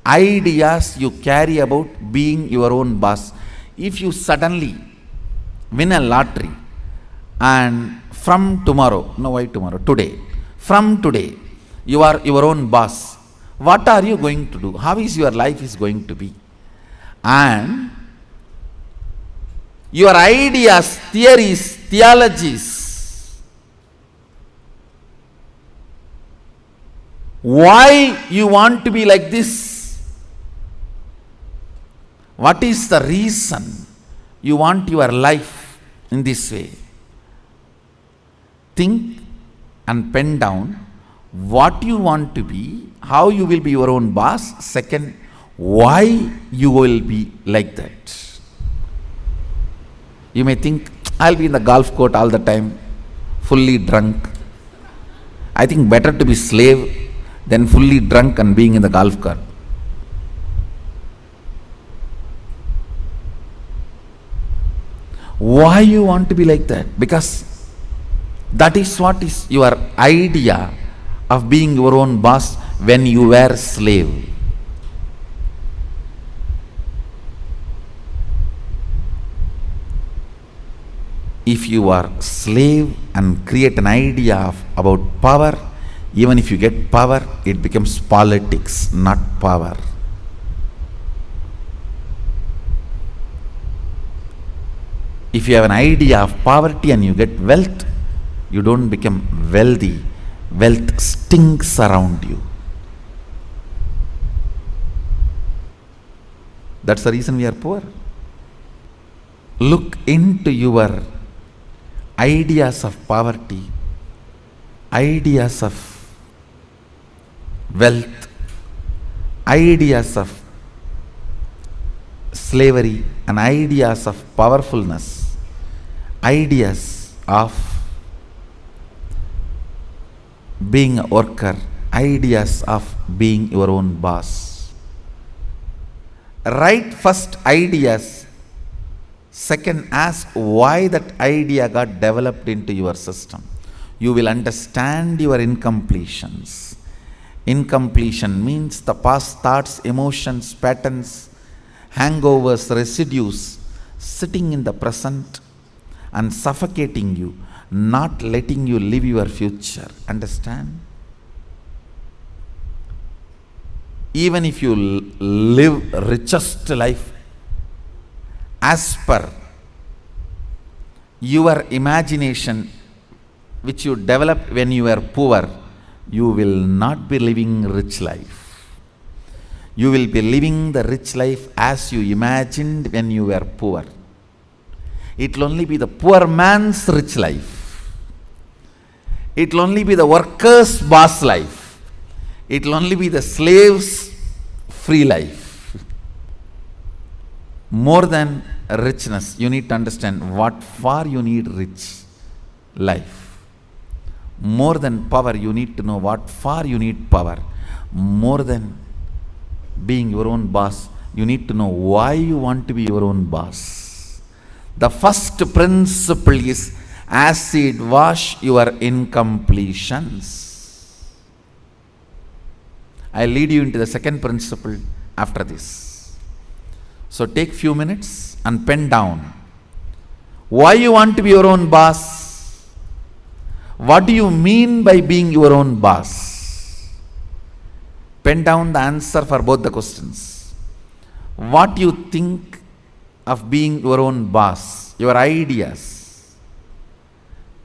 ideas you carry about being your own boss. If you suddenly win a lottery and from tomorrow, no why tomorrow, today, from today, you are your own boss, what are you going to do? How is your life is going to be? And your ideas, theories, theologies, why you want to be like this? What is the reason you want your life in this way? Think and pen down what you want to be, how you will be your own boss. Second, why you will be like that. You may think, I'll be in the golf court all the time, fully drunk. I think better to be slave than fully drunk and being in the golf cart. Why you want to be like that? Because that is what is your idea of being your own boss when you were a slave. if you are slave and create an idea about power, even if you get power, it becomes politics, not power. If you have an idea of poverty and you get wealth, you don't become wealthy. Wealth stinks around you. That's the reason we are poor. Look into your ideas of poverty, ideas of wealth, ideas of slavery, and ideas of powerfulness, ideas of being a worker, ideas of being your own boss. Write first ideas. Second, ask why that idea got developed into your system. You will understand your incompletions. Incompletion means the past thoughts, emotions, patterns, hangovers, residues sitting in the present and suffocating you, not letting you live your future. Understand? Even if you live richest life as per your imagination which you developed when you were poor, you will not be living rich life. You will be living the rich life as you imagined when you were poor. It will only be the poor man's rich life. It will only be the worker's boss life. It will only be the slave's free life. More than richness, you need to understand what for you need rich life. More than power, you need to know what for you need power. More than being your own boss, you need to know why you want to be your own boss. The first principle is acid wash your incompletions. I'll lead you into the second principle after this. So take few minutes and pen down why you want to be your own boss. What do you mean by being your own boss? Pen down the answer for both the questions. What you think of being your own boss, your ideas,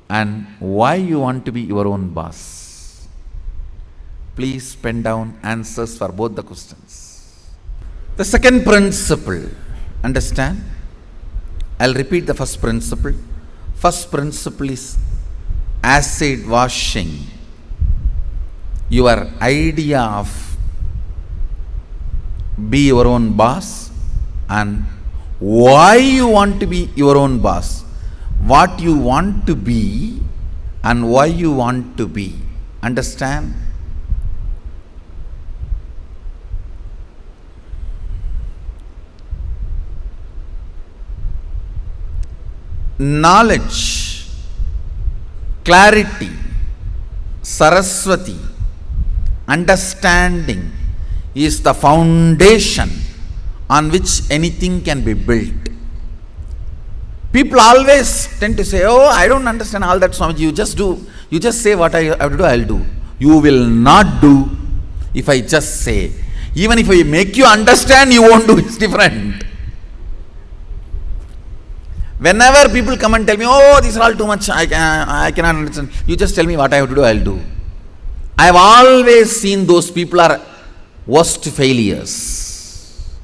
and why you want to be your own boss. Please pen down answers for both the questions. The second principle, understand? I'll repeat the first principle. First principle is acid washing your idea of be your own boss and why you want to be your own boss, what you want to be and why you want to be. Understand? Knowledge, clarity, Saraswati, understanding is the foundation on which anything can be built. People always tend to say, oh, I don't understand all that, Swamiji. You just say what I have to do, I'll do. You will not do if I just say. Even if I make you understand, you won't do. It's different. Whenever people come and tell me, oh, these are all too much, I cannot understand. You just tell me what I have to do, I'll do. I have always seen those people are worst failures.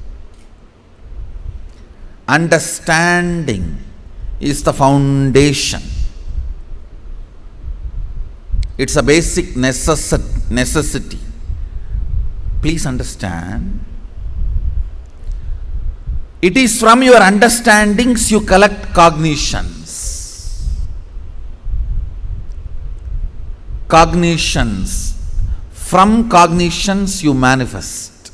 Understanding is the foundation. It's a basic necessity. Please understand. It is from your understandings you collect cognitions. Cognitions. From cognitions you manifest.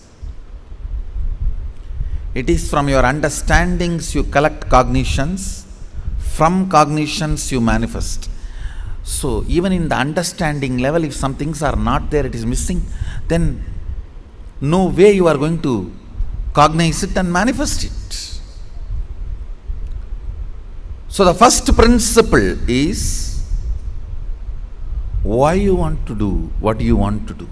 It is from your understandings you collect cognitions. From cognitions you manifest. So even in the understanding level, if some things are not there, it is missing, then no way you are going to cognize it and manifest it. So the first principle is why you want to do what you want to do.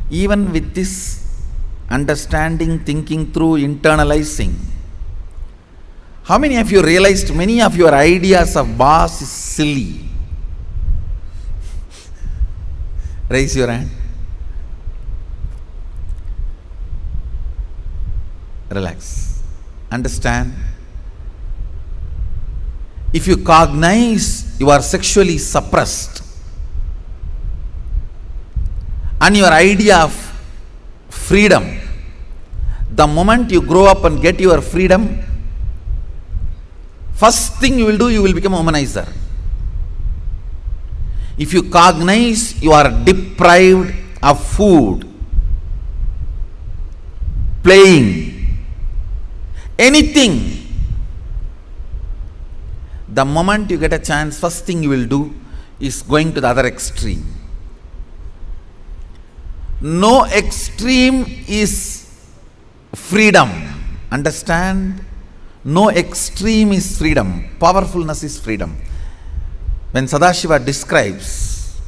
Even with this understanding, thinking through, internalizing, how many of you realized many of your ideas of boss is silly? Raise your hand. Relax. Understand. If you cognize you are sexually suppressed and your idea of freedom, the moment you grow up and get your freedom, first thing you will do, you will become a womanizer. If you cognize you are deprived of food, playing, anything, the moment you get a chance, first thing you will do is going to the other extreme. No extreme is freedom. Understand? No extreme is freedom. Powerfulness is freedom. When Sadashiva describes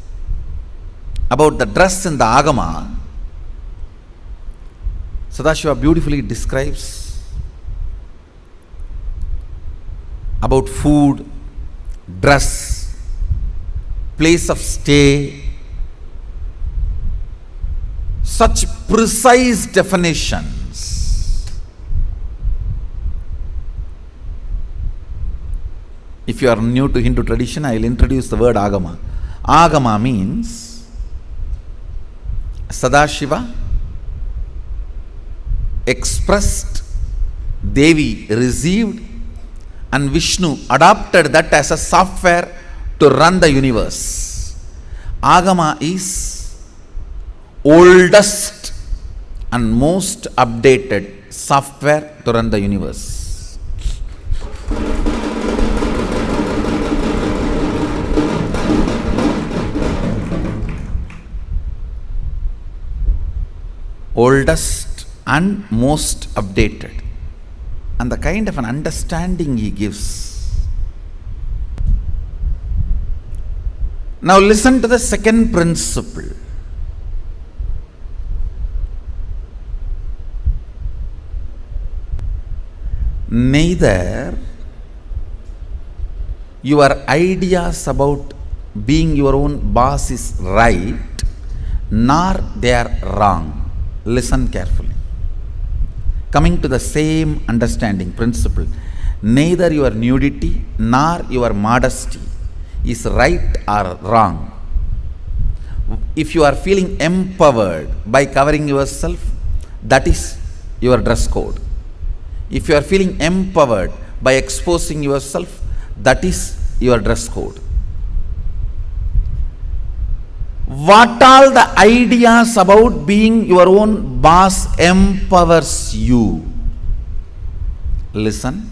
about the dress in the Agama, Sadashiva beautifully describes about food, dress, place of stay, such precise definitions. If you are new to Hindu tradition, I will introduce the word Agama. Agama means Sadashiva expressed, Devi received, and Vishnu adopted that as a software to run the universe. Agama is oldest and most updated software to run the universe. Oldest and most updated. And the kind of an understanding he gives. Now listen to the second principle. Neither your ideas about being your own boss is right, nor they are wrong. Listen carefully. Coming to the same understanding principle, neither your nudity nor your modesty is right or wrong. If you are feeling empowered by covering yourself, that is your dress code. If you are feeling empowered by exposing yourself, that is your dress code. What all the ideas about being your own boss empowers you? Listen,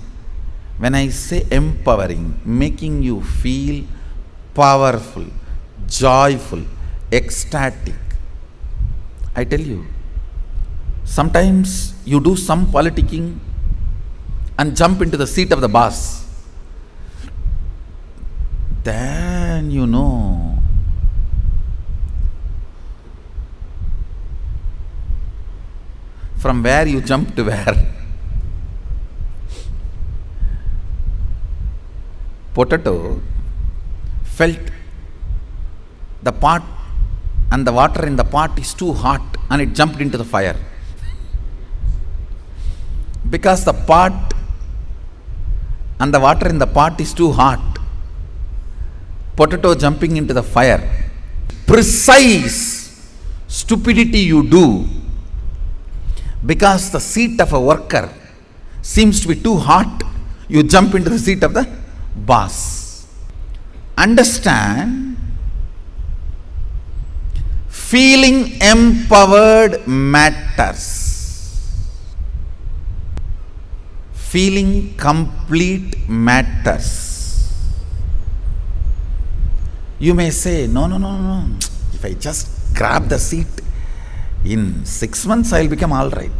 when I say empowering, making you feel powerful, joyful, ecstatic, I tell you, sometimes you do some politicking and jump into the seat of the boss. Then you know, from where you jump to where. Potato felt the pot and the water in the pot is too hot and it jumped into the fire. Because the pot and the water in the pot is too hot, potato jumping into the fire. Precise stupidity you do because the seat of a worker seems to be too hot, you jump into the seat of the boss. Understand, feeling empowered matters. Feeling complete matters. You may say, no. If I just grab the seat, in 6 months I will become all right.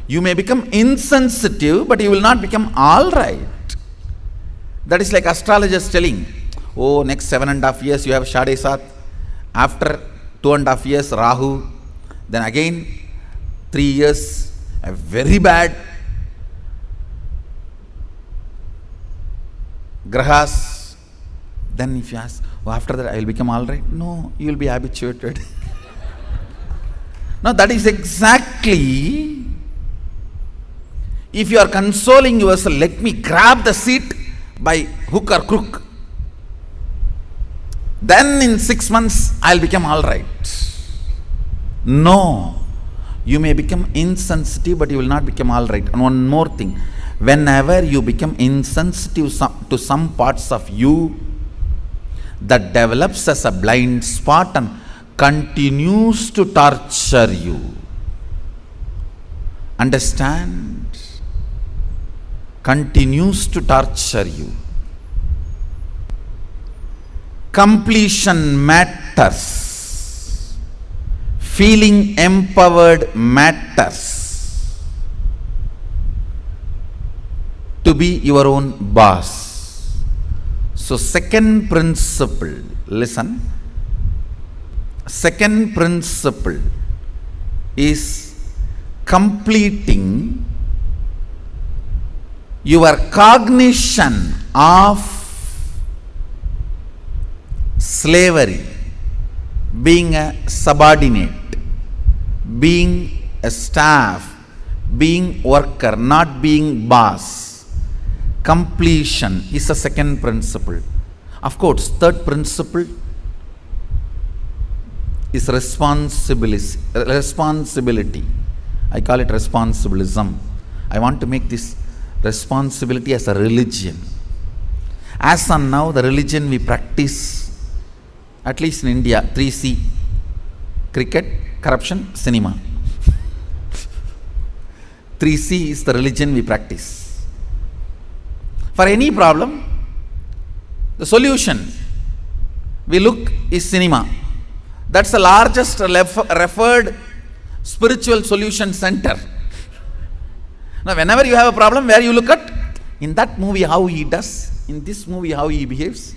You may become insensitive, but you will not become all right. That is like astrologers telling, oh, next 7.5 years you have Shade Sat, after 2.5 years Rahu, then again 3 years a very bad grahas. Then if you ask, oh, after that I will become alright, no, you will be habituated. Now that is exactly, if you are consoling yourself, let me grab the seat by hook or crook, then in 6 months I'll become alright. No, you may become insensitive, but you will not become alright. And one more thing, whenever you become insensitive to some parts of you, that develops as a blind spot and continues to torture you. Understand? Continues to torture you. Completion matters. Feeling empowered matters. To be your own boss. So second principle, listen. Second principle is completing your cognition of slavery, being a subordinate, being a staff, being worker, not being boss. Completion is a second principle. Of course, third principle is responsibility. I call it responsibilism. I want to make this responsibility as a religion. As on now, the religion we practice, at least in India, 3C: cricket, corruption, cinema. 3C is the religion we practice. For any problem, the solution we look is cinema. That's the largest referred spiritual solution center. Now, whenever you have a problem, where you look at? In that movie how he does, in this movie how he behaves.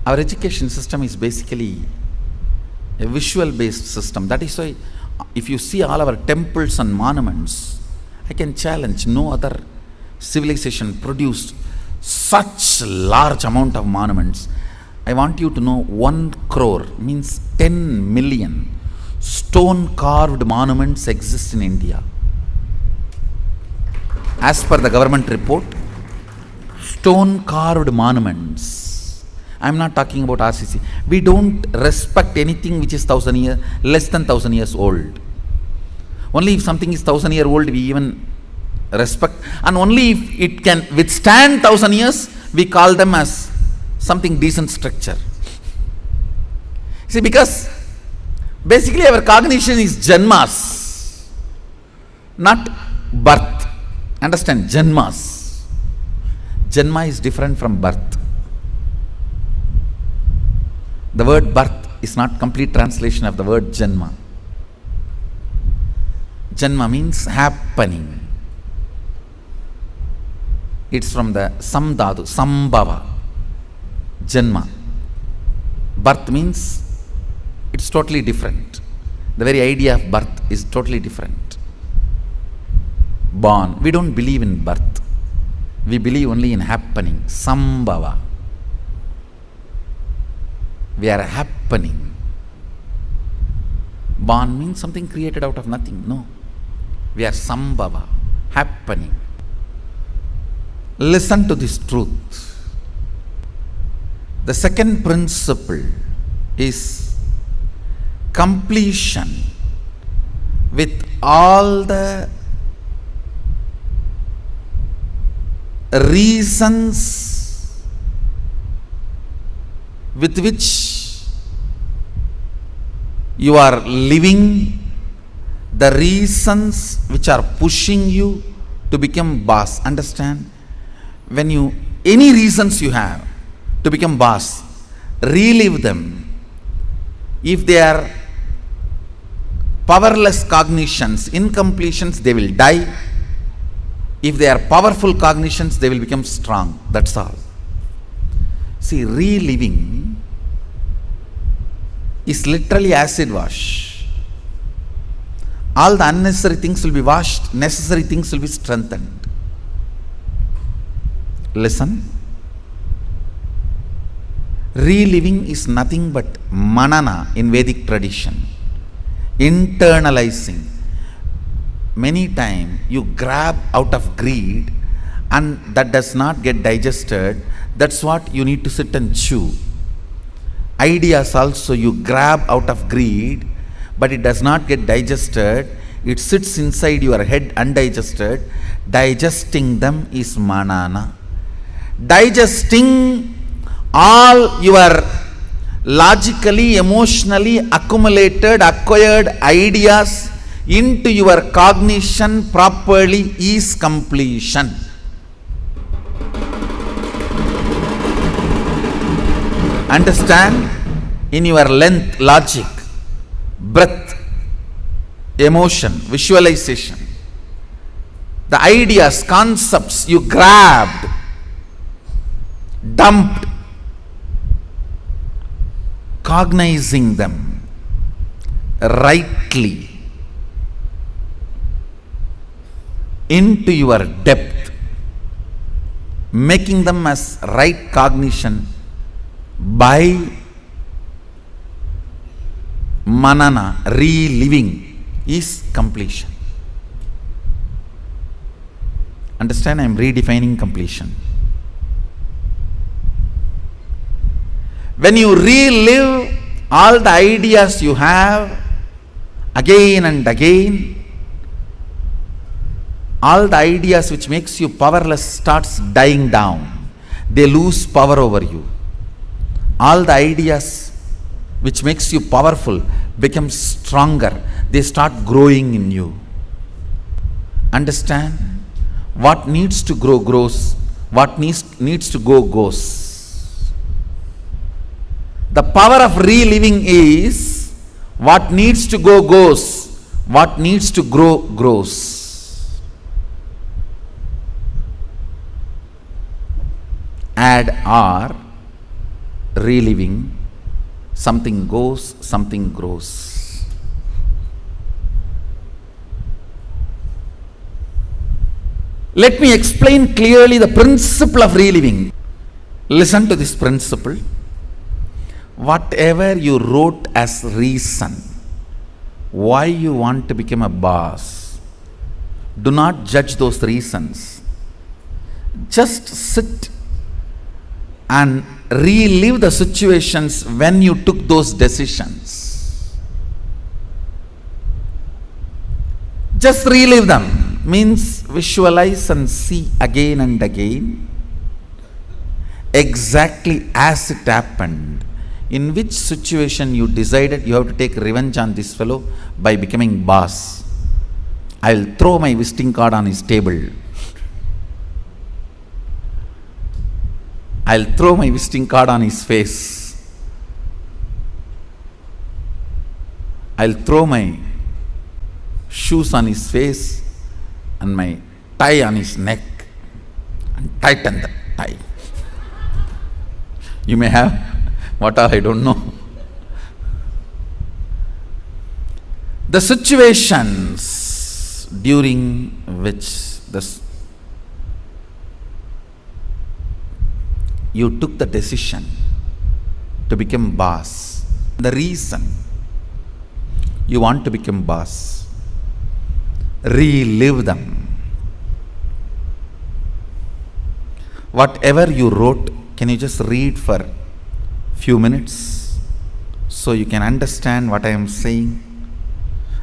Our education system is basically a visual based system. That is why if you see all our temples and monuments, I can challenge, no other civilization produced such large amount of monuments. I want you to know 1 crore means 10 million stone carved monuments exist in India. As per the government report, stone carved monuments. I am not talking about RCC. We don't respect anything which is 1,000 years, less than 1,000 years old. Only if something is 1,000 years old we even respect, and only if it can withstand 1,000 years we call them as something decent structure. See, because basically our cognition is janmas, not birth. Understand? Janmas. Janma is different from birth. The word birth is not complete translation of the word janma. Janma means happening. It's from the samdhatu, sambhava, janma. Birth means it's totally different. The very idea of birth is totally different. Born. We don't believe in birth. We believe only in happening, sambhava. We are happening. Born means something created out of nothing. No. We are sambhava, happening. Listen to this truth. The second principle is completion with all the reasons with which you are living, the reasons which are pushing you to become boss. Understand? When you, any reasons you have to become boss, relive them. If they are powerless cognitions, incompletions, they will die. If they are powerful cognitions, they will become strong. That's all. See, reliving is literally acid wash. All the unnecessary things will be washed, necessary things will be strengthened. Listen. Reliving is nothing but manana in Vedic tradition. Internalizing. Many times you grab out of greed and that does not get digested. That's what you need to sit and chew. Ideas also you grab out of greed, but it does not get digested. It sits inside your head undigested. Digesting them is manana. Digesting all your logically, emotionally accumulated, acquired ideas into your cognition properly is completion. Understand? In your length, logic, breath, emotion, visualization, the ideas, concepts you grabbed, dumped, cognizing them rightly into your depth, making them as right cognition by manana, reliving is completion. Understand? I am redefining completion. When you relive all the ideas you have again and again, all the ideas which makes you powerless starts dying down. They lose power over you. All the ideas which makes you powerful become stronger. They start growing in you. Understand? What needs to grow grows. What needs to go goes. The power of reliving is what needs to go goes, what needs to grow grows. Add or, reliving, something goes, something grows. Let me explain clearly the principle of reliving. Listen to this principle. Whatever you wrote as reason why you want to become a boss, do not judge those reasons. Just sit and relive the situations when you took those decisions. Just relive them. Means visualize and see again and again exactly as it happened. In which situation you decided you have to take revenge on this fellow by becoming boss. I will throw my visiting card on his table. I will throw my visiting card on his face. I will throw my shoes on his face and my tie on his neck and tighten the tie. You may have what all I don't know. The situations during which you took the decision to become boss, the reason you want to become boss, relive them. Whatever you wrote, can you just read for few minutes so you can understand what I am saying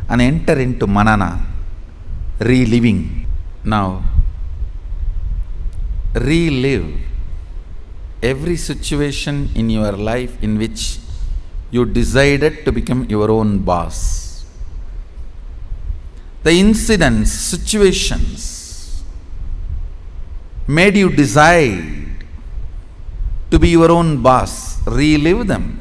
and enter into manana, reliving. Now, relive every situation in your life in which you decided to become your own boss. The incidents, situations made you decide to be your own boss. Relive them.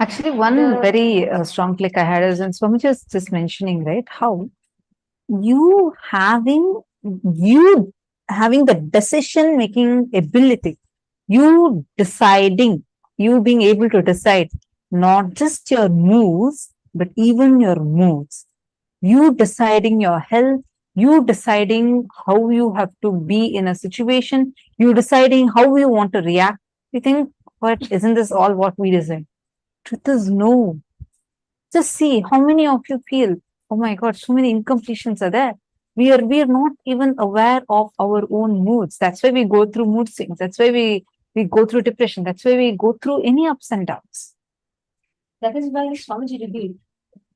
Actually, one very strong click I had is, and Swami was just mentioning, right, how you having you having the decision making ability, you deciding, you being able to decide not just your moves, but even your moods. You deciding your health, you deciding how you have to be in a situation, you deciding how you want to react. You think, but isn't this all what we deserve? Truth is no. Just see how many of you feel, oh my God, so many incompletions are there. We are not even aware of our own moods. That's why we go through mood swings. That's why we go through depression. That's why we go through any ups and downs. That is why Swamiji revealed.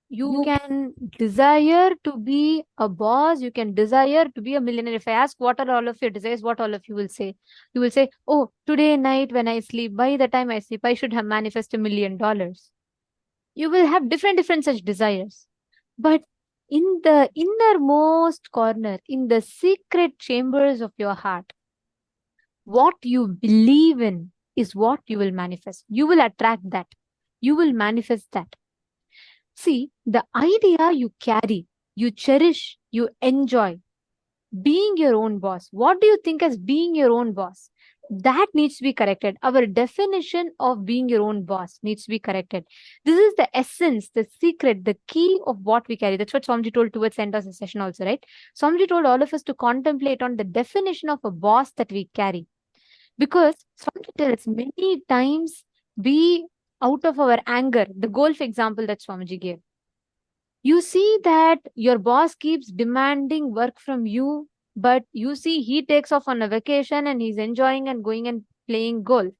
You can desire to be a boss, you can desire to be a millionaire. If I ask what are all of your desires, what all of you will say? You will say, oh, today night when I sleep, by the time I sleep, I should have manifested $1,000,000. You will have different such desires. But in the innermost corner, in the secret chambers of your heart, what you believe in is what you will manifest. You will attract that. You will manifest that. See, the idea you carry, you cherish, you enjoy, being your own boss. What do you think as being your own boss? That needs to be corrected. Our definition of being your own boss needs to be corrected. This is the essence, the secret, the key of what we carry. That's what Swamiji told towards the end of the session also, right? Swamiji told all of us to contemplate on the definition of a boss that we carry. Because Swamiji tells many times we, out of our anger, the golf example that Swamiji gave, you see that your boss keeps demanding work from you, but you see he takes off on a vacation and he's enjoying and going and playing golf.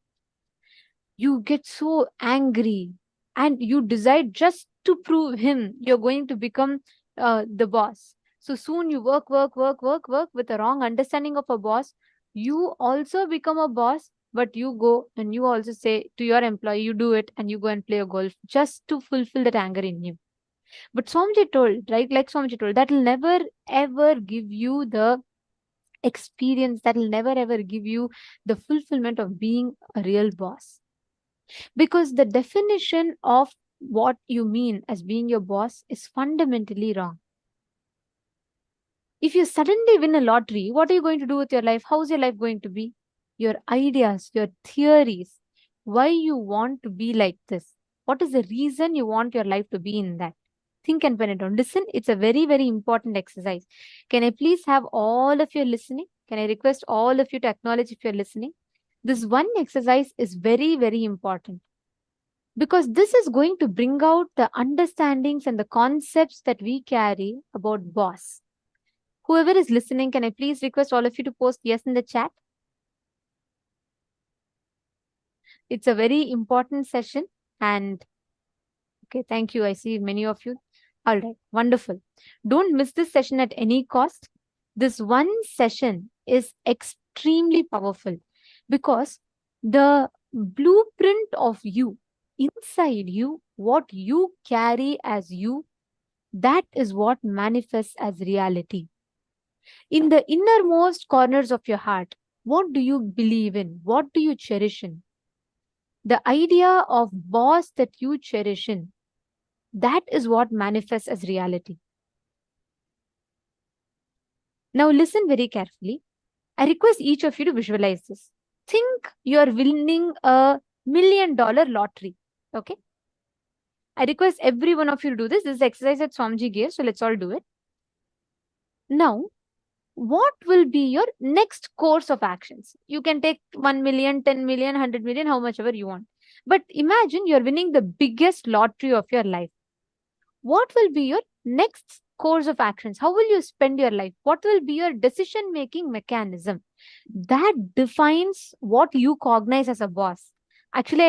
You get so angry and you decide just to prove him you're going to become the boss. So soon you work with a wrong understanding of a boss. You also become a boss, but you go and you also say to your employee, you do it and you go and play a golf just to fulfill that anger in you. But Swamiji told, right? Like Swamiji told, that will never ever give you the experience, that will never ever give you the fulfillment of being a real boss. Because the definition of what you mean as being your boss is fundamentally wrong. If you suddenly win a lottery, what are you going to do with your life? How's your life going to be? Your ideas, your theories, why you want to be like this? What is the reason you want your life to be in that? Think and pen it down. Listen, it's a very important exercise. Can I please have all of you listening? Can I request all of you to acknowledge if you're listening? This one exercise is very important. Because this is going to bring out the understandings and the concepts that we carry about boss. Whoever is listening, can I please request all of you to post yes in the chat? It's a very important session and okay, thank you. I see many of you. All right, wonderful. Don't miss this session at any cost. This one session is extremely powerful because the blueprint of you, inside you, what you carry as you, that is what manifests as reality. In the innermost corners of your heart, what do you believe in? What do you cherish in? The idea of boss that you cherish in, that is what manifests as reality. Now listen very carefully. I request each of you to visualize this. Think you are winning a $1 million lottery. Okay? I request every one of you to do this. This is the exercise that Swamiji gave, so let's all do it. Now, what will be your next course of actions? You can take 1 million, 10 million, 100 million, how much ever you want. But imagine you're winning the biggest lottery of your life. What will be your next course of actions? How will you spend your life? What will be your decision-making mechanism? That defines what you cognize as a boss. Actually,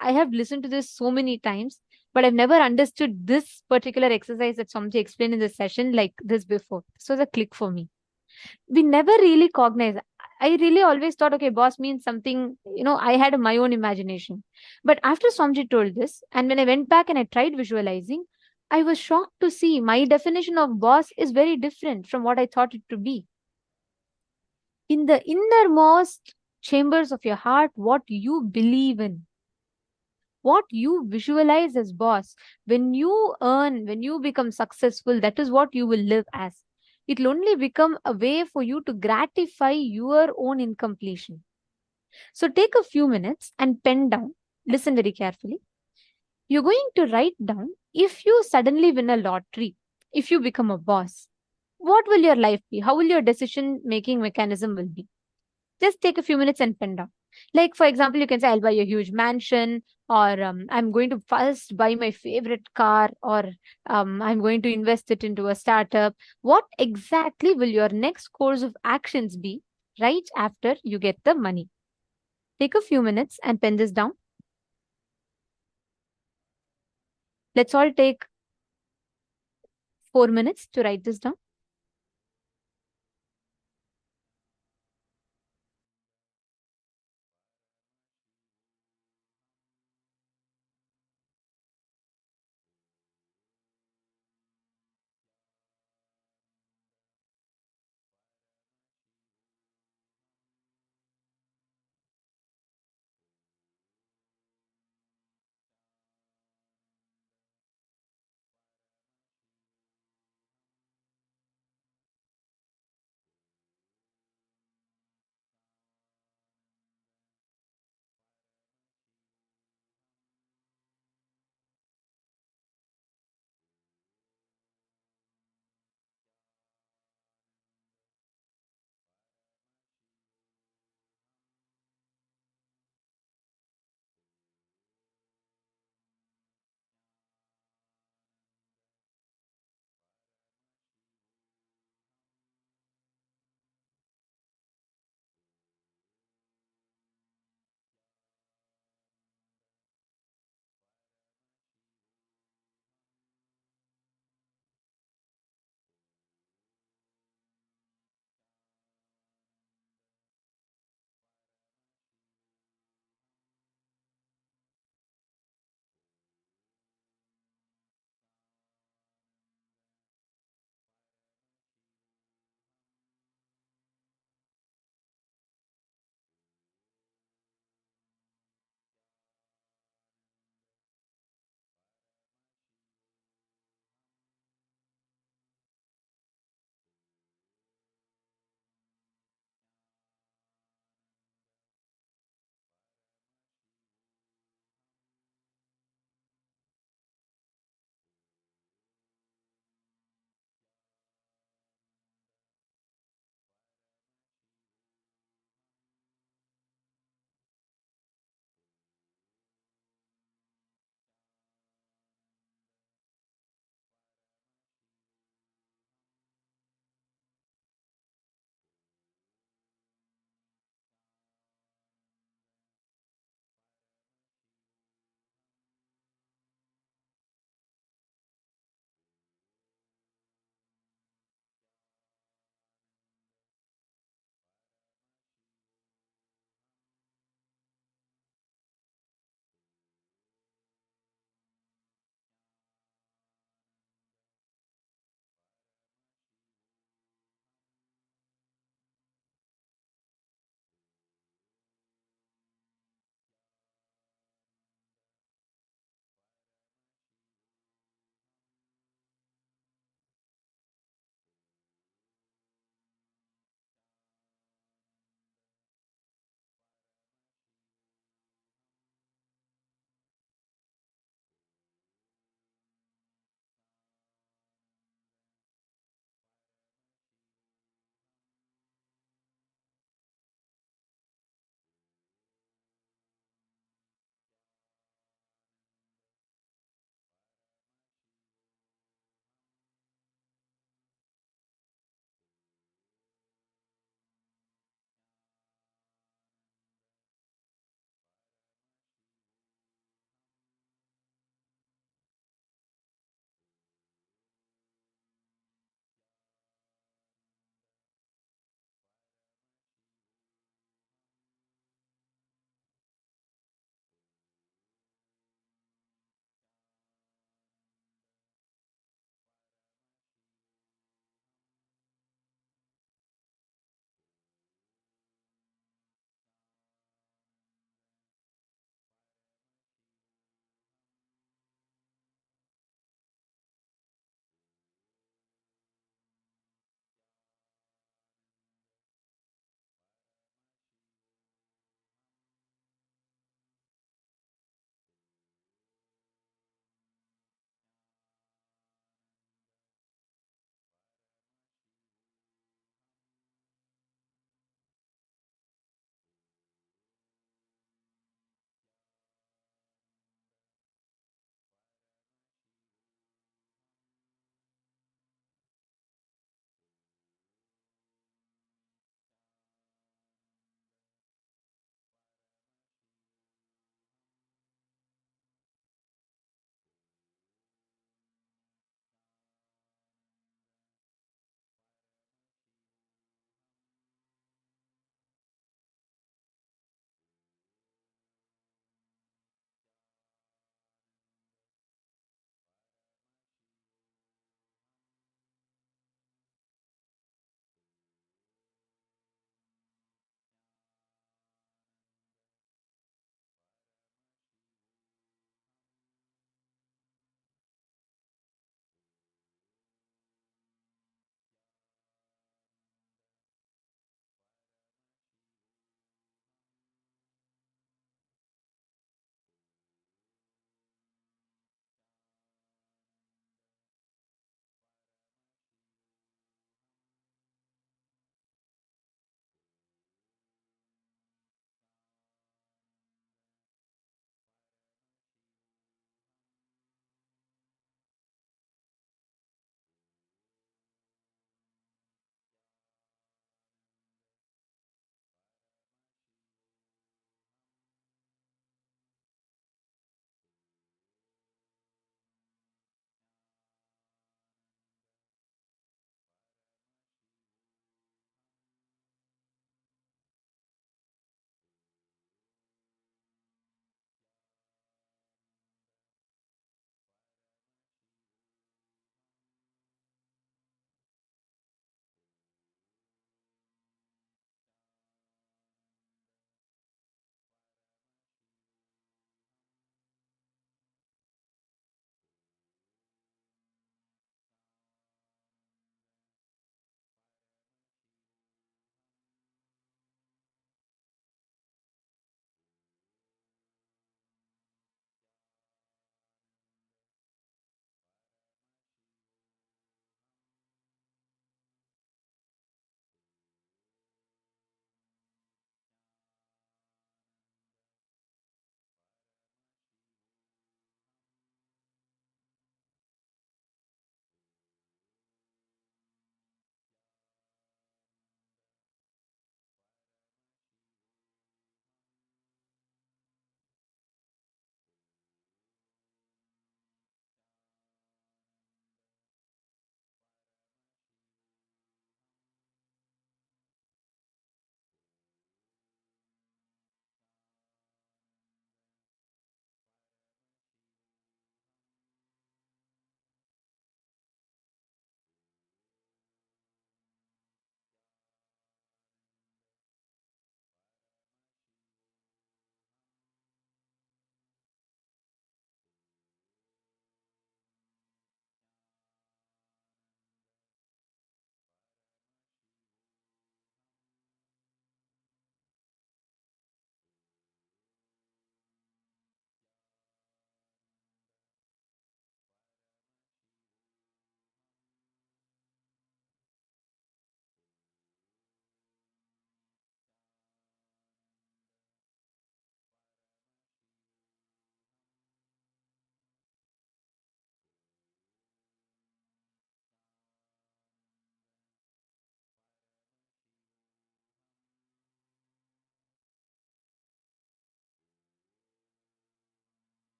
I have listened to this so many times, but I've never understood this particular exercise that Swamiji explained in this session like this before. So it's a click for me. We never really cognize. I really always thought, okay, boss means something, I had my own imagination. But after Swamiji told this, and when I went back and I tried visualizing, I was shocked to see my definition of boss is very different from what I thought it to be. In the innermost chambers of your heart, what you believe in, what you visualize as boss, when you earn, when you become successful, that is what you will live as. It will only become a way for you to gratify your own incompletion. So take a few minutes and pen down. Listen very carefully. You're going to write down, if you suddenly win a lottery, if you become a boss, what will your life be? How will your decision making mechanism will be? Just take a few minutes and pen down. Like, for example, you can say, I'll buy a huge mansion, or I'm going to first buy my favorite car, or I'm going to invest it into a startup. What exactly will your next course of actions be right after you get the money? Take a few minutes and pen this down. Let's all take 4 minutes to write this down.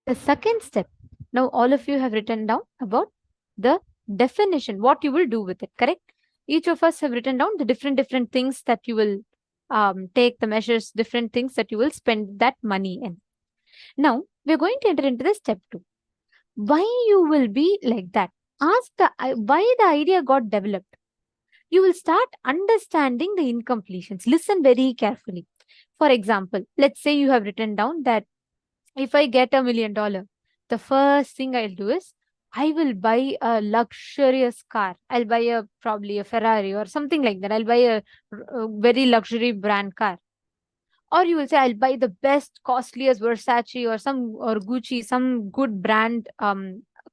The second step, now all of you have written down about the definition, what you will do with it, correct? Each of us have written down the different things that you will take the measures, different things that you will spend that money in. Now we're going to enter into the step 2. Why you will be like that? Ask the why the idea got developed. You will start understanding the incompletions. Listen very carefully. For example, let's say you have written down that if I get $1 million, the first thing I'll do is I will buy a luxurious car. I'll buy probably a Ferrari or something like that. I'll buy a very luxury brand car. Or you will say I'll buy the best, costliest Versace or Gucci, some good brand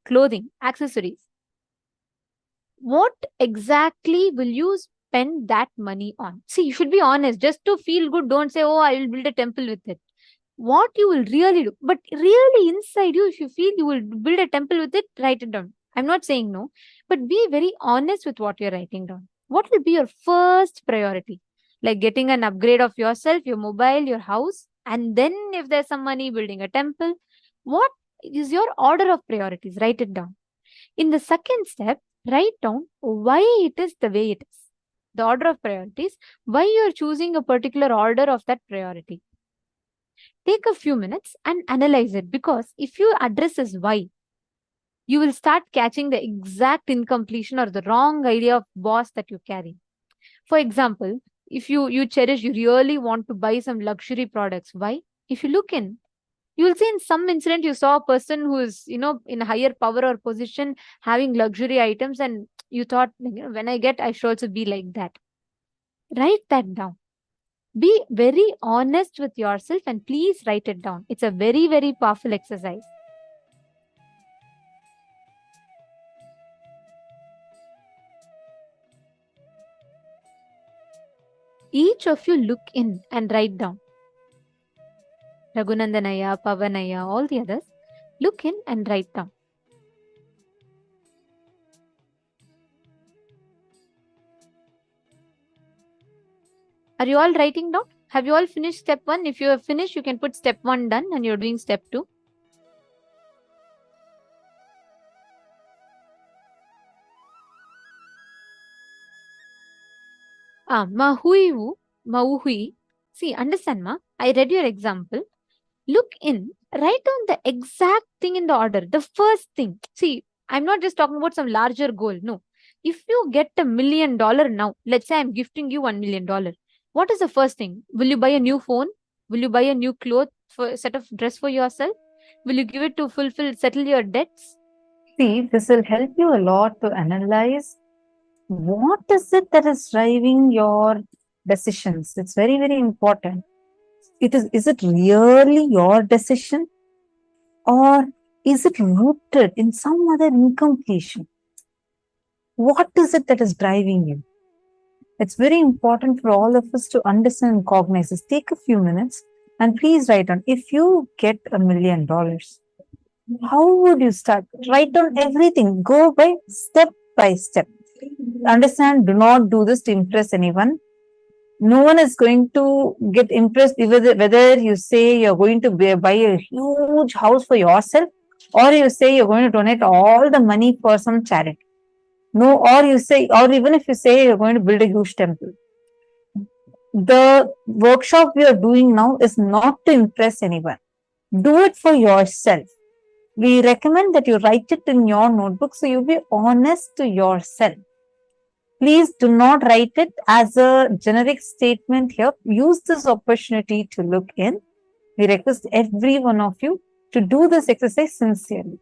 clothing, accessories. What exactly will you spend that money on? See, you should be honest. Just to feel good, don't say, oh, I will build a temple with it. What you will really do, but really inside you, if you feel you will build a temple with it, write it down. I'm not saying no, but be very honest with what you're writing down. What will be your first priority? Like getting an upgrade of yourself, your mobile, your house, and then if there's some money, building a temple. What is your order of priorities? Write it down. In the second step, write down why it is the way it is. The order of priorities, why you're choosing a particular order of that priority. Take a few minutes and analyze it, because if you address this why, you will start catching the exact incompletion or the wrong idea of boss that you carry. For example, if you cherish, you really want to buy some luxury products. Why? If you look in, you will see in some incident you saw a person who is in a higher power or position having luxury items, and you thought, when I get, I should also be like that. Write that down. Be very honest with yourself and please write it down. It's a very, very powerful exercise. Each of you look in and write down. Raghunandanaya, Pavanaya, all the others, look in and write down. Are you all writing down? Have you all finished step 1? If you have finished, you can put step 1 done and you're doing step 2. Mahuivu, Mauhui. See, understand, ma? I read your example. Look in, write down the exact thing in the order. The first thing. See, I'm not just talking about some larger goal. No. If you get $1 million now, let's say I'm gifting you $1 million. What is the first thing? Will you buy a new phone? Will you buy a new cloth for set of dress for yourself? Will you give it to settle your debts? See, this will help you a lot to analyze what is it that is driving your decisions. It's very, very important. Is it really your decision, or is it rooted in some other incompletion? What is it that is driving you? It's very important for all of us to understand and cognize this. Take a few minutes and please write down. If you get $1 million, how would you start? Write down everything. Go by step by step. Understand, do not do this to impress anyone. No one is going to get impressed whether you say you're going to buy a huge house for yourself, or you say you're going to donate all the money for some charity. No, or even if you say you're going to build a huge temple. The workshop we are doing now is not to impress anyone. Do it for yourself. We recommend that you write it in your notebook so you be honest to yourself. Please do not write it as a generic statement here. Use this opportunity to look in. We request every one of you to do this exercise sincerely.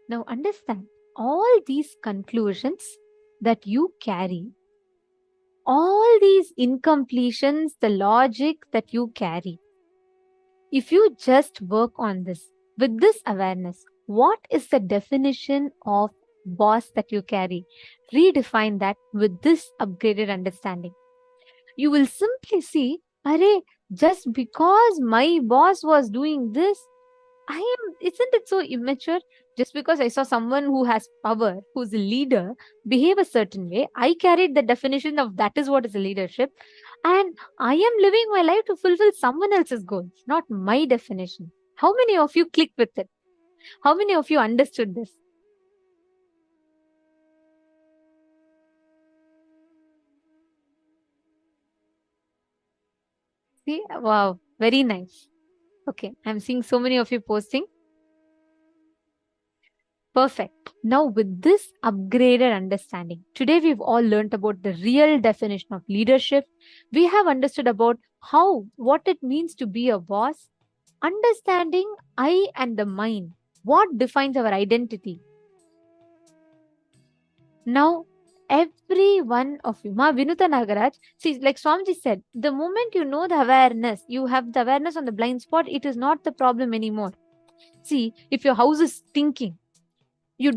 Now understand all these conclusions that you carry, all these incompletions, the logic that you carry. If you just work on this with this awareness, what is the definition of boss that you carry? Redefine that with this upgraded understanding. You will simply see, Arey, just because my boss was doing this, isn't it so immature? Just because I saw someone who has power, who's a leader, behave a certain way, I carried the definition of that is what is a leadership. And I am living my life to fulfill someone else's goals, not my definition. How many of you click with it? How many of you understood this? See, wow, very nice. Okay, I'm seeing so many of you posting. Perfect. Now, with this upgraded understanding, today we've all learned about the real definition of leadership. We have understood about what it means to be a boss, understanding I and the mind, what defines our identity. Now, every one of you, Ma Vinuta Nagaraj, see, like Swamiji said, the moment you know the awareness, you have the awareness on the blind spot, it is not the problem anymore. See, if your house is stinking, you don't